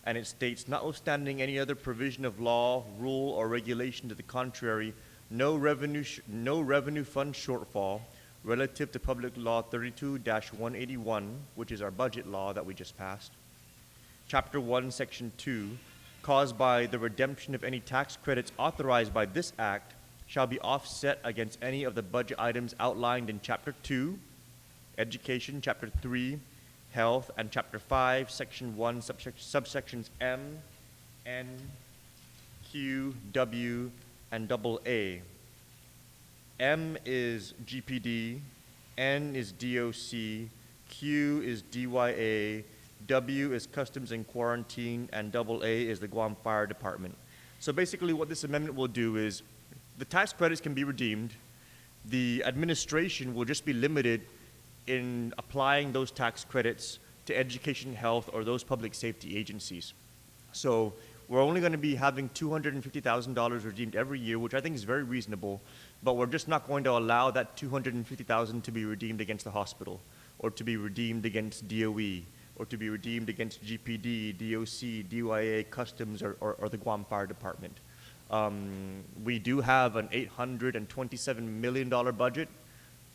and it states, notwithstanding any other provision of law, rule, or regulation to the contrary, no revenue fund shortfall relative to Public Law 32-181, which is our budget law that we just passed, Chapter 1, Section 2, caused by the redemption of any tax credits authorized by this Act, shall be offset against any of the budget items outlined in Chapter 2, Education, Chapter 3, Health, and Chapter 5, Section 1, subsections M, N, Q, W, and AA. M is GPD, N is DOC, Q is DYA, W is Customs and Quarantine, and AA is the Guam Fire Department. So basically what this amendment will do is the tax credits can be redeemed. The administration will just be limited in applying those tax credits to education, health, or those public safety agencies. So we're only going to be having $250,000 redeemed every year, which I think is very reasonable, but we're just not going to allow that $250,000 to be redeemed against the hospital, or to be redeemed against DOE, or to be redeemed against GPD, DOC, DYA, Customs, or the Guam Fire Department. We do have an $827 million budget.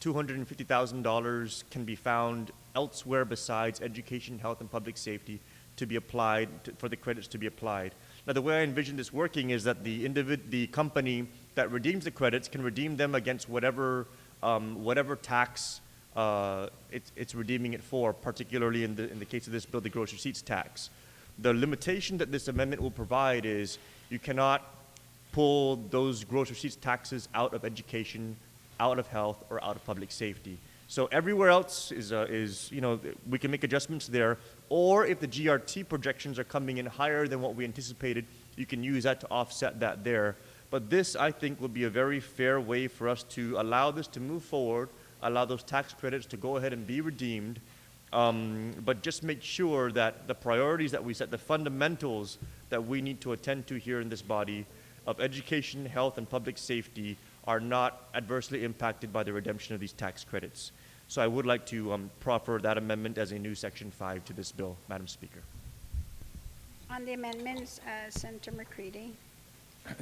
$250,000 can be found elsewhere besides education, health, and public safety to be applied, for the credits to be applied. Now, the way I envision this working is that the company that redeems the credits can redeem them against whatever tax it's redeeming it for, particularly in the case of this bill, the gross receipts tax. The limitation that this amendment will provide is you cannot pull those gross receipts taxes out of education, out of health, or out of public safety. So everywhere else is we can make adjustments there, or if the GRT projections are coming in higher than what we anticipated, you can use that to offset that there. But this, I think, would be a very fair way for us to allow this to move forward, allow those tax credits to go ahead and be redeemed, but just make sure that the priorities that we set, the fundamentals that we need to attend to here in this body of education, health, and public safety are not adversely impacted by the redemption of these tax credits. So I would like to proffer that amendment as a new Section 5 to this bill, Madam Speaker. On the amendments, Senator McCready.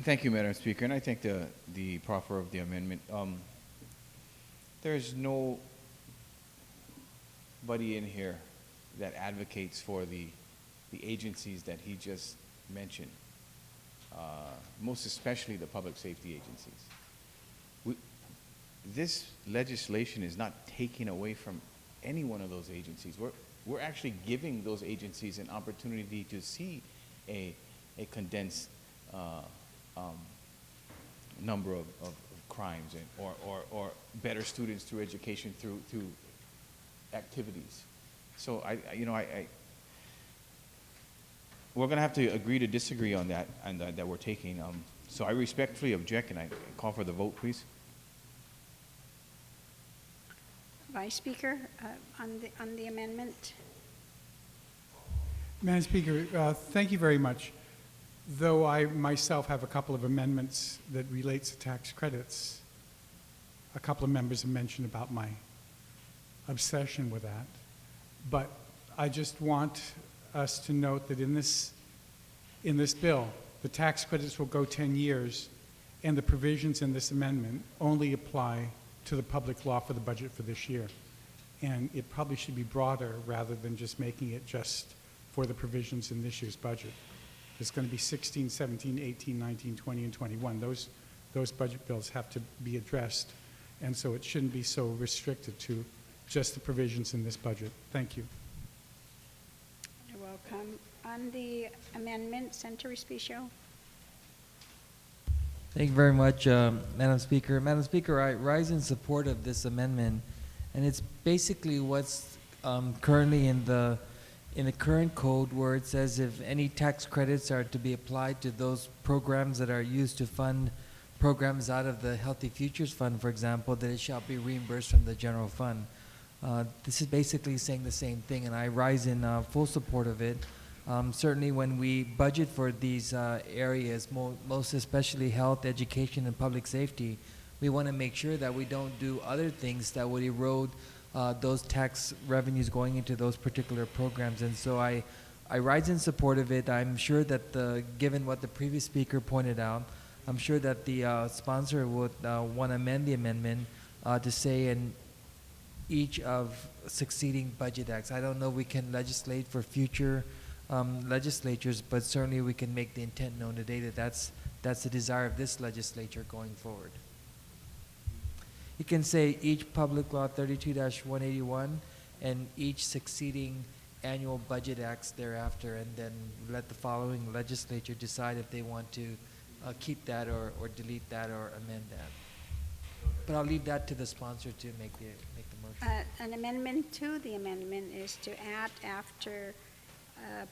Thank you, Madam Speaker, and I thank the proffer of the amendment. There's nobody in here that advocates for the agencies that he just mentioned, most especially the public safety agencies. This legislation is not taking away from any one of those agencies. We're actually giving those agencies an opportunity to see a condensed number of crimes or better students through education through activities. So we're going to have to agree to disagree on that, and that we're taking. So I respectfully object, and I call for the vote, please. Vice Speaker, on the amendment. Madam Speaker, thank you very much. Though I myself have a couple of amendments that relates to tax credits, a couple of members have mentioned about my obsession with that. But I just want us to note that in this bill, the tax credits will go 10 years, and the provisions in this amendment only apply to the public law for the budget for this year. And it probably should be broader rather than just making it just for the provisions in this year's budget. It's going to be 16, 17, 18, 19, 20, and 21. Those budget bills have to be addressed, and so it shouldn't be so restricted to just the provisions in this budget. Thank you. You're welcome. On the amendment, Senator Respicio. Thank you very much, Madam Speaker. Madam Speaker, I rise in support of this amendment, and it's basically what's currently in the current code, where it says if any tax credits are to be applied to those programs that are used to fund programs out of the Healthy Futures Fund, for example, that it shall be reimbursed from the general fund. This is basically saying the same thing, and I rise in full support of it. Certainly when we budget for these areas, most especially health, education, and public safety, we want to make sure that we don't do other things that would erode those tax revenues going into those particular programs. And so I rise in support of it. I'm sure that given what the previous speaker pointed out, I'm sure that the sponsor would want to amend the amendment to say in each of succeeding budget acts. I don't know if we can legislate for future legislatures, but certainly we can make the intent known today that that's the desire of this legislature going forward. You can say each Public Law 32-181 and each succeeding annual budget acts thereafter, and then let the following legislature decide if they want to keep that or delete that or amend that. But I'll leave that to the sponsor to make the motion. An amendment to the amendment is to add after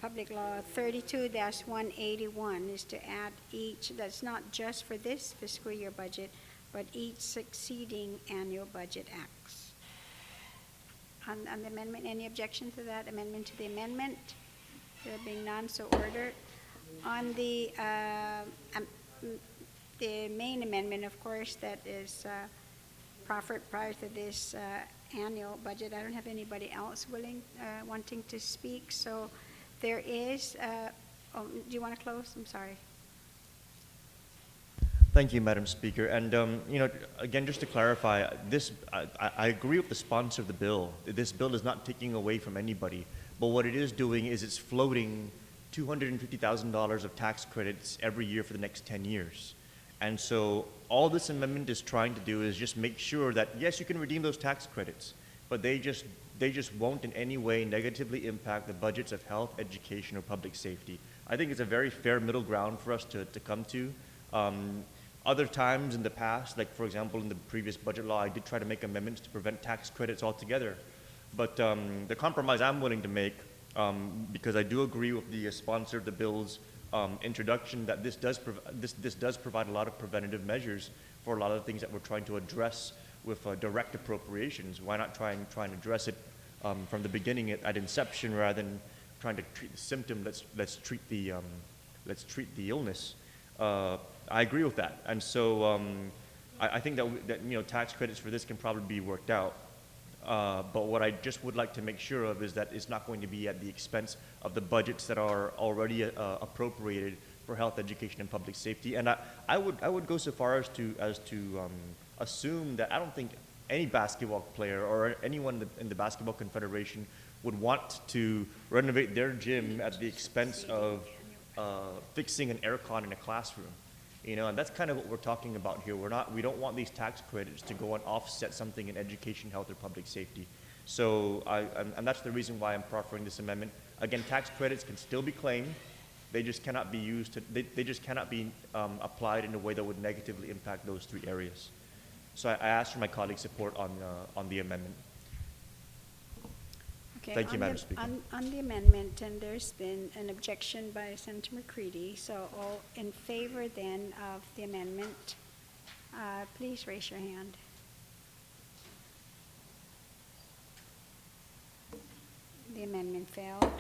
Public Law 32-181 is to add each, that's not just for this fiscal year budget, but each succeeding annual budget acts. On the amendment, any objection to that amendment to the amendment? There being none, so ordered. On the main amendment, of course, that is proffered prior to this annual budget, I don't have anybody else wanting to speak, so there is, do you want to close? I'm sorry. Thank you, Madam Speaker. And, again, just to clarify, I agree with the sponsor of the bill. This bill is not taking away from anybody, but what it is doing is it's floating $250,000 of tax credits every year for the next 10 years. And so all this amendment is trying to do is just make sure that, yes, you can redeem those tax credits, but they just won't in any way negatively impact the budgets of health, education, or public safety. I think it's a very fair middle ground for us to come to. Other times in the past, like for example in the previous budget law, I did try to make amendments to prevent tax credits altogether. But the compromise I'm willing to make, because I do agree with the sponsor of the bill's introduction, that this does provide a lot of preventative measures for a lot of the things that we're trying to address with direct appropriations. Why not try and address it from the beginning at inception rather than trying to treat the symptom? Let's treat the illness. I agree with that, and so I think that tax credits for this can probably be worked out. But what I just would like to make sure of is that it's not going to be at the expense of the budgets that are already appropriated for health, education, and public safety. And I would go so far as to assume that I don't think any basketball player or anyone in the Basketball Confederation would want to renovate their gym at the expense of fixing an aircon in a classroom. And that's kind of what we're talking about here. We don't want these tax credits to go and offset something in education, health, or public safety. So, and that's the reason why I'm proffering this amendment. Again, tax credits can still be claimed. They just cannot be used they just cannot be applied in a way that would negatively impact those three areas. So I ask for my colleagues' support on the amendment. Okay, Thank you, Madam Speaker. On the amendment, and there's been an objection by Senator McCready, so all in favor then of the amendment, please raise your hand. The amendment failed.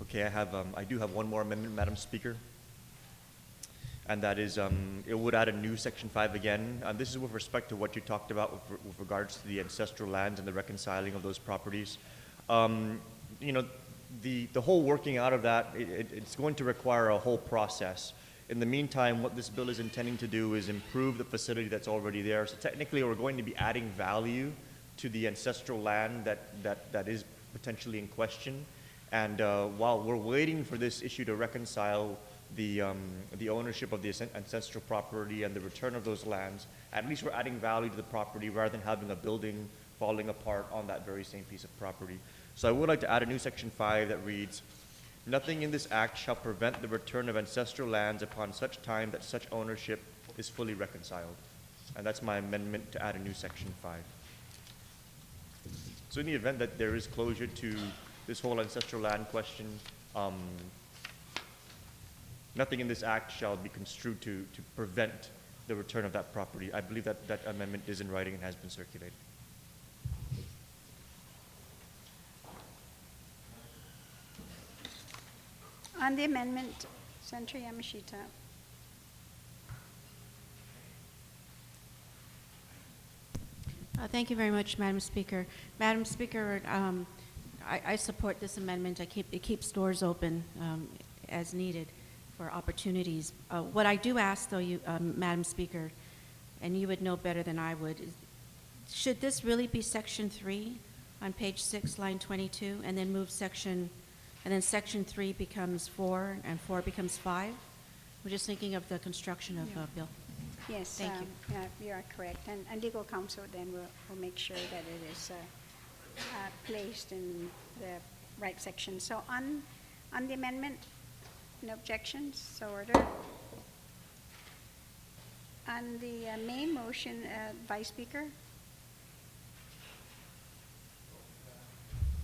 Okay, I do have one more amendment, Madam Speaker. And that is, it would add a new Section 5 again. This is with respect to what you talked about with regards to the ancestral lands and the reconciling of those properties. The whole working out of that, it's going to require a whole process. In the meantime, what this bill is intending to do is improve the facility that's already there. So technically, we're going to be adding value to the ancestral land that is potentially in question. And while we're waiting for this issue to reconcile the ownership of the ancestral property and the return of those lands, at least we're adding value to the property rather than having a building falling apart on that very same piece of property. So I would like to add a new section 5 that reads, nothing in this act shall prevent the return of ancestral lands upon such time that such ownership is fully reconciled. And that's my amendment to add a new section 5. So in the event that there is closure to this whole ancestral land question, nothing in this act shall be construed to prevent the return of that property. I believe that that amendment is in writing and has been circulated. On the amendment, Senator Yamashita. Thank you very much, Madam Speaker. Madam Speaker, I support this amendment. It keeps doors open as needed for opportunities. What I do ask, though, Madam Speaker, and you would know better than I would, is, should this really be Section 3 on page 6, line 22, and then move section, and then Section 3 becomes 4, and 4 becomes 5? We're just thinking of the construction of Bill. Yes, Thank you. you are correct. And legal counsel then will make sure that it is placed in the right section. So on the amendment, no objections, so ordered. On the main motion, Vice Speaker.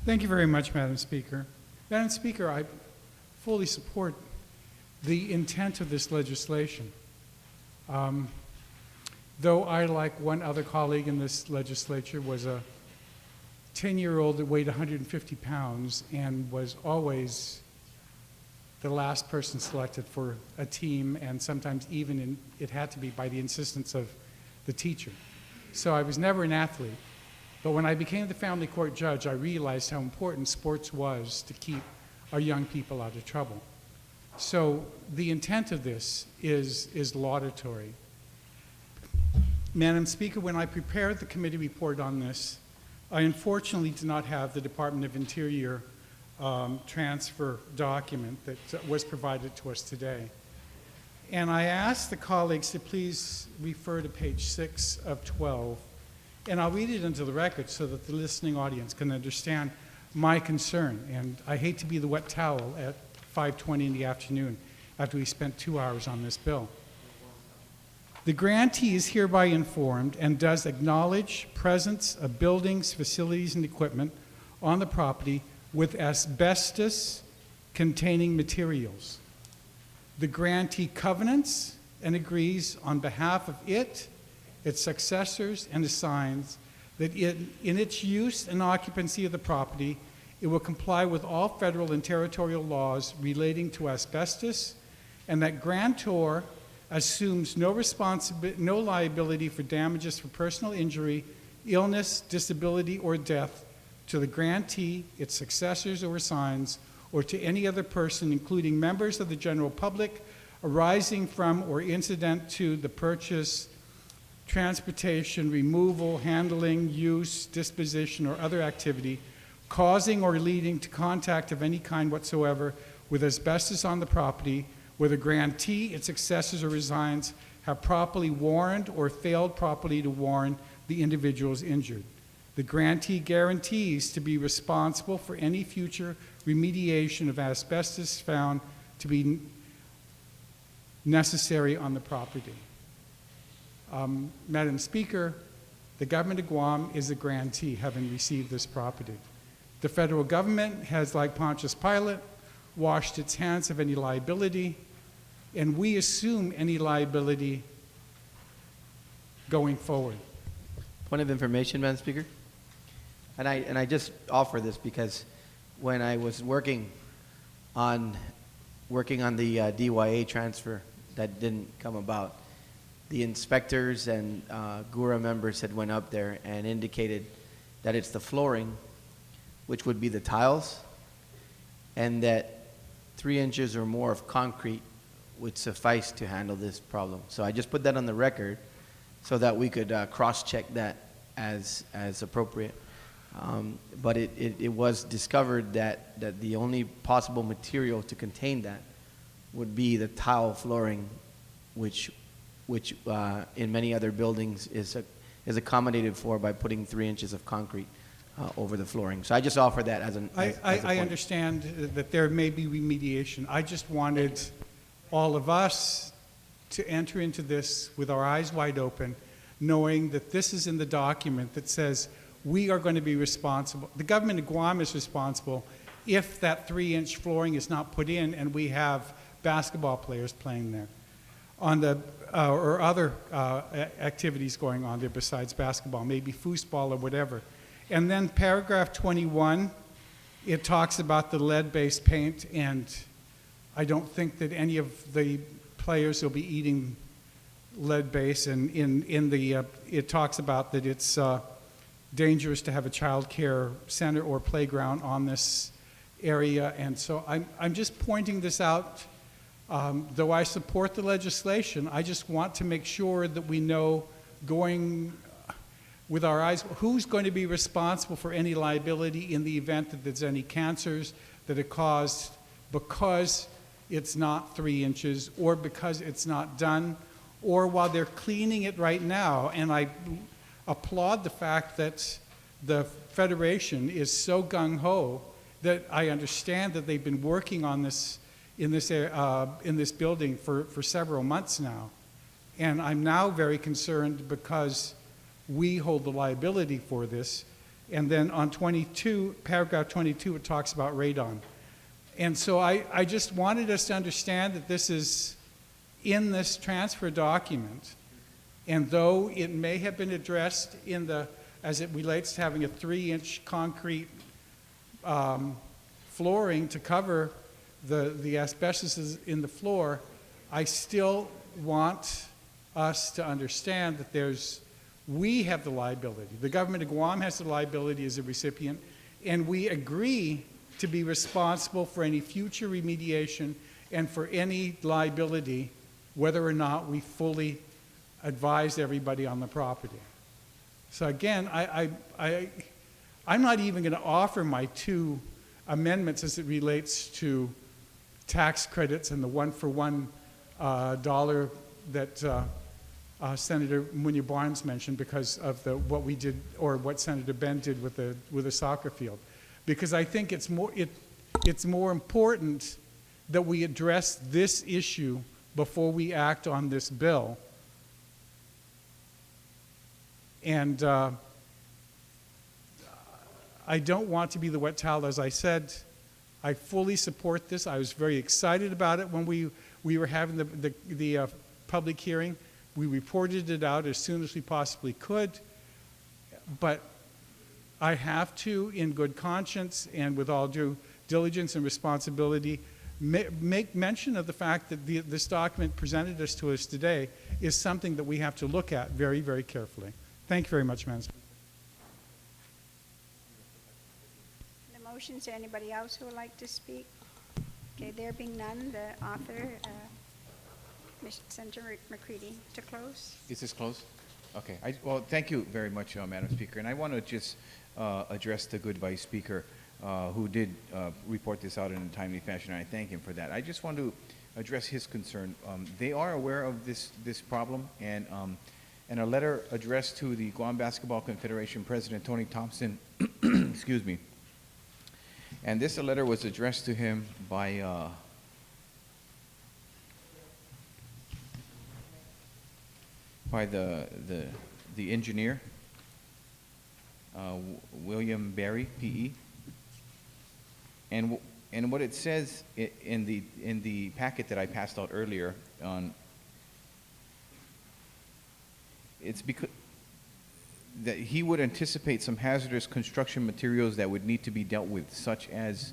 Thank you very much, Madam Speaker. Madam Speaker, I fully support the intent of this legislation. Though I, like one other colleague in this legislature, was a 10-year-old that weighed 150 pounds and was always the last person selected for a team, and sometimes even it had to be by the insistence of the teacher. So I was never an athlete. But when I became the family court judge, I realized how important sports was to keep our young people out of trouble. So the intent of this is laudatory. Madam Speaker, when I prepared the committee report on this, I unfortunately did not have the Department of Interior transfer document that was provided to us today. And I asked the colleagues to please refer to page 6 of 12, and I'll read it into the record so that the listening audience can understand my concern. And I hate to be the wet towel at 5:20 in the afternoon after we spent 2 hours on this bill. The grantee is hereby informed and does acknowledge presence of buildings, facilities, and equipment on the property with asbestos-containing materials. The grantee covenants and agrees on behalf of it, its successors, and assigns that in its use and occupancy of the property, it will comply with all federal and territorial laws relating to asbestos, and that grantor assumes no liability for damages for personal injury, illness, disability, or death to the grantee, its successors or assigns, or to any other person, including members of the general public, arising from or incident to the purchase, transportation, removal, handling, use, disposition, or other activity causing or leading to contact of any kind whatsoever with asbestos on the property, where the grantee, its successors, or assigns have properly warned or failed properly to warn the individuals injured. The grantee guarantees to be responsible for any future remediation of asbestos found to be necessary on the property. Madam Speaker, the government of Guam is a grantee, having received this property. The federal government has, like Pontius Pilate, washed its hands of any liability, and we assume any liability going forward. Point of information, Madam Speaker. And I just offer this because when I was working on the DYA transfer that didn't come about, the inspectors and GURA members had went up there and indicated that it's the flooring, which would be the tiles, and that 3 inches or more of concrete would suffice to handle this problem. So I just put that on the record so that we could cross-check that as appropriate. But it was discovered that the only possible material to contain that would be the tile flooring, which in many other buildings is accommodated for by putting 3 inches of concrete over the flooring. So I just offer that as a I point. understand that there may be remediation. I just wanted all of us to enter into this with our eyes wide open, knowing that this is in the document that says we are going to be responsible. The government of Guam is responsible if that 3-inch flooring is not put in and we have basketball players playing there on the or other activities going on there besides basketball, maybe foosball or whatever. And then paragraph 21, it talks about the lead-based paint, and I don't think that any of the players will be eating lead-based. And it talks about that it's dangerous to have a child care center or playground on this area. And so I'm just pointing this out. Though I support the legislation, I just want to make sure that we know going with our eyes, who's going to be responsible for any liability in the event that there's any cancers that are caused because it's not 3 inches or because it's not done, or while they're cleaning it right now. And I applaud the fact that the Federation is so gung-ho that I understand that they've been working on this in this building for several months now. And I'm now very concerned because we hold the liability for this. And then on 22, paragraph 22, it talks about radon. And so I just wanted us to understand that this is in this transfer document. And though it may have been addressed as it relates to having a 3-inch concrete flooring to cover the asbestos in the floor, I still want us to understand that we have the liability. The government of Guam has the liability as a recipient, and we agree to be responsible for any future remediation and for any liability, whether or not we fully advise everybody on the property. So again, I'm not even going to offer my 2 amendments as it relates to tax credits and the one-for-one dollar that Senator Munya Barnes mentioned because of what we did, or what Senator Ben did with the soccer field, because I think it's more important that we address this issue before we act on this bill. And I don't want to be the wet towel, as I said. I fully support this. I was very excited about it when we were having the public hearing. We reported it out as soon as we possibly could. But I have to, in good conscience and with all due diligence and responsibility, make mention of the fact that this document presented to us today is something that we have to look at very, very carefully. Thank you very much, Madam Speaker. Motion. Is there anybody else who would like to speak? Okay, there being none, the author, Senator McCready, to close. Is this closed? Okay. Well, thank you very much, Madam Speaker. And I want to just address the good Vice Speaker who did report this out in a timely fashion, and I thank him for that. I just want to address his concern. They are aware of this problem, and a letter addressed to the Guam Basketball Confederation President Tony Thompson, excuse me, and this letter was addressed to him by the engineer, William Berry, P.E. And what it says in the packet that I passed out earlier it's because that he would anticipate some hazardous construction materials that would need to be dealt with, such as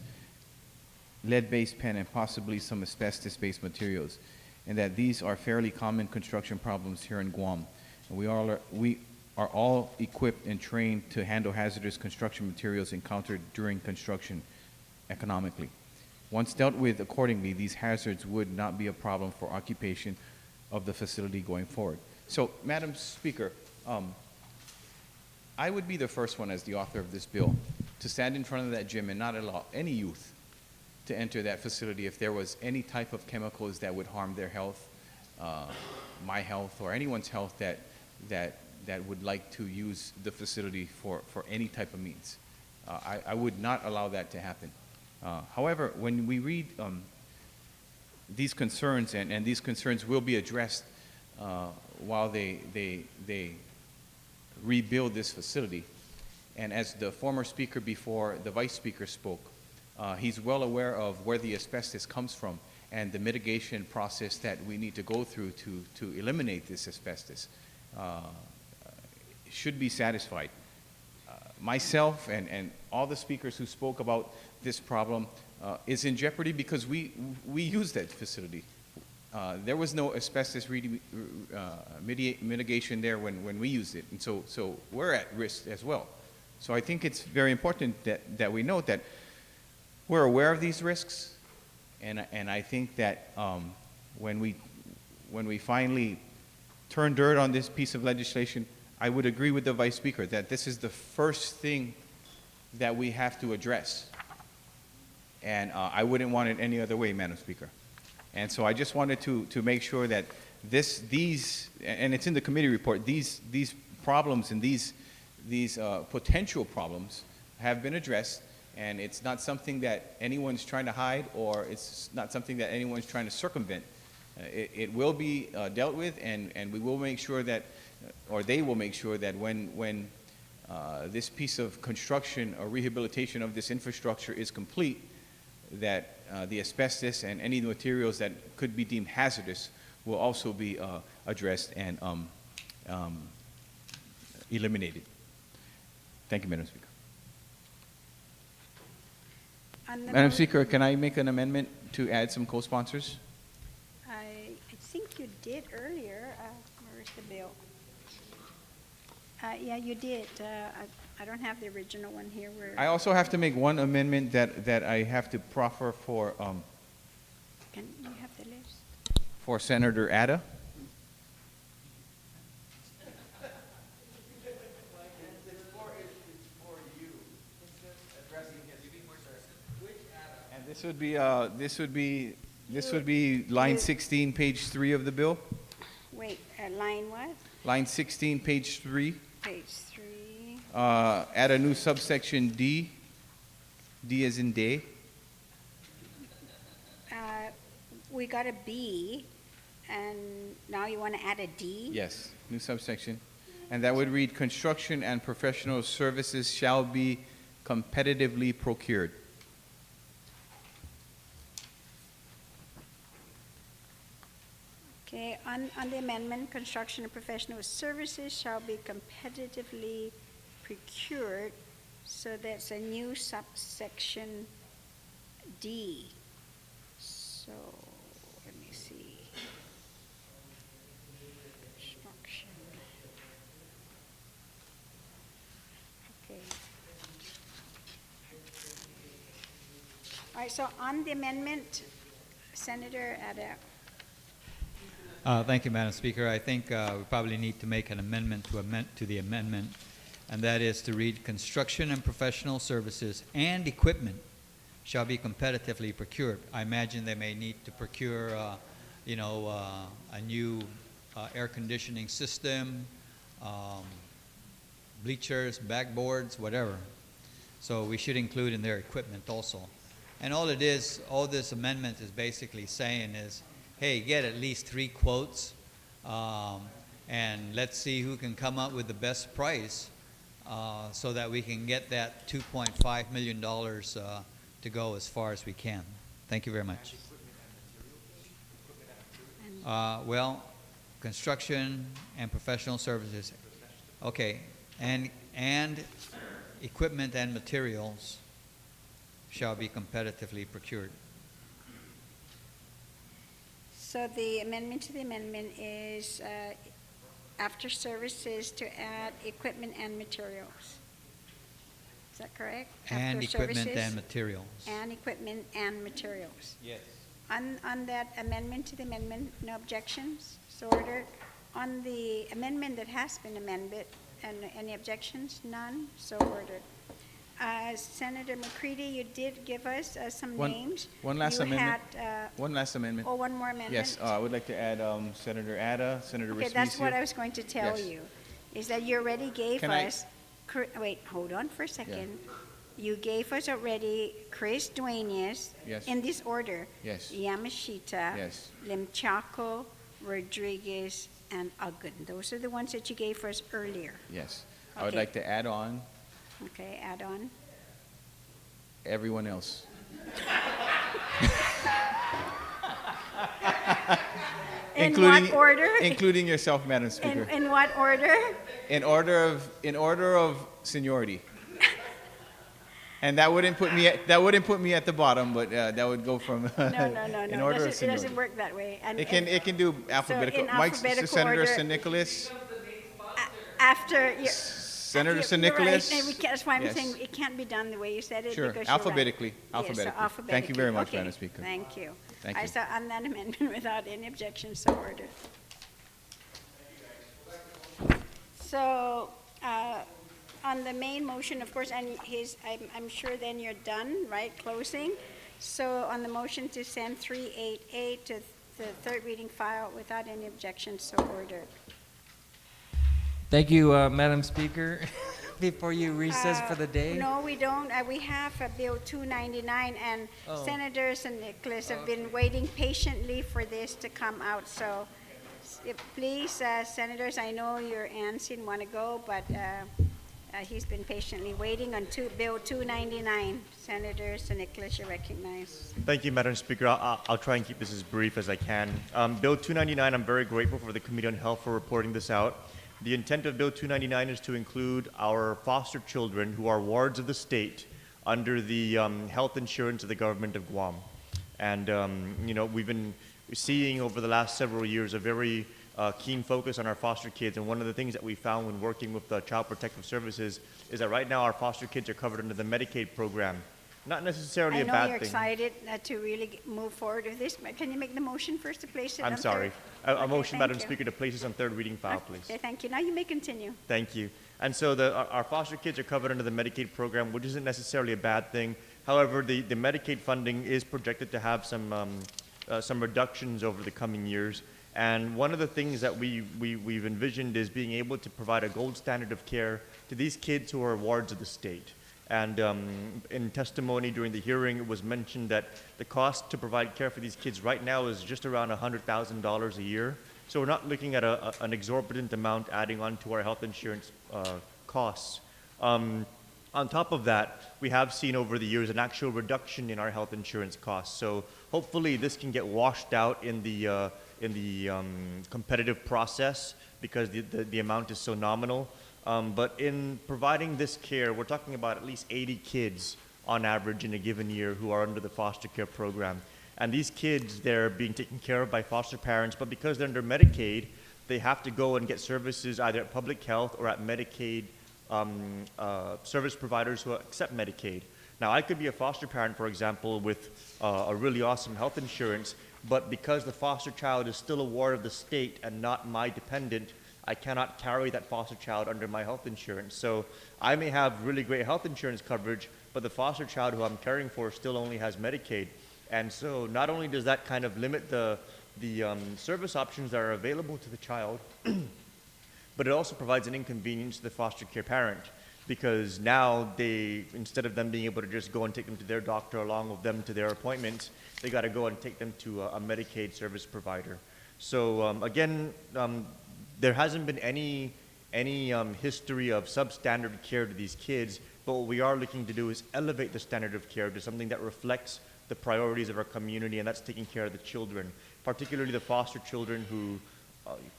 lead-based pen and possibly some asbestos-based materials, and that these are fairly common construction problems here in Guam. And we are all equipped and trained to handle hazardous construction materials encountered during construction economically. Once dealt with accordingly, these hazards would not be a problem for occupation of the facility going forward. So, Madam Speaker, I would be the first one as the author of this bill to stand in front of that gym and not allow any youth to enter that facility if there was any type of chemicals that would harm their health, my health, or anyone's health that would like to use the facility for any type of means. I would not allow that to happen. However, when we read these concerns, and these concerns will be addressed while they rebuild this facility, and as the former speaker before the vice speaker spoke, he's well aware of where the asbestos comes from and the mitigation process that we need to go through to eliminate this asbestos. Should be satisfied. Myself and all the speakers who spoke about this problem is in jeopardy because we use that facility. There was no asbestos mitigation there when we used it, and so we're at risk as well. So I think it's very important that we note that we're aware of these risks, and I think that when we finally turn dirt on this piece of legislation, I would agree with the Vice Speaker that this is the first thing that we have to address. And I wouldn't want it any other way, Madam Speaker. And so I just wanted to make sure that these, and it's in the committee report, these problems and these potential problems have been addressed, and it's not something that anyone's trying to hide, or it's not something that anyone's trying to circumvent. It will be dealt with, and we will make sure that, or they will make sure that when this piece of construction or rehabilitation of this infrastructure is complete, that the asbestos and any materials that could be deemed hazardous will also be addressed and eliminated. Thank you, Madam Speaker. Madam Speaker, can I make an amendment to add some co-sponsors? I think you did earlier. Where's the bill? Yeah, you did. I don't have the original one here. I also have to make one amendment that I have to proffer for Can you have the list? for Senator Ada. And this would be line 16, page 3 of the bill. Wait, line what? Line 16, page 3. Page 3. Add a new subsection D. D as in day. We got a B, and now you want to add a D? Yes, new subsection. And that would read, construction and professional services shall be competitively procured. Okay, on the amendment, construction and professional services shall be competitively procured. So that's a new subsection D. So, let me see. Construction. Okay. All right, so on the amendment, Senator Ada. Thank you, Madam Speaker. I think we probably need to make an amendment to the amendment, and that is to read, construction and professional services and equipment shall be competitively procured. I imagine they may need to procure, a new air conditioning system, bleachers, backboards, whatever. So we should include in their equipment also. And all this amendment is basically saying is, hey, get at least 3 quotes, and let's see who can come up with the best price so that we can get that $2.5 million to go as far as we can. Thank you very much. Well, construction and professional services. Okay, and equipment and materials shall be competitively procured. So the amendment to the amendment is after services to add equipment and materials. Is that correct? And After equipment services and materials. and equipment and materials. Yes. On that amendment to the amendment, no objections, so ordered. On the amendment that has been amended, and any objections? None, so ordered. Senator McCready, you did give us some names. One last You amendment. had, One last amendment. oh, one more amendment? Yes, I would like to add Senator Ada, Senator Okay, that's what I Respicio. was going to tell Yes. you, is that you already gave Can I- us, wait, hold on for a second. You gave us already Chris Duenas. Yes. In this order. Yes. Yamashita. Yes. Limchaco, Rodriguez, and Agun. Those are the ones that you gave us earlier. Yes. I would Okay. like to add on Okay, add on. everyone else. In what order? Including yourself, Madam Speaker. In what order? In order of seniority. And that wouldn't put me at the bottom, but that would go from No, in order of it seniority. doesn't work that way. And- It can do alphabetical. in alphabetical Senator order- San Nicolas, After, you Senator San you're right, Nicolas. and that's why I'm Yes. saying it can't be done the way you said it. Sure, because you're right. alphabetically, Yes, so alphabetically. Thank you very much, Okay, Madam Speaker. Thank you. Thank I you. saw on that amendment without any objection, so ordered. So, on the main motion, of course, and I'm sure then you're done, right, closing? So on the motion to send 388 to the third reading file without any objection, so ordered. Thank you, Madam Speaker. Before you recess for the day? No, we don't. We have Bill 299, and Oh. Senators and Nicholas have been waiting patiently for this to come out. So, please, Senators, I know you're antsy and want to go, but he's been patiently waiting on Bill 299. Senators and Nicholas, you're recognized. Thank you, Madam Speaker. I'll try and keep this as brief as I can. Bill 299, I'm very grateful for the Committee on Health for reporting this out. The intent of Bill 299 is to include our foster children who are wards of the state under the health insurance of the government of Guam. And, we've been seeing over the last several years a very keen focus on our foster kids. And one of the things that we found when working with the Child Protective Services is that right now our foster kids are covered under the Medicaid program. Not necessarily I a know bad you're thing. excited to really move forward with this, but can you make the motion first to place it on I'm third? sorry. A Okay, motion, thank Madam you. Speaker, to place this on third reading file, please. Okay, thank you. Now you may continue. Thank you. And so our foster kids are covered under the Medicaid program, which isn't necessarily a bad thing. However, the Medicaid funding is projected to have some reductions over the coming years. And one of the things that we've envisioned is being able to provide a gold standard of care to these kids who are wards of the state. And in testimony during the hearing, it was mentioned that the cost to provide care for these kids right now is just around $100,000 a year. So we're not looking at an exorbitant amount adding on to our health insurance costs. On top of that, we have seen over the years an actual reduction in our health insurance costs. So hopefully this can get washed out in the competitive process because the amount is so nominal. But in providing this care, we're talking about at least 80 kids on average in a given year who are under the foster care program. And these kids, they're being taken care of by foster parents, but because they're under Medicaid, they have to go and get services either at public health or at Medicaid service providers who accept Medicaid. Now, I could be a foster parent, for example, with a really awesome health insurance, but because the foster child is still a ward of the state and not my dependent, I cannot carry that foster child under my health insurance. So I may have really great health insurance coverage, but the foster child who I'm caring for still only has Medicaid. And so not only does that kind of limit the service options that are available to the child, but it also provides an inconvenience to the foster care parent, because now instead of them being able to just go and take them to their doctor along with them to their appointments, they got to go and take them to a Medicaid service provider. So again, there hasn't been any history of substandard care to these kids, but what we are looking to do is elevate the standard of care to something that reflects the priorities of our community, and that's taking care of the children, particularly the foster children who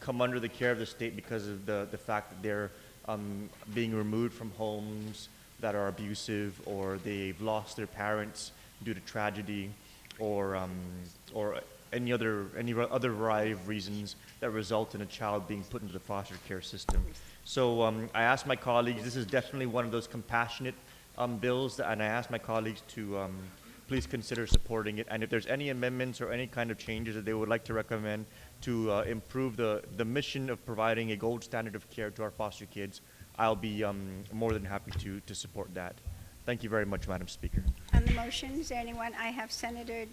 come under the care of the state because of the fact that they're being removed from homes that are abusive, or they've lost their parents due to tragedy, or any other variety of reasons that result in a child being put into the foster care system. So I asked my colleagues, this is definitely one of those compassionate bills, and I asked my colleagues to please consider supporting it. And if there's any amendments or any kind of changes that they would like to recommend to improve the mission of providing a gold standard of care to our foster kids, I'll be more than happy to support that. Thank you very much, Madam Speaker. On the motion, is there anyone? I have Senator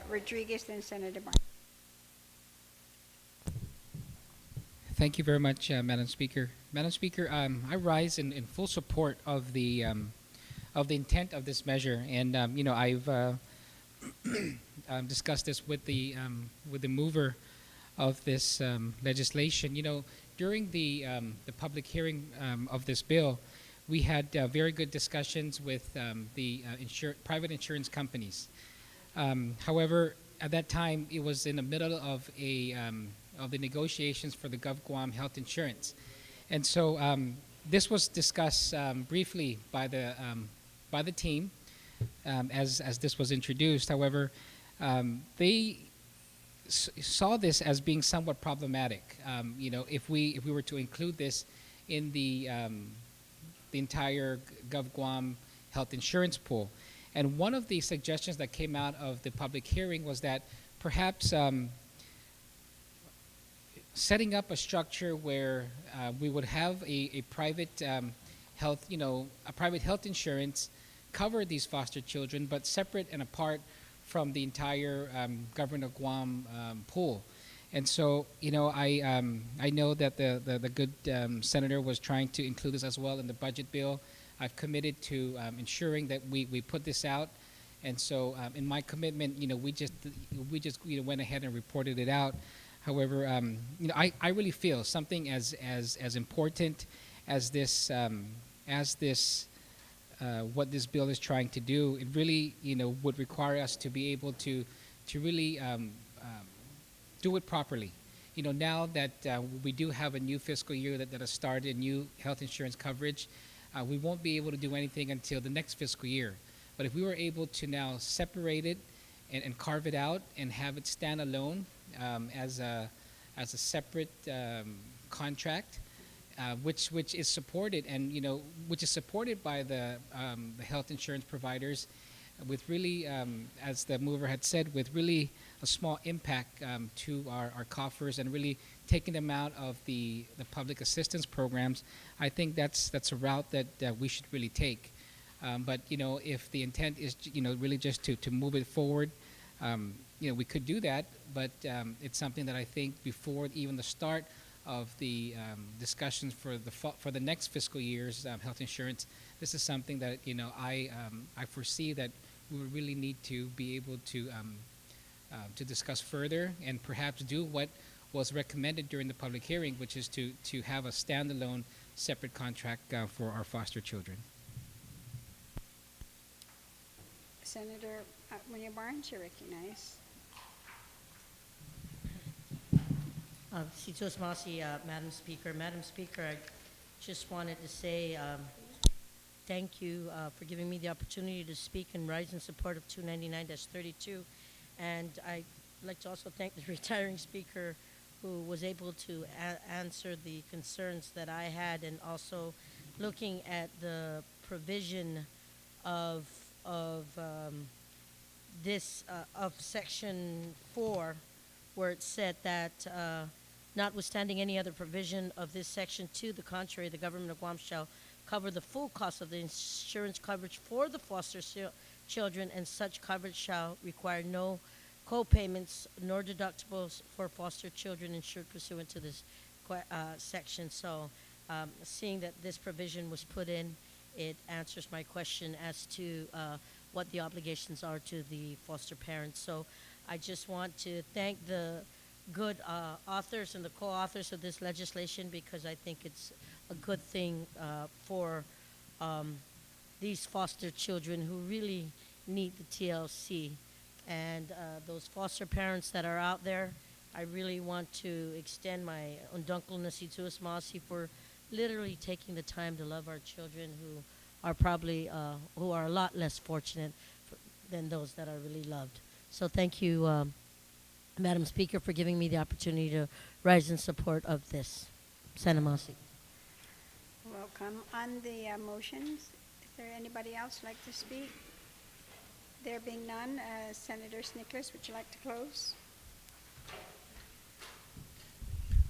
Rodriguez and Senator Barnes. Thank you very much, Madam Speaker. Madam Speaker, I rise in full support of the intent of this measure, and I've discussed this with the mover of this legislation. During the public hearing of this bill, we had very good discussions with the private insurance companies. However, at that time, it was in the middle of the negotiations for the GovGuam health insurance, and so this was discussed briefly by the team as this was introduced. However, they saw this as being somewhat problematic. If we were to include this in the entire GovGuam health insurance pool, and one of the suggestions that came out of the public hearing was that perhaps setting up a structure where we would have a private health, a private health insurance cover these foster children, but separate and apart from the entire government of Guam pool. And so, I know that the good senator was trying to include this as well in the budget bill. I've committed to ensuring that we put this out. And so, in my commitment, we just went ahead and reported it out. However, I really feel something as important as this what this bill is trying to do. It really would require us to be able to really do it properly. Now that we do have a new fiscal year that has started, new health insurance coverage, we won't be able to do anything until the next fiscal year. But if we were able to now separate it and carve it out and have it stand alone as a separate contract, which is supported and which is supported by the health insurance providers, with really, as the mover had said, with really a small impact to our coffers and really taking them out of the public assistance programs. I think that's a route that we should really take. But if the intent is really just to move it forward, we could do that. But it's something that I think before even the start of the discussions for the next fiscal year's health insurance, this is something that I foresee that we would really need to be able to discuss further and perhaps do what was recommended during the public hearing, which is to have a standalone separate contract for our foster children. Senator Barnes, you're recognized. Sitos Masi, Madam Speaker. Madam Speaker, I just wanted to say thank you for giving me the opportunity to speak and rise in support of 299-32. And I'd like to also thank the retiring speaker who was able to answer the concerns that I had, and also looking at the provision of Section 4, where it said that notwithstanding any other provision of this section, to the contrary, the government of Guam shall cover the full cost of the insurance coverage for the foster children, and such coverage shall require no co-payments nor deductibles for foster children insured pursuant to this section. So seeing that this provision was put in, it answers my question as to what the obligations are to the foster parents. So I just want to thank the good authors and the co-authors of this legislation, because I think it's a good thing for these foster children who really need the TLC. And those foster parents that are out there, I really want to extend my undunkel nasituus masi for literally taking the time to love our children who are probably who are a lot less fortunate than those that are really loved. So thank you, Madam Speaker, for giving me the opportunity to rise in support of this. Sana Masi. Welcome. On the motions, there anybody else like to speak? There being none, Senator Nicholas, would you like to close?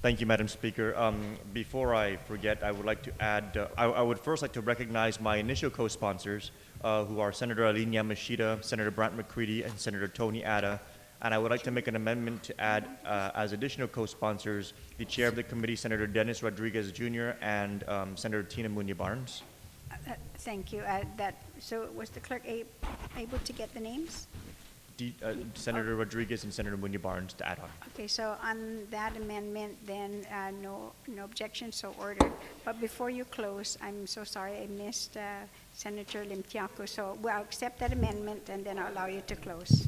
Thank you, Madam Speaker. Before I forget, I would like to add, I would first like to recognize my initial co-sponsors, who are Senator Aline Yamashita, Senator Brant McCready, and Senator Tony Atta. And I would like to make an amendment to add, as additional co-sponsors, the Chair of the Committee, Senator Dennis Rodriguez Jr., and Senator Tina Munya Barnes. Thank you. So was the clerk able to get the names? Senator Rodriguez and Senator Munya Barnes to add on. Okay, so on that amendment, then no objection, so ordered. But before you close, I'm so sorry I missed Senator Limtiaco. So we'll accept that amendment and then I'll allow you to close.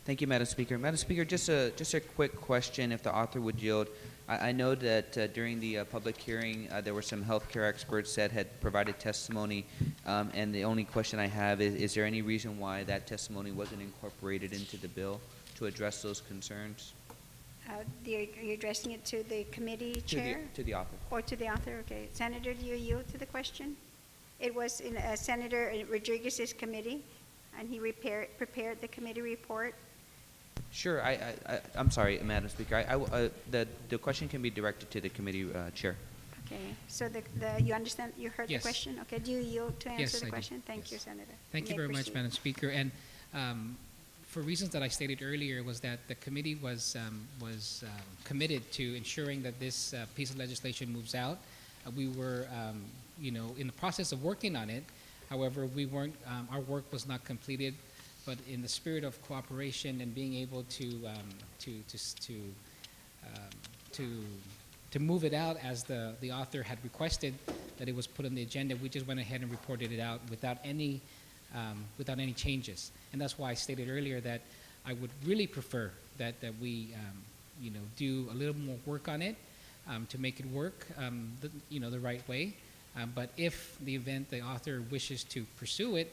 Thank you, Madam Speaker. Madam Speaker, just a quick question, if the author would yield. I know that during the public hearing, there were some healthcare experts that had provided testimony, and the only question I have is there any reason why that testimony wasn't incorporated into the bill to address those concerns? Are you addressing it to the committee chair? To the author. Or to the author? Okay. Senator, do you yield to the question? It was in Senator Rodriguez's committee, and he prepared the committee report. Sure. I'm sorry, Madam Speaker. The question can be directed to the committee chair. Okay. So you understand? You heard Yes. the question? Okay. Do you yield to answer Yes, the I do. question? Thank Yes. you, Senator. Thank you may very much, proceed. Madam Speaker. And for reasons that I stated earlier, was that the committee was committed to ensuring that this piece of legislation moves out. We were, in the process of working on it. However, we weren't. Our work was not completed. But in the spirit of cooperation and being able to move it out as the author had requested that it was put on the agenda, we just went ahead and reported it out without any changes. And that's why I stated earlier that I would really prefer that we do a little more work on it to make it work the right way. But if the event the author wishes to pursue it,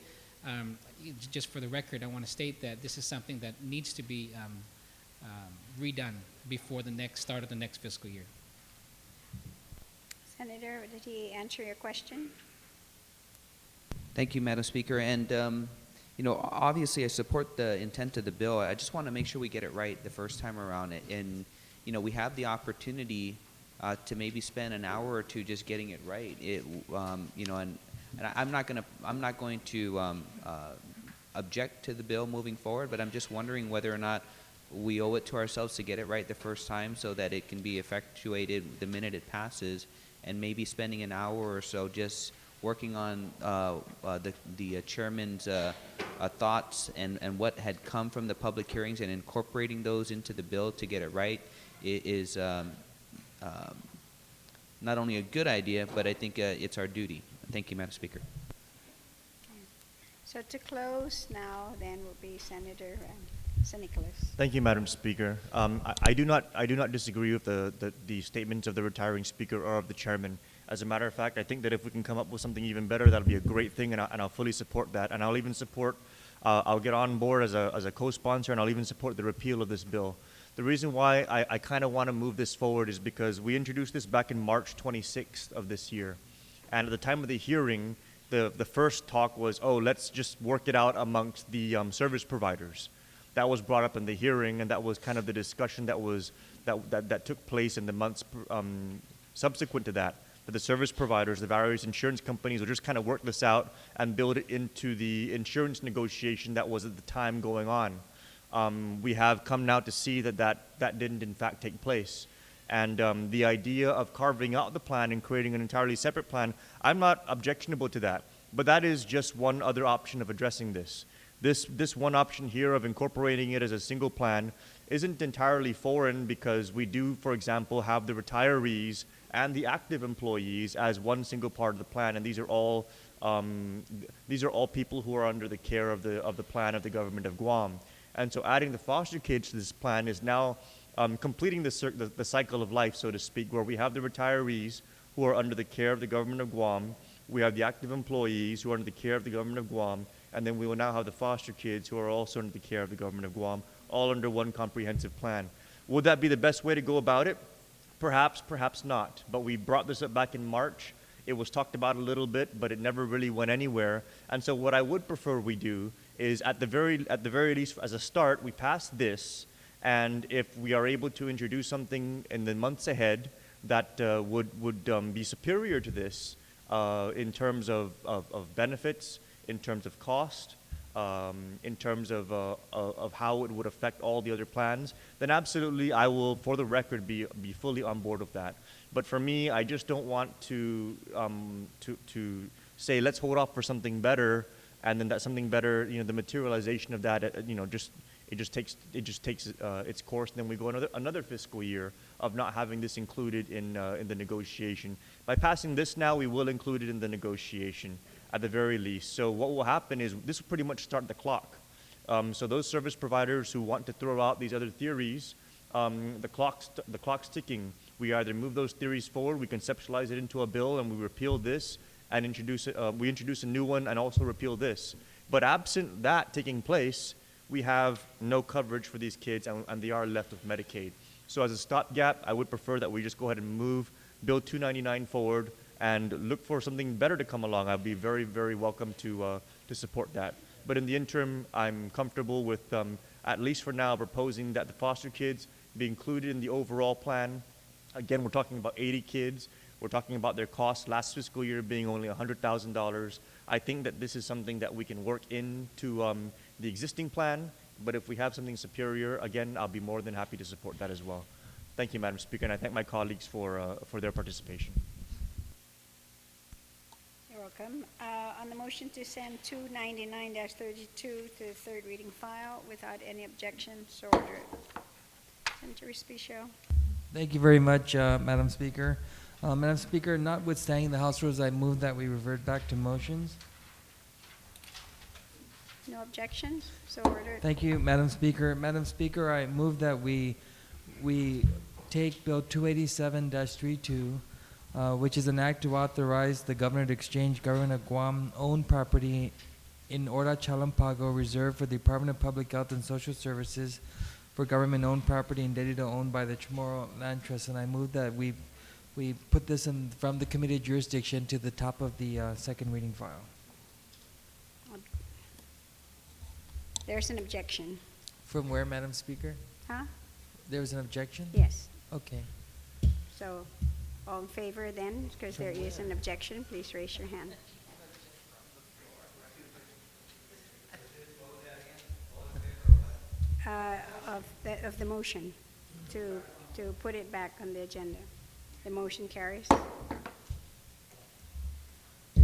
just for the record, I want to state that this is something that needs to be redone before the start of the next fiscal year. Senator, did he answer your question? Thank you, Madam Speaker. And, obviously I support the intent of the bill. I just want to make sure we get it right the first time around. And, we have the opportunity to maybe spend an hour or two just getting it right. And I'm not going to object to the bill moving forward, but I'm just wondering whether or not we owe it to ourselves to get it right the first time so that it can be effectuated the minute it passes, and maybe spending an hour or so just working on the chairman's thoughts and what had come from the public hearings and incorporating those into the bill to get it right is not only a good idea, but I think it's our duty. Thank you, Madam Speaker. So to close now, then will be Senator Nicholas. Thank you, Madam Speaker. I do not disagree with the statements of the retiring speaker or of the chairman. As a matter of fact, I think that if we can come up with something even better, that'll be a great thing, and I'll fully support that. And I'll even support. I'll get on board as a co-sponsor, and I'll even support the repeal of this bill. The reason why I kind of want to move this forward is because we introduced this back in March 26th of this year. And at the time of the hearing, the first talk was, let's just work it out amongst the service providers. That was brought up in the hearing, and that was kind of the discussion that took place in the months subsequent to that. That the service providers, the various insurance companies, will just kind of work this out and build it into the insurance negotiation that was at the time going on. We have come now to see that didn't in fact take place. And the idea of carving out the plan and creating an entirely separate plan, I'm not objectionable to that. But that is just one other option of addressing this. This one option here of incorporating it as a single plan isn't entirely foreign, because we do, for example, have the retirees and the active employees as one single part of the plan, and these are all people who are under the care of the plan of the government of Guam. And so adding the foster kids to this plan is now completing the cycle of life, so to speak, where we have the retirees who are under the care of the government of Guam, we have the active employees who are under the care of the government of Guam, and then we will now have the foster kids who are also under the care of the government of Guam, all under one comprehensive plan. Would that be the best way to go about it? Perhaps, perhaps not. But we brought this up back in March. It was talked about a little bit, but it never really went anywhere. And so what I would prefer we do is at the very least, as a start, we pass this, and if we are able to introduce something in the months ahead that would be superior to this in terms of benefits, in terms of cost, in terms of how it would affect all the other plans, then absolutely I will, for the record, be fully on board with that. But for me, I just don't want to say let's hold off for something better, and then that something better, the materialization of that, it just takes its course, and then we go another fiscal year of not having this included in the negotiation. By passing this now, we will include it in the negotiation at the very least. So what will happen is this will pretty much start the clock. So those service providers who want to throw out these other theories, the clock's ticking. We either move those theories forward, we conceptualize it into a bill, and we repeal this, and we introduce a new one and also repeal this. But absent that taking place, we have no coverage for these kids, and they are left with Medicaid. So as a stopgap, I would prefer that we just go ahead and move Bill 299 forward and look for something better to come along. I'd be very, very welcome to support that. But in the interim, I'm comfortable with, at least for now, proposing that the foster kids be included in the overall plan. Again, we're talking about 80 kids. We're talking about their cost last fiscal year being only $100,000. I think that this is something that we can work into the existing plan, but if we have something superior, again, I'll be more than happy to support that as well. Thank you, Madam Speaker, and I thank my colleagues for their participation. You're welcome. On the motion to send 299-32 to the third reading file without any objection, so ordered. Senator Respicio. Thank you very much, Madam Speaker. Madam Speaker, notwithstanding the House rules, I move that we revert back to motions. No objections, so ordered. Thank you, Madam Speaker. Madam Speaker, I move that we take Bill 287-32, which is an act to authorize the governor to exchange Government of Guam owned property in Ora Chalampago reserved for the Department of Public Health and Social Services for government-owned property in Delito owned by the Chamorro Land Trust. And I move that we put this from the committee jurisdiction to the top of the second reading file. There's an objection. From where, Madam Speaker? Huh? There was an objection? Yes. Okay. So, all in favor then, because there is an objection, please raise your hand. Of the motion to put it back on the agenda. The motion carries.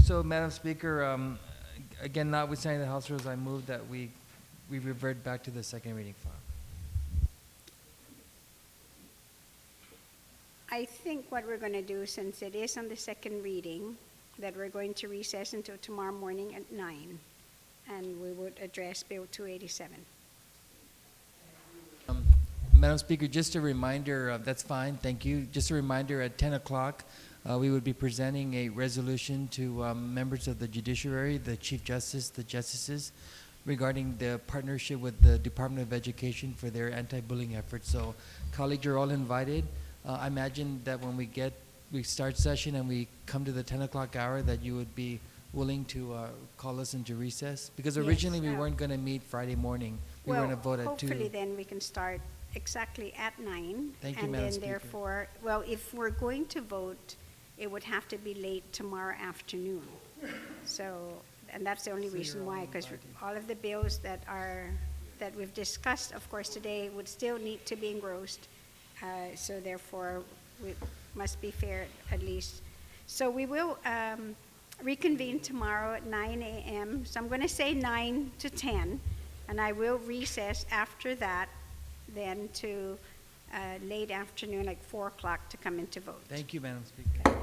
So, Madam Speaker, again, notwithstanding the House rules, I move that we revert back to the second reading file. I think what we're going to do, since it is on the second reading, that we're going to recess until tomorrow morning at 9, and we would address Bill 287. Madam Speaker, just a reminder, that's fine, thank you. Just a reminder, at 10 o'clock, we would be presenting a resolution to members of the judiciary, the Chief Justice, the justices, regarding the partnership with the Department of Education for their anti-bullying efforts. So, colleagues, you're all invited. I imagine that when we start session and we come to the 10 o'clock hour, that you would be willing to call us into recess? Because originally we weren't going to meet Friday morning. We were going to vote at 2. Hopefully then we can start exactly at 9. Thank you, and Madam then Speaker. therefore, well, if we're going to vote, it would have to be late tomorrow afternoon. So, and that's the only reason why, because all of the bills that we've discussed, of course, today would still need to be engrossed. So therefore, we must be fair at least. So we will reconvene tomorrow at 9 a.m. So I'm going to say 9 to 10, and I will recess after that, then to late afternoon, like 4 o'clock, to come in to vote. Thank you, Madam Speaker.